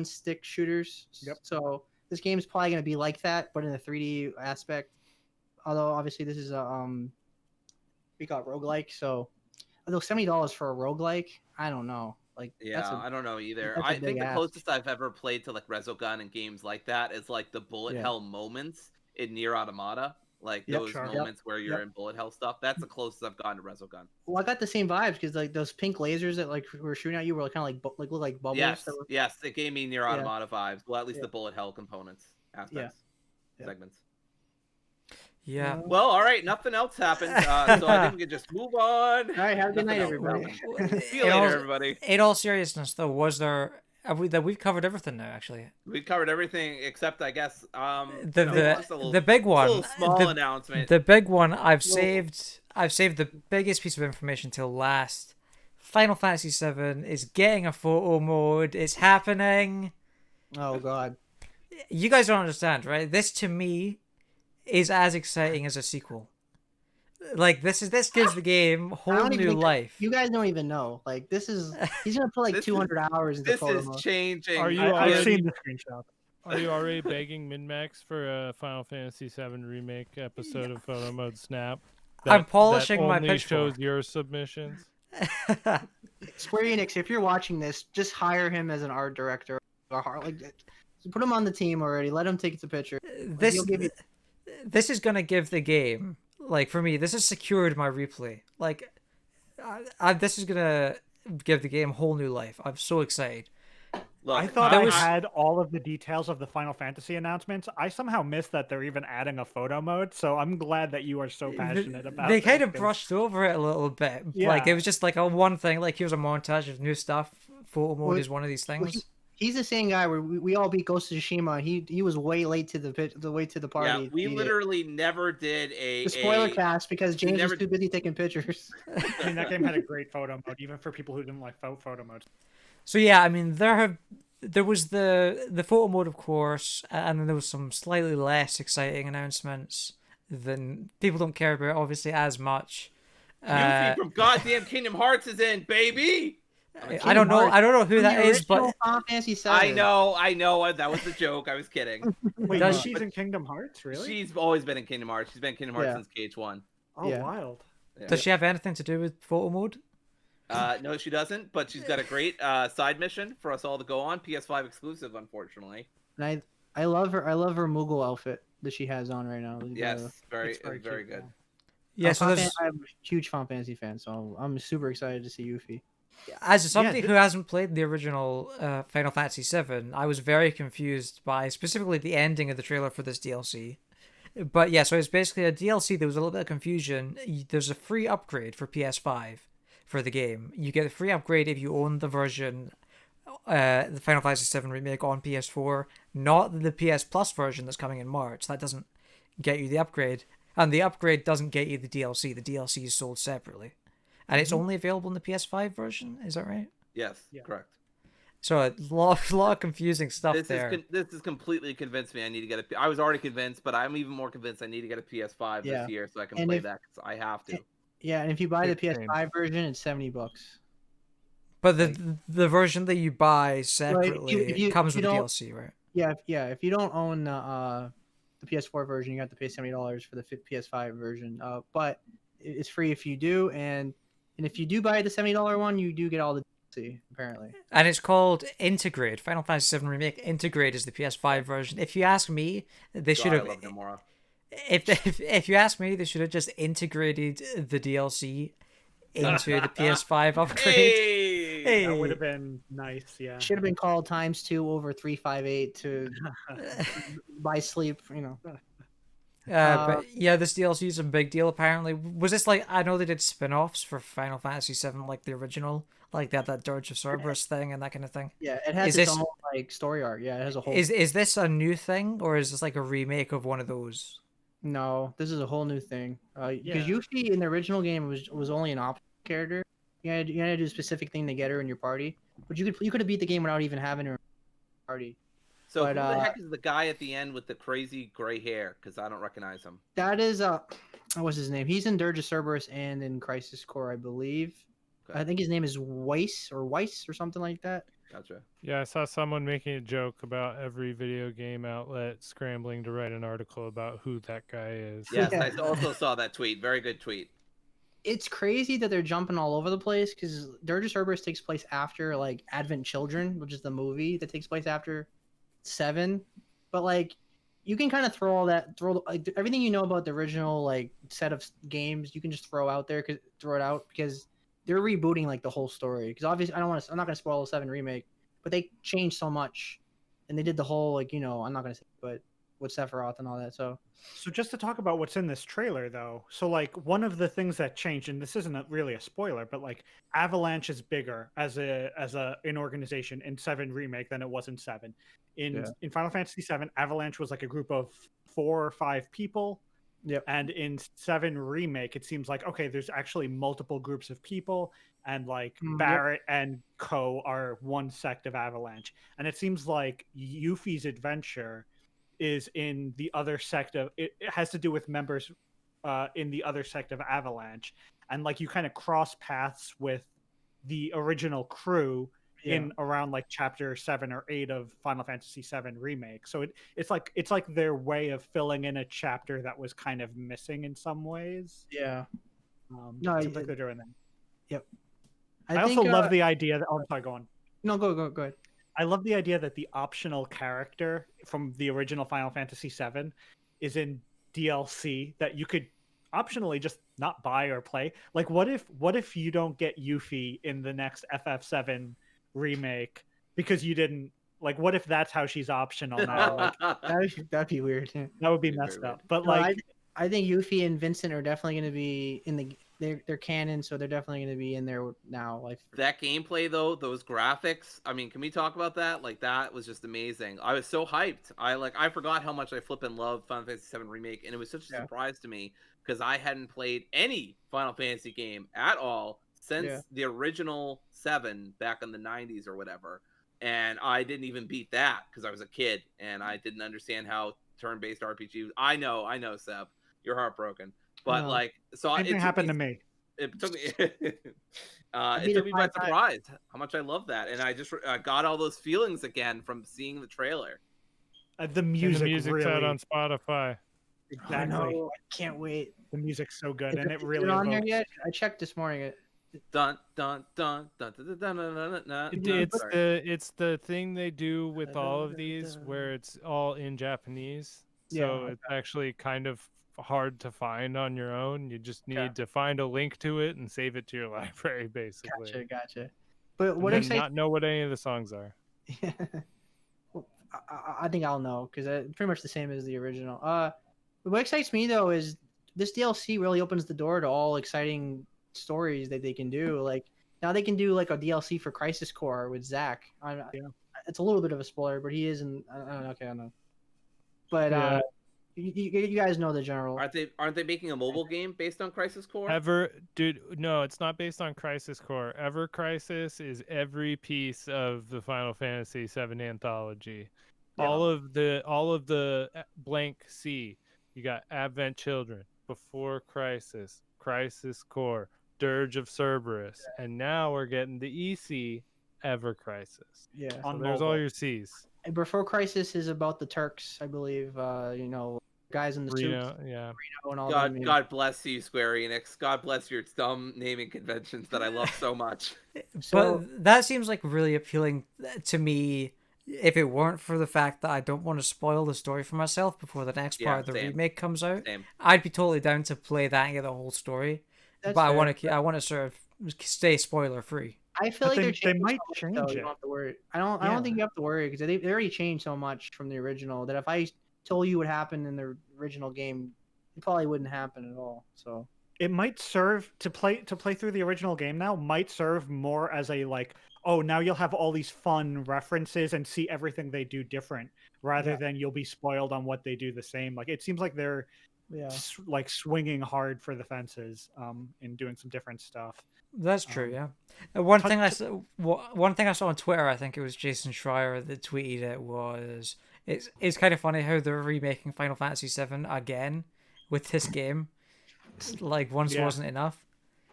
stick shooters. Yep. So this game's probably going to be like that, but in a 3D aspect. Although, obviously, this is we got roguelike, so although $70 for a roguelike, I don't know. Like, I don't know either. I think the closest I've ever played to like Resogun and games like that is like the bullet hell moments in Nier Automata. Like those moments where you're in bullet hell stuff. That's the closest I've gotten to Resogun. Well, I got the same vibes because like those pink lasers that like were shooting at you were kind of like look like bubbles. Yes, it gave me Nier Automata vibes. Well, at least the bullet hell components, aspects, segments. Yeah. Well, all right. Nothing else happened, so I think we can just move on. All right. Have a good night, everybody. See you later, everybody. In all seriousness, though, we've covered everything now. Actually, we covered everything except, I guess, the big one. A little small announcement. The big one. I've saved the biggest piece of information till last. Final Fantasy VII is getting a photo mode. It's happening. Oh God. You guys don't understand, right? This to me is as exciting as a sequel. Like this gives the game whole new life. You guys don't even know. Like he's gonna put like 200 hours into photo mode. This is changing. I've seen the screenshot. Are you already begging Min-Max for a Final Fantasy VII remake episode of Photo Mode Snap? I'm polishing my pitchfork. Only shows your submissions. Square Enix, if you're watching this, just hire him as an art director. Put him on the team already. Let him take the picture. This is gonna give the game, like for me, this has secured my replay. Like this is gonna give the game whole new life. I'm so excited. Look, I thought There I was- had all of the details of the Final Fantasy announcements. I somehow missed that they're even adding a photo mode, so I'm glad that you are so passionate about They this, kind of 'cause- brushed over it a little bit. Like Yeah. it was just like a one thing. Like here's a montage of new stuff. Photo mode Well, is one of these things. He's the same guy where we all beat Ghost of Tsushima. He was way late to the way to the party. yeah, we to beat it. literally never did the spoiler cast because James never- was too busy taking pictures. I mean, that game had a great photo mode, even for people who didn't like photo modes. So yeah, I mean there was the photo mode, of course, and then there was some slightly less exciting announcements than people don't care about obviously as much. Yuffie from goddamn Kingdom Hearts is in, baby. I don't know who From that the is, but original Final Fantasy VII. I know. That was the joke. I was kidding. Wait, Does- she's in Kingdom Hearts, really? She's always been in Kingdom Hearts. She's been in Kingdom Hearts Yeah. since KH1. Oh, Yeah. wild. Yeah. does she have anything to do with photo mode? No, she doesn't. But she's got a great side mission for us all to go on. PS5 exclusive, unfortunately. And I love her. I love her Moogle outfit that she has on right now. Yes, very It's very very cute, good. Yeah, so there's I'm a huge Final Fantasy fan, so I'm super excited to see Yuffie. as somebody th- who hasn't played the original Final Fantasy VII, I was very confused by specifically the ending of the trailer for this DLC. But yeah, so it's basically a DLC. There was a little bit of confusion. There's a free upgrade for PS5 for the game. You get a free upgrade if you own the version, the Final Fantasy VII remake on PS4, not the PS Plus version that's coming in March. That doesn't get you the upgrade, and the upgrade doesn't get you the DLC. The DLC is sold separately, and it's only available in the PS5 version. Is that right? Yes, Yeah. correct. So a lot of confusing stuff there. This has completely convinced me I need to get a. I was already convinced, but I'm even more convinced I need to get a PS5 Yeah. this year so I can And play if- that. 'Cause I have to. Yeah, and if you buy the Big change. PS5 version, it's $70. But the version that you buy separately if you- comes if you with the don't- DLC, right? Yeah. If you don't own the PS4 version, you have to pay $70 for the PS5 version. But it's free if you do, and if you do buy the $70 one, you do get all the DLC apparently. And it's called Integrate. Final Fantasy VII Remake Integrate is the PS5 version. If you ask me, they should God, I have. love Nomura. If you ask me, they should have just integrated the DLC into the PS5 upgrade. Hey! Hey. That would have been nice, yeah. Should have been called ×2/358 to buy sleep. But yeah, this DLC is a big deal. Apparently, was this like I know they did spin-offs for Final Fantasy VII, like the original, like they had that Dirge of Cerberus thing and that kind of thing. Yeah, it has Is its this- own like story arc. Yeah, it has a whole. Is this a new thing or is this like a remake of one of those? No, this is a whole new thing. Because Yeah. Yuffie in the original game was only an optional character. You had to do a specific thing to get her in your party, but you could have beat the game without even having her in your party. So But, who the heck is the guy at the end with the crazy gray hair? Because I don't recognize him. That is what's his name? He's in Dirge of Cerberus and in Crisis Core, I believe. Okay. I think his name is Weiss or something like that. Gotcha. Yeah, I saw someone making a joke about every video game outlet scrambling to write an article about who that guy is. Yes, Yeah. I also saw that tweet. Very good tweet. It's crazy that they're jumping all over the place because Dirge of Cerberus takes place after like Advent Children, which is the movie that takes place after 7. But like, you can kind of throw like, everything you know about the original like set of games. You can just throw it out because they're rebooting like the whole story. Because obviously, I'm not gonna spoil the 7 remake, but they changed so much, and they did the whole like I'm not gonna say, but with Sephiroth and all that. So just to talk about what's in this trailer, though, so like one of the things that changed, and this isn't really a spoiler, but like Avalanche is bigger as an organization in 7 remake than it was in 7. In Final Fantasy 7, Avalanche was like a group of 4 or 5 people. Yep. And in 7 remake, it seems like okay, there's actually multiple groups of people, and like Yep. Barrett and Co are one sect of Avalanche, and it seems like Yuffie's adventure is in the other sect of it has to do with members in the other sect of Avalanche, and like you kind of cross paths with the original crew in around like chapter 7 or 8 of Final Fantasy 7 remake. So it's like their way of filling in a chapter that was kind of missing in some ways. yeah. No, seems like they're doing that. Yep. I also love the idea that sorry, go on. No, go ahead. I love the idea that the optional character from the original Final Fantasy VII is in DLC that you could optionally just not buy or play. Like, what if you don't get Yuffie in the next FF7 remake because you didn't like? What if that's how she's optional now? Like, That'd be weird. that would be Very messed weird. up. But No, like, I think Yuffie and Vincent are definitely going to be in the they're canon, so they're definitely going to be in there now. Like That gameplay though, those graphics, I mean, can we talk about that? Like, that was just amazing. I was so hyped. I forgot how much I flippin' loved Final Fantasy VII Remake, and it was such a Yeah. surprise to me because I hadn't played any Final Fantasy game at all since Yeah. the original 7 back in the 90s or whatever. And I didn't even beat that because I was a kid and I didn't understand how turn-based RPG. I know, Seb, you're heartbroken. But No. like, so same thing happened to me. it took me beat by it 5 times. surprise how much I love that, and I just got all those feelings again from seeing the trailer. The And music the music's really out on Spotify. I exactly. know, I can't wait. The music's so good, Is and it it really on there evokes. yet? I checked this morning. Dun dun dun dun dun dun dun dun dun. It's the thing they do with all of these where it's all in Japanese. So Yeah. it's actually kind of hard to find on your own. You just need Yeah. to find a link to it and save it to your library, basically. Gotcha. But And what then excites not know what any of the songs are. Well, I think I'll know because it's pretty much the same as the original. What excites me though is this DLC really opens the door to all exciting stories that they can do. Like now they can do like a DLC for Crisis Core with Zack. Yeah. It's a little bit of a spoiler, but he isn't. Okay, I know. But Yeah. you guys know the general. Aren't they making a mobile game based on Crisis Core? No, it's not based on Crisis Core. Ever Crisis is every piece of the Final Fantasy VII anthology. Yeah. All of the blank C. You got Advent Children, Before Crisis, Crisis Core, Dirge of Cerberus, and now we're getting the EC Ever Crisis. Yeah. So On there's all mobile. your C's. And Before Crisis is about the Turks, I believe. Guys in the suits Reno, yeah. and all them. God bless you, Square Enix. God bless your dumb naming conventions that I love so much. So- But that seems like really appealing to me. If it weren't for the fact that I don't want to spoil the story for myself before the next Yeah, part of the same. remake comes out, Same. I'd be totally down to play that and get the whole story. That's but fair. I want to sort of stay spoiler free. I feel But like they changing might so much, though, change You it. don't have to worry. I don't Yeah. think you have to worry because they already changed so much from the original that if I told you what happened in the original game, it probably wouldn't happen at all. So It might serve to play through the original game now. Might serve more as a like, oh, now you'll have all these fun references and see everything they do different, rather Yeah. than you'll be spoiled on what they do the same. Like it seems like they're yeah, like swinging hard for the fences, and doing some different stuff. That's true, Um, yeah. One thing I saw on Twitter, I think it was Jason Schreier that tweeted it, was it's kind of funny how they're remaking Final Fantasy VII again with this game. Like once Yeah. wasn't enough.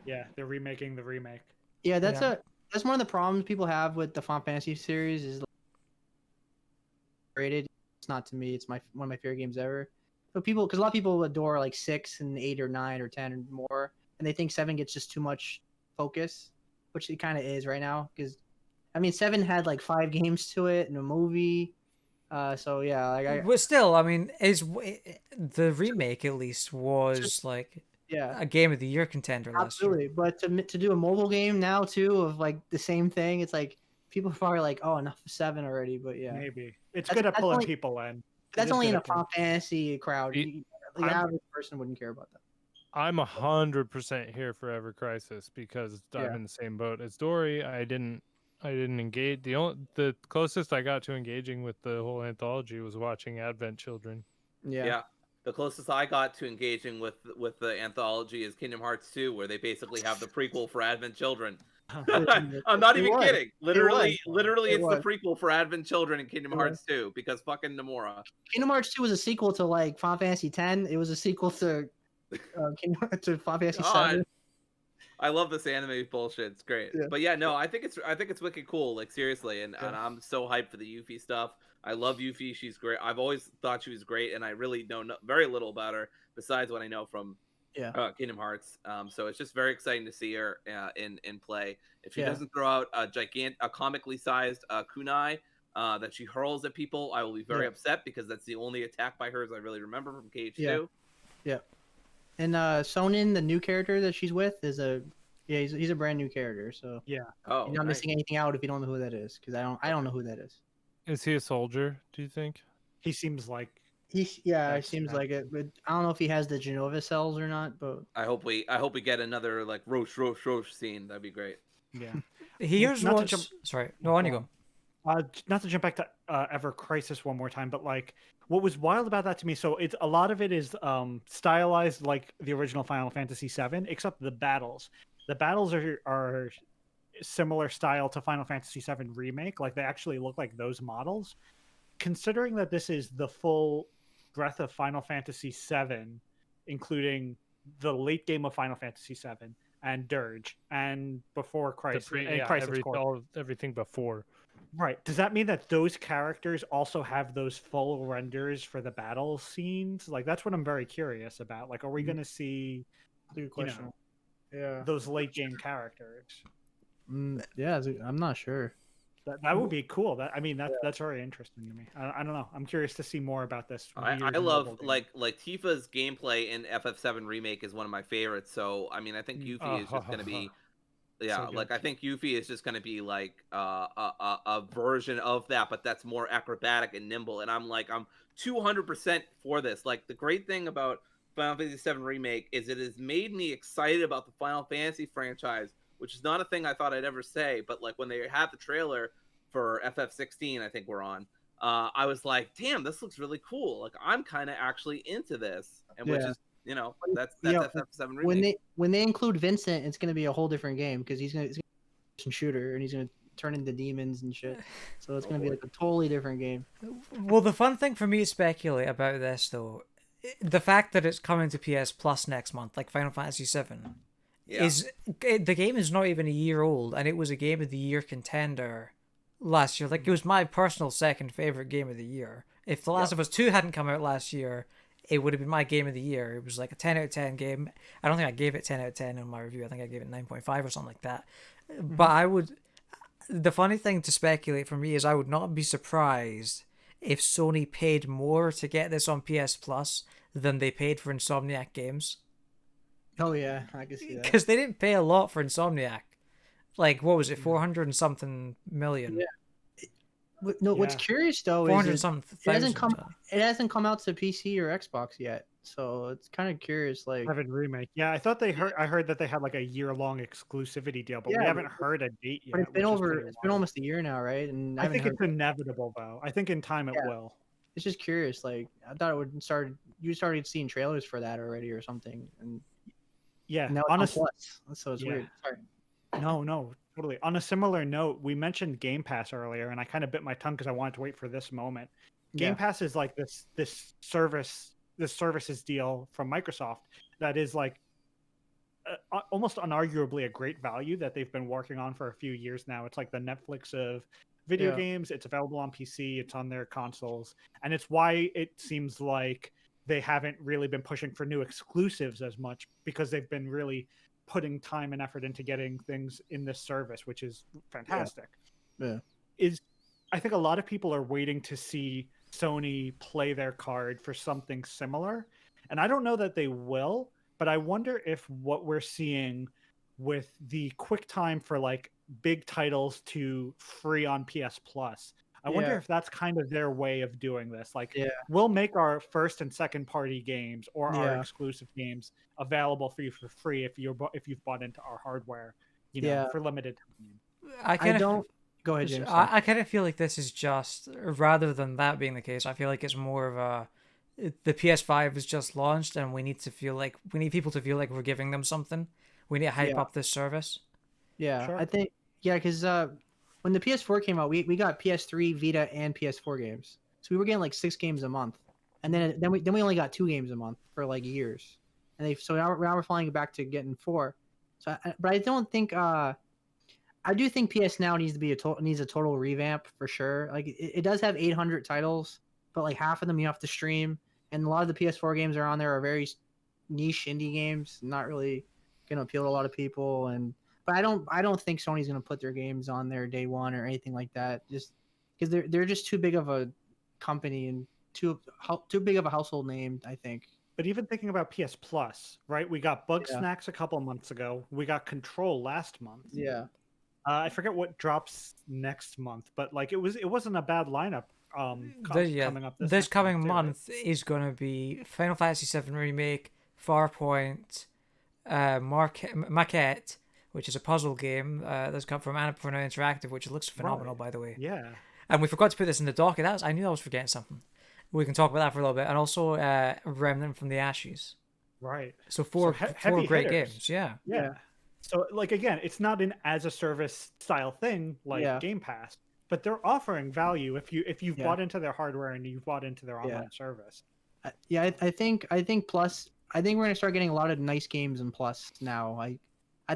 Yeah, they're remaking the remake. yeah. That's Yeah. that's one of the problems people have with the Final Fantasy series is rated. It's not to me. It's one of my favorite games ever. But because a lot of people adore like 6 and 8 or 9 or 10 or more, and they think 7 gets just too much focus, which it kind of is right now. Because I mean, 7 had like 5 games to it and a movie. So yeah, like But still, I mean, the remake at least was like yeah, a Game of the Year contender last year. absolutely. But to do a mobile game now too of like the same thing, it's like people are probably like, oh, enough of 7 already. But yeah, Maybe it's That's- good at that's pulling only- people in. that's is only good in a at pulling- Final Fantasy crowd. It- The I'm- average person wouldn't care about that. I'm 100% here for Ever Crisis because I'm Yeah. in the same boat as Dory. I didn't engage. The closest I got to engaging with the whole anthology was watching Advent Children. Yeah. The closest I got to engaging with the anthology is Kingdom Hearts 2, where they basically have the prequel for Advent Children. I'm not It even was. kidding. Literally, It it's was. the prequel for Advent Children in Kingdom It Hearts 2 because fucking Nomura. Kingdom Hearts 2 was a sequel to like Final Fantasy 10. It was a sequel to to Final Fantasy God. 7. I love this anime bullshit. It's great. Yeah. But yeah, no, I think it's wicked cool. Like seriously, and I'm so hyped for the Yuffie stuff. I love Yuffie. She's great. I've always thought she was great, and I really know very little about her besides what I know from Kingdom Hearts. So it's just very exciting to see her in play. If she Yeah. doesn't throw out a comically sized kunai that she hurls at people, I will be very Yeah. upset because that's the only attack by hers I really remember from KH2. Yeah. And Sonin, the new character that she's with, he's a brand new character. So Oh, you're not nice. missing anything out if you don't know who that is, because I don't know who that is. Is he a soldier? Do you think? He seems like It That's- seems like it, but I don't know if he has the Genova cells or not. But I hope we get another like roach scene. That'd be great. yeah. Here's Not to what's jump- sorry. No, on you go. Not to jump back to Ever Crisis one more time, but like what was wild about that to me, so it's a lot of it is stylized like the original Final Fantasy VII, except the battles. The battles are similar style to Final Fantasy VII Remake. Like they actually look like those models. Considering that this is the full breadth of Final Fantasy VII, including the late game of Final Fantasy VII and Dirge and before Crisis, Crisis Core. Everything before. Right. Does that mean that those characters also have those full renders for the battle scenes? Like that's what I'm very curious about. Like, are we going to see good question. those late game characters? Yeah, I'm not sure. That would be cool. That's very interesting to me. I don't know. I'm curious to see more about this. I weird love mobile game. like Tifa's gameplay in FF7 Remake is one of my favorites. So I mean, I think Yuffie is just going to be, So good. like I think Yuffie is just going to be like a version of that, but that's more acrobatic and nimble. And I'm 200% for this. Like the great thing about Final Fantasy VII Remake is it has made me excited about the Final Fantasy franchise, which is not a thing I thought I'd ever say, but like when they had the trailer for FF16, I think we're on, I was like, damn, this looks really cool. Like I'm kind of actually into this, and which is, that's FF7 Remake. When they include Vincent, it's gonna be a whole different game because he's gonna be a shooter and he's gonna turn into demons and shit. So it's gonna be like a totally different game. Well, the fun thing for me to speculate about this though, the fact that it's coming to PS Plus next month, like Final Fantasy VII. Yeah. Is the game is not even a year old, and it was a Game of the Year contender last year. Like it was my personal second favorite game of the year. If The Last of Us 2 hadn't come out last year, it would have been my game of the year. It was like a 10 out of 10 game. I don't think I gave it 10 out of 10 in my review. I think I gave it 9.5 or something like that. But the funny thing to speculate for me is I would not be surprised if Sony paid more to get this on PS Plus than they paid for Insomniac games. Oh yeah, I can see that. Because they didn't pay a lot for Insomniac. Like, what was it, 400 and something million? Yeah. What's curious though 400 is something it hasn't come out to PC or Xbox yet, so it's kind of curious. Like Seven Remake. Yeah, I thought I heard that they had like a year-long exclusivity deal, but we haven't heard a date yet. But it's been almost a year now, right? And I think it's inevitable though. I think in time it will. It's just curious. Like I thought you started seeing trailers for that already or something, and yeah, now it's on Plus, so it's weird. Sorry. No, totally. On a similar note, we mentioned Game Pass earlier, and I kind of bit my tongue because I wanted to wait for this moment. Game Pass is like this services deal from Microsoft that is like almost unarguably a great value that they've been working on for a few years now. It's like the Netflix of video games. It's available on PC. It's on their consoles, and it's why it seems like they haven't really been pushing for new exclusives as much because they've been really putting time and effort into getting things in this service, which is fantastic. I think a lot of people are waiting to see Sony play their card for something similar. And I don't know that they will, but I wonder if what we're seeing with the quick time for like big titles to free on PS Plus, I wonder if that's kind of their way of doing this. Like, we'll make our first and second party games or our exclusive games available for you for free if you've bought into our hardware, for limited time. Go ahead, James. I kind of feel like this is just, rather than that being the case, I feel like it's more of the PS5 is just launched and we need people to feel like we're giving them something. We need to hype up this service. Yeah, Sure. I think, because when the PS4 came out, we got PS3, Vita, and PS4 games. So we were getting like 6 games a month. And then we only got 2 games a month for like years. And so now we're falling back to getting 4. So, but I don't think, I do think PS Now needs a total revamp for sure. Like it does have 800 titles, but like half of them you have to stream, and a lot of the PS4 games are on there are very niche indie games, not really gonna appeal to a lot of people. But I don't think Sony's gonna put their games on there day one or anything like that, just because they're just too big of a company and too big of a household name, I think, But even thinking about PS Plus, right? We got Bug Yeah. Snacks a couple months ago. We got Control last month. Yeah. I forget what drops next month, but like it wasn't a bad lineup. Coming up this next coming month, too, right? month is going to be Final Fantasy VII Remake, Farpoint, Maquette, which is a puzzle game that's come from Annapurna Interactive, which looks phenomenal, by the way. Yeah. And we forgot to put this in the docket. I knew I was forgetting something. We can talk about that for a little bit. And also Remnant from the Ashes. Right. So four heavy great hitters. games. Yeah. Yeah. So like again, it's not an as a service style thing like Yeah. Game Pass, but they're offering value if you've Yeah. bought into their hardware and you've bought into their online service. I think Plus. I think we're gonna start getting a lot of nice games in Plus now. I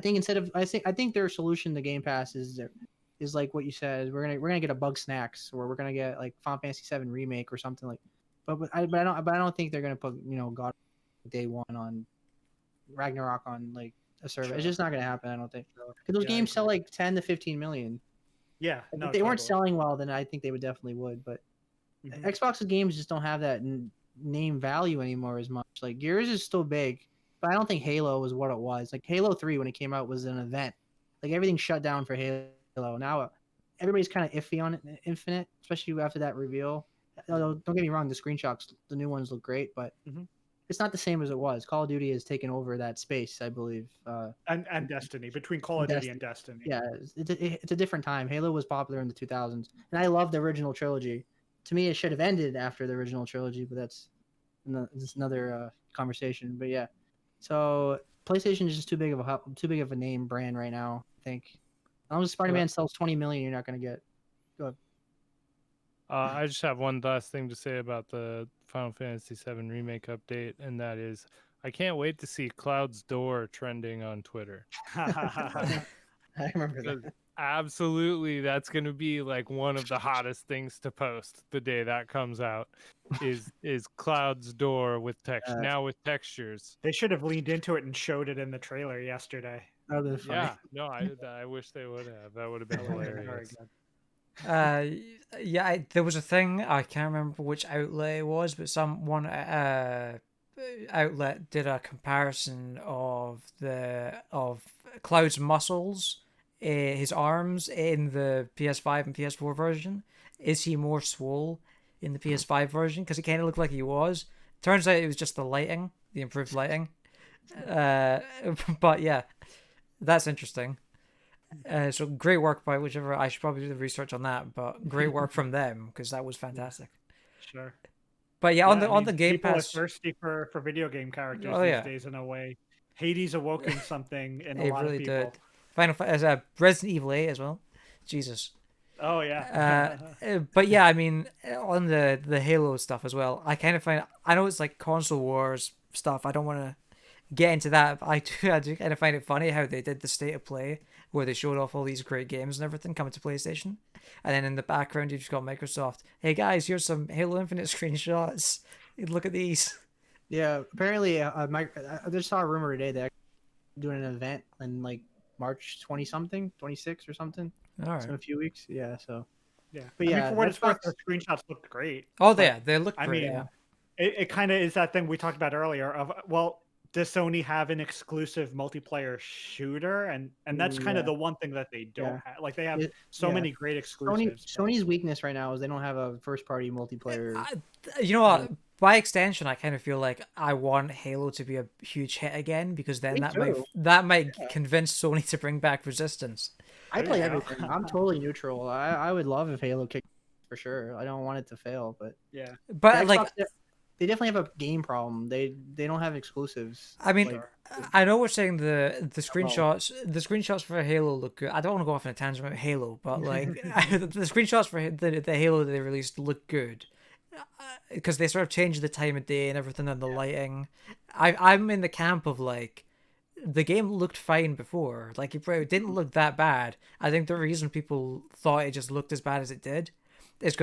think I think their solution to Game Pass is like what you said. We're gonna get a Bug Snacks, or we're gonna get like Final Fantasy VII Remake or something like. But I don't think they're gonna put God Day One on Ragnarok on like a service. Sure. It's just not gonna happen. I don't think. Because those Yeah, I games sell agree. like 10 to 15 million. Yeah. If they weren't selling well, then I think they definitely would. But Mhm. Xbox's games just don't have that name value anymore as much. Like Gears is still big, but I don't think Halo was what it was. Like Halo 3 when it came out was an event. Like everything shut down for Halo. Now everybody's kind of iffy on Infinite, especially after that reveal. Don't get me wrong, the screenshots, the new ones look great, but Mhm. it's not the same as it was. Call of Duty has taken over that space, I believe. And Destiny, between Call of Duty and Destiny. Yeah, it's a different time. Halo was popular in the 2000s, and I love the original trilogy. To me, it should have ended after the original trilogy, but that's another conversation. But yeah, so PlayStation is just too big of a name brand right now. I think as long as Spider-Man sells 20 million, you're not going to get. Go ahead. I just have one last thing to say about the Final Fantasy VII Remake update, and that is I can't wait to see Cloud's Door trending on Twitter. I remember that. Absolutely, that's going to be like one of the hottest things to post the day that comes out is Cloud's Door with now with textures. They should have leaned into it and showed it in the trailer yesterday. That would have been funny. Yeah, no, I wish they would have. That would have been hilarious. There was a thing, I can't remember which outlet it was, but one outlet did a comparison of Cloud's muscles, his arms in the PS5 and PS4 version. Is he more swole in the PS5 version? Because it kind of looked like he was. Turns out it was just the lighting, the improved lighting. But yeah, that's interesting. So great work by whichever. I should probably do the research on that, but great work from them because that was fantastic. Sure. But yeah, on the Game people Pass, are thirsty for video game characters Oh, these yeah. days in a way. Hades awoken something in a it lot really of people. did. Final Fantasy, Resident Evil 8 as well. Jesus. Oh yeah. But yeah, I mean, on the Halo stuff as well, I kind of find, I know it's like console wars stuff. I don't want to get into that, but I do kind of find it funny how they did the state of play where they showed off all these great games and everything coming to PlayStation, and then in the background you've just got Microsoft. Hey guys, here's some Halo Infinite screenshots. Look at these. Yeah, apparently, I just saw a rumor today that they're doing an event in like March 20-something, 26 or something. All right. So in a few weeks. Yeah, so. Yeah. But yeah, I mean, for what it's worth, Xbox- the screenshots looked great. Oh, but, they look I great. mean, Yeah. it kind of is that thing we talked about earlier of, well, does Sony have an exclusive multiplayer shooter? And that's kind of the one thing that they don't have. Like, they have so many great exclusives. Sony's weakness right now is they don't have a first-party multiplayer. You know what? By extension, I kind of feel like I want Halo to be a huge hit again, because then that might convince Sony to bring back Resistance. I play everything. I'm totally neutral. I would love if Halo kicked for sure. I don't want it to fail, but Yeah. But like, they definitely have a game problem. They don't have exclusives. I mean, Like, I know we're saying the screenshots for Halo look good. I don't want to go off on a tangent about Halo, but like the screenshots for the Halo that they released look good. Because they sort of changed the time of day and everything and the lighting. I'm in the camp of like, the game looked fine before. Like, it didn't look that bad. I think the reason people thought it just looked as bad as it did is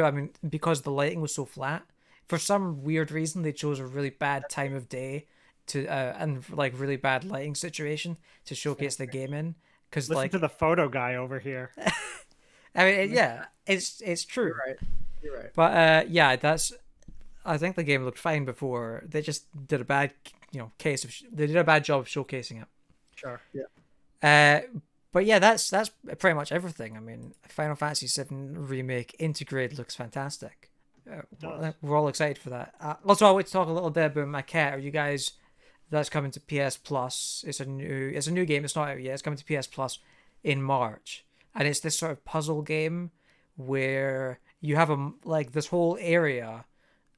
because the lighting was so flat. For some weird reason, they chose a really bad time of day and like really bad lighting situation to showcase the game in. Because Listen to the photo guy over here. I mean, yeah, it's true. You're right. But yeah, that's I think the game looked fine before. They just did a bad, they did a bad job of showcasing it. Sure. But yeah, that's pretty much everything. I mean, Final Fantasy VII Remake Integrate looks fantastic. We're all excited for that. Also, I want to talk a little bit about Maquette. Are you guys? That's coming to PS Plus. It's a new game. It's not out yet. It's coming to PS Plus in March, and it's this sort of puzzle game where you have this whole area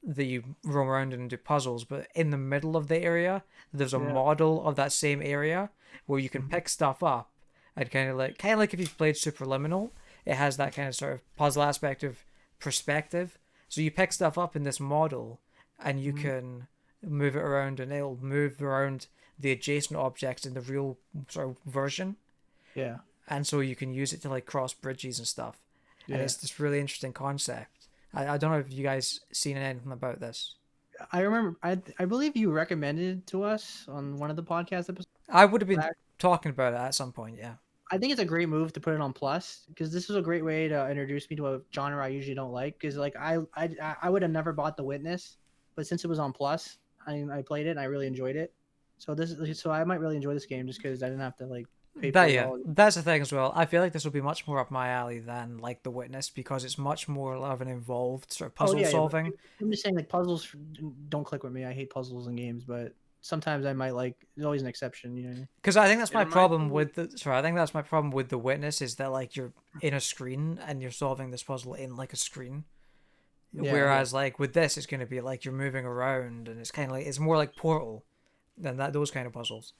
that you roam around and do puzzles, but in the middle of the area, there's a model of that same area where you can pick stuff up, and kind of like if you've played Superliminal, it has that kind of sort of puzzle aspect of perspective. So you pick stuff up in this model, and you can move it around, and it'll move around the adjacent objects in the real sort of version. Yeah. And so you can use it to like cross bridges and stuff. Yeah. And it's this really interesting concept. I don't know if you guys seen anything about this. I remember, I believe you recommended it to us on one of the podcast episodes. I would have been talking about it at some point, yeah. I think it's a great move to put it on Plus, because this is a great way to introduce me to a genre I usually don't like. Because like I would have never bought The Witness, but since it was on Plus, I played it and I really enjoyed it. So I might really enjoy this game just because I didn't have to like pay for it all. That's the thing as well. I feel like this will be much more up my alley than like The Witness, because it's much more of an involved sort of puzzle solving. I'm just saying, like, puzzles don't click with me. I hate puzzles in games, but sometimes I might like. There's always an exception, you know. Because I think that's my problem with The Witness, is that like you're in a screen and you're solving this puzzle in like a screen. Yeah, whereas like with this, it's going to be like you're moving around, and it's kind of like it's more like Portal than those kind of puzzles.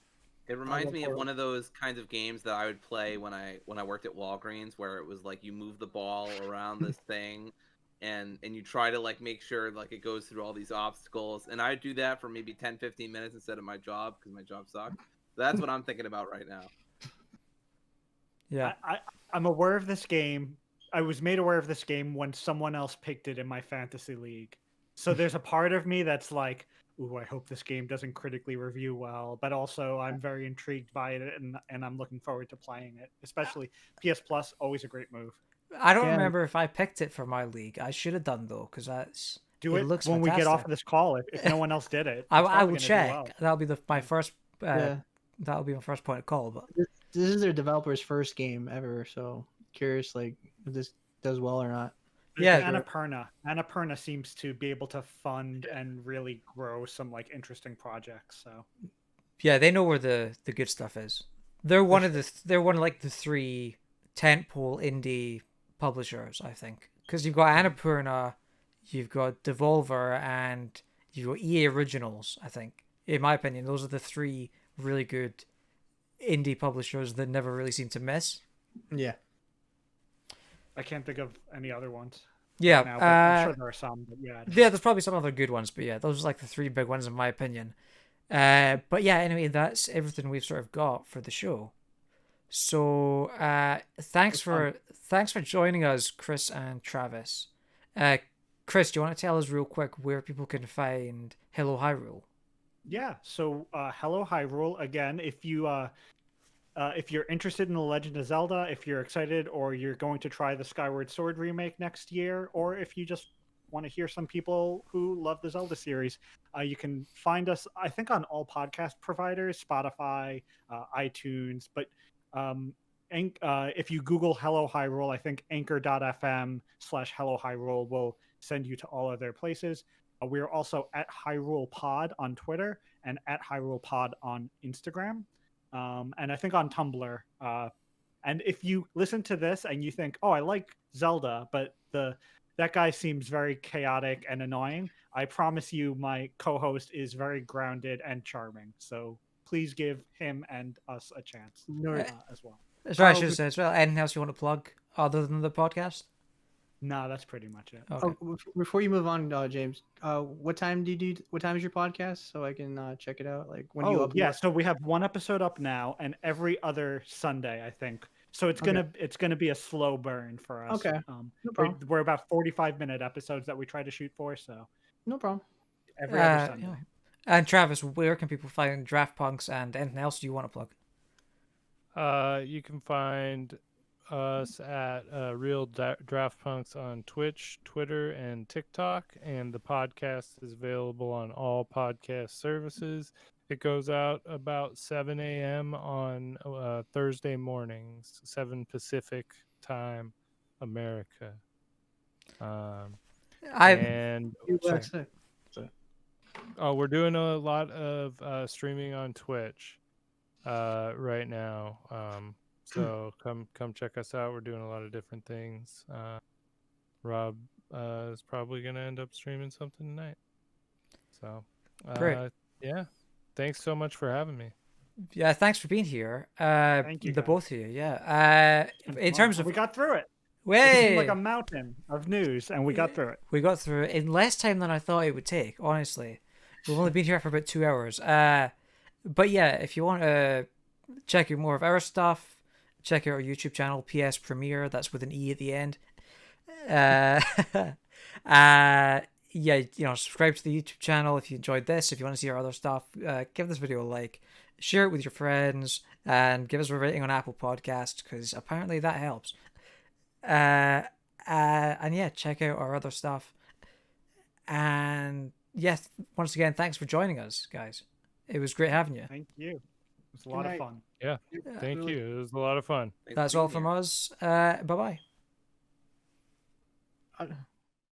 It reminds me of one of those kinds of games that I would play when I worked at Walgreens, where it was like you move the ball around this thing, and you try to like make sure like it goes through all these obstacles, and I do that for maybe 10-15 minutes instead of my job, because my job sucked. That's what I'm thinking about right now. Yeah, I'm aware of this game. I was made aware of this game when someone else picked it in my fantasy league. So there's a part of me that's like, ooh, I hope this game doesn't critically review well, but also I'm very intrigued by it, and I'm looking forward to playing it. Especially PS Plus, always a great move. I don't remember if I picked it for my league. I should have done though, because it looks when fantastic. We get off of this call. If no one else did it, I will check. Well. That'll be my first. That'll be my first point of call. But this is their developer's first game ever, so curious like if this does well or not. Yeah, Annapurna seems to be able to fund and really grow some like interesting projects. So yeah, they know where the good stuff is. They're one of the 3 tentpole indie publishers, I think, because you've got Annapurna, you've got Devolver, and you've got EA Originals. I think, in my opinion, those are the 3 really good indie publishers that never really seem to miss. Yeah. I can't think of any other ones. Yeah, now, I'm sure there are some. But yeah, there's probably some other good ones, but yeah, those are like the 3 big ones in my opinion. But yeah, anyway, that's everything we've sort of got for the show. So thanks for joining us, Chris and Travis. Chris, do you want to tell us real quick where people can find Hello Hyrule? Yeah, so Hello Hyrule, again, if you're interested in The Legend of Zelda, if you're excited, or you're going to try the Skyward Sword remake next year, or if you just want to hear some people who love the Zelda series, you can find us, I think, on all podcast providers, Spotify, iTunes, but if you Google Hello Hyrule, I think anchor.fm/Hello Hyrule will send you to all other places. We're also at Hyrule Pod on Twitter and at Hyrule Pod on Instagram. And I think on Tumblr. And if you listen to this and you think, oh, I like Zelda, but that guy seems very chaotic and annoying, I promise you my co-host is very grounded and charming. So please give him and us a chance as well. Sorry, I should have said as well. Anything else you want to plug other than the podcast? No, that's pretty much it. Okay. Before you move on, James, what time is your podcast so I can check it out? Like when you upload? Yeah, so we have one episode up now, and every other Sunday, I think. So it's gonna be a slow burn for us. Okay, no problem. We're about 45-minute episodes that we try to shoot for, so no problem. Every other Sunday. Yeah. And Travis, where can people find Draft Punks and anything else you want to plug? You can find us at Draft Punks on Twitch, Twitter, and TikTok. And the podcast is available on all podcast services. It goes out about 7 a.m. on Thursday mornings, 7 Pacific time, America. And USA. we're doing a lot of streaming on Twitch right now. So come check us out. We're doing a lot of different things. Rob is probably gonna end up streaming something tonight. So Great. yeah. Thanks so much for having me. Yeah, thanks for being here. Thank you, the guys. both of you. Yeah. In terms of we got through it. It way, seemed like a mountain of news, and we got through it. we got through it in less time than I thought it would take. Honestly, we've only been here for about 2 hours. But yeah, if you want to check out more of our stuff, check out our YouTube channel, PSPremiere. That's with an E at the end. Yeah, subscribe to the YouTube channel if you enjoyed this. If you want to see our other stuff, give this video a like, share it with your friends, and give us a rating on Apple Podcasts because apparently that helps. And yeah, check out our other stuff. And yes, once again, thanks for joining us, guys. It was great having you. Thank you. It was a lot of fun. Yeah. Thank you. It was a lot of fun. Thanks That's for all being from here. us. Bye-bye.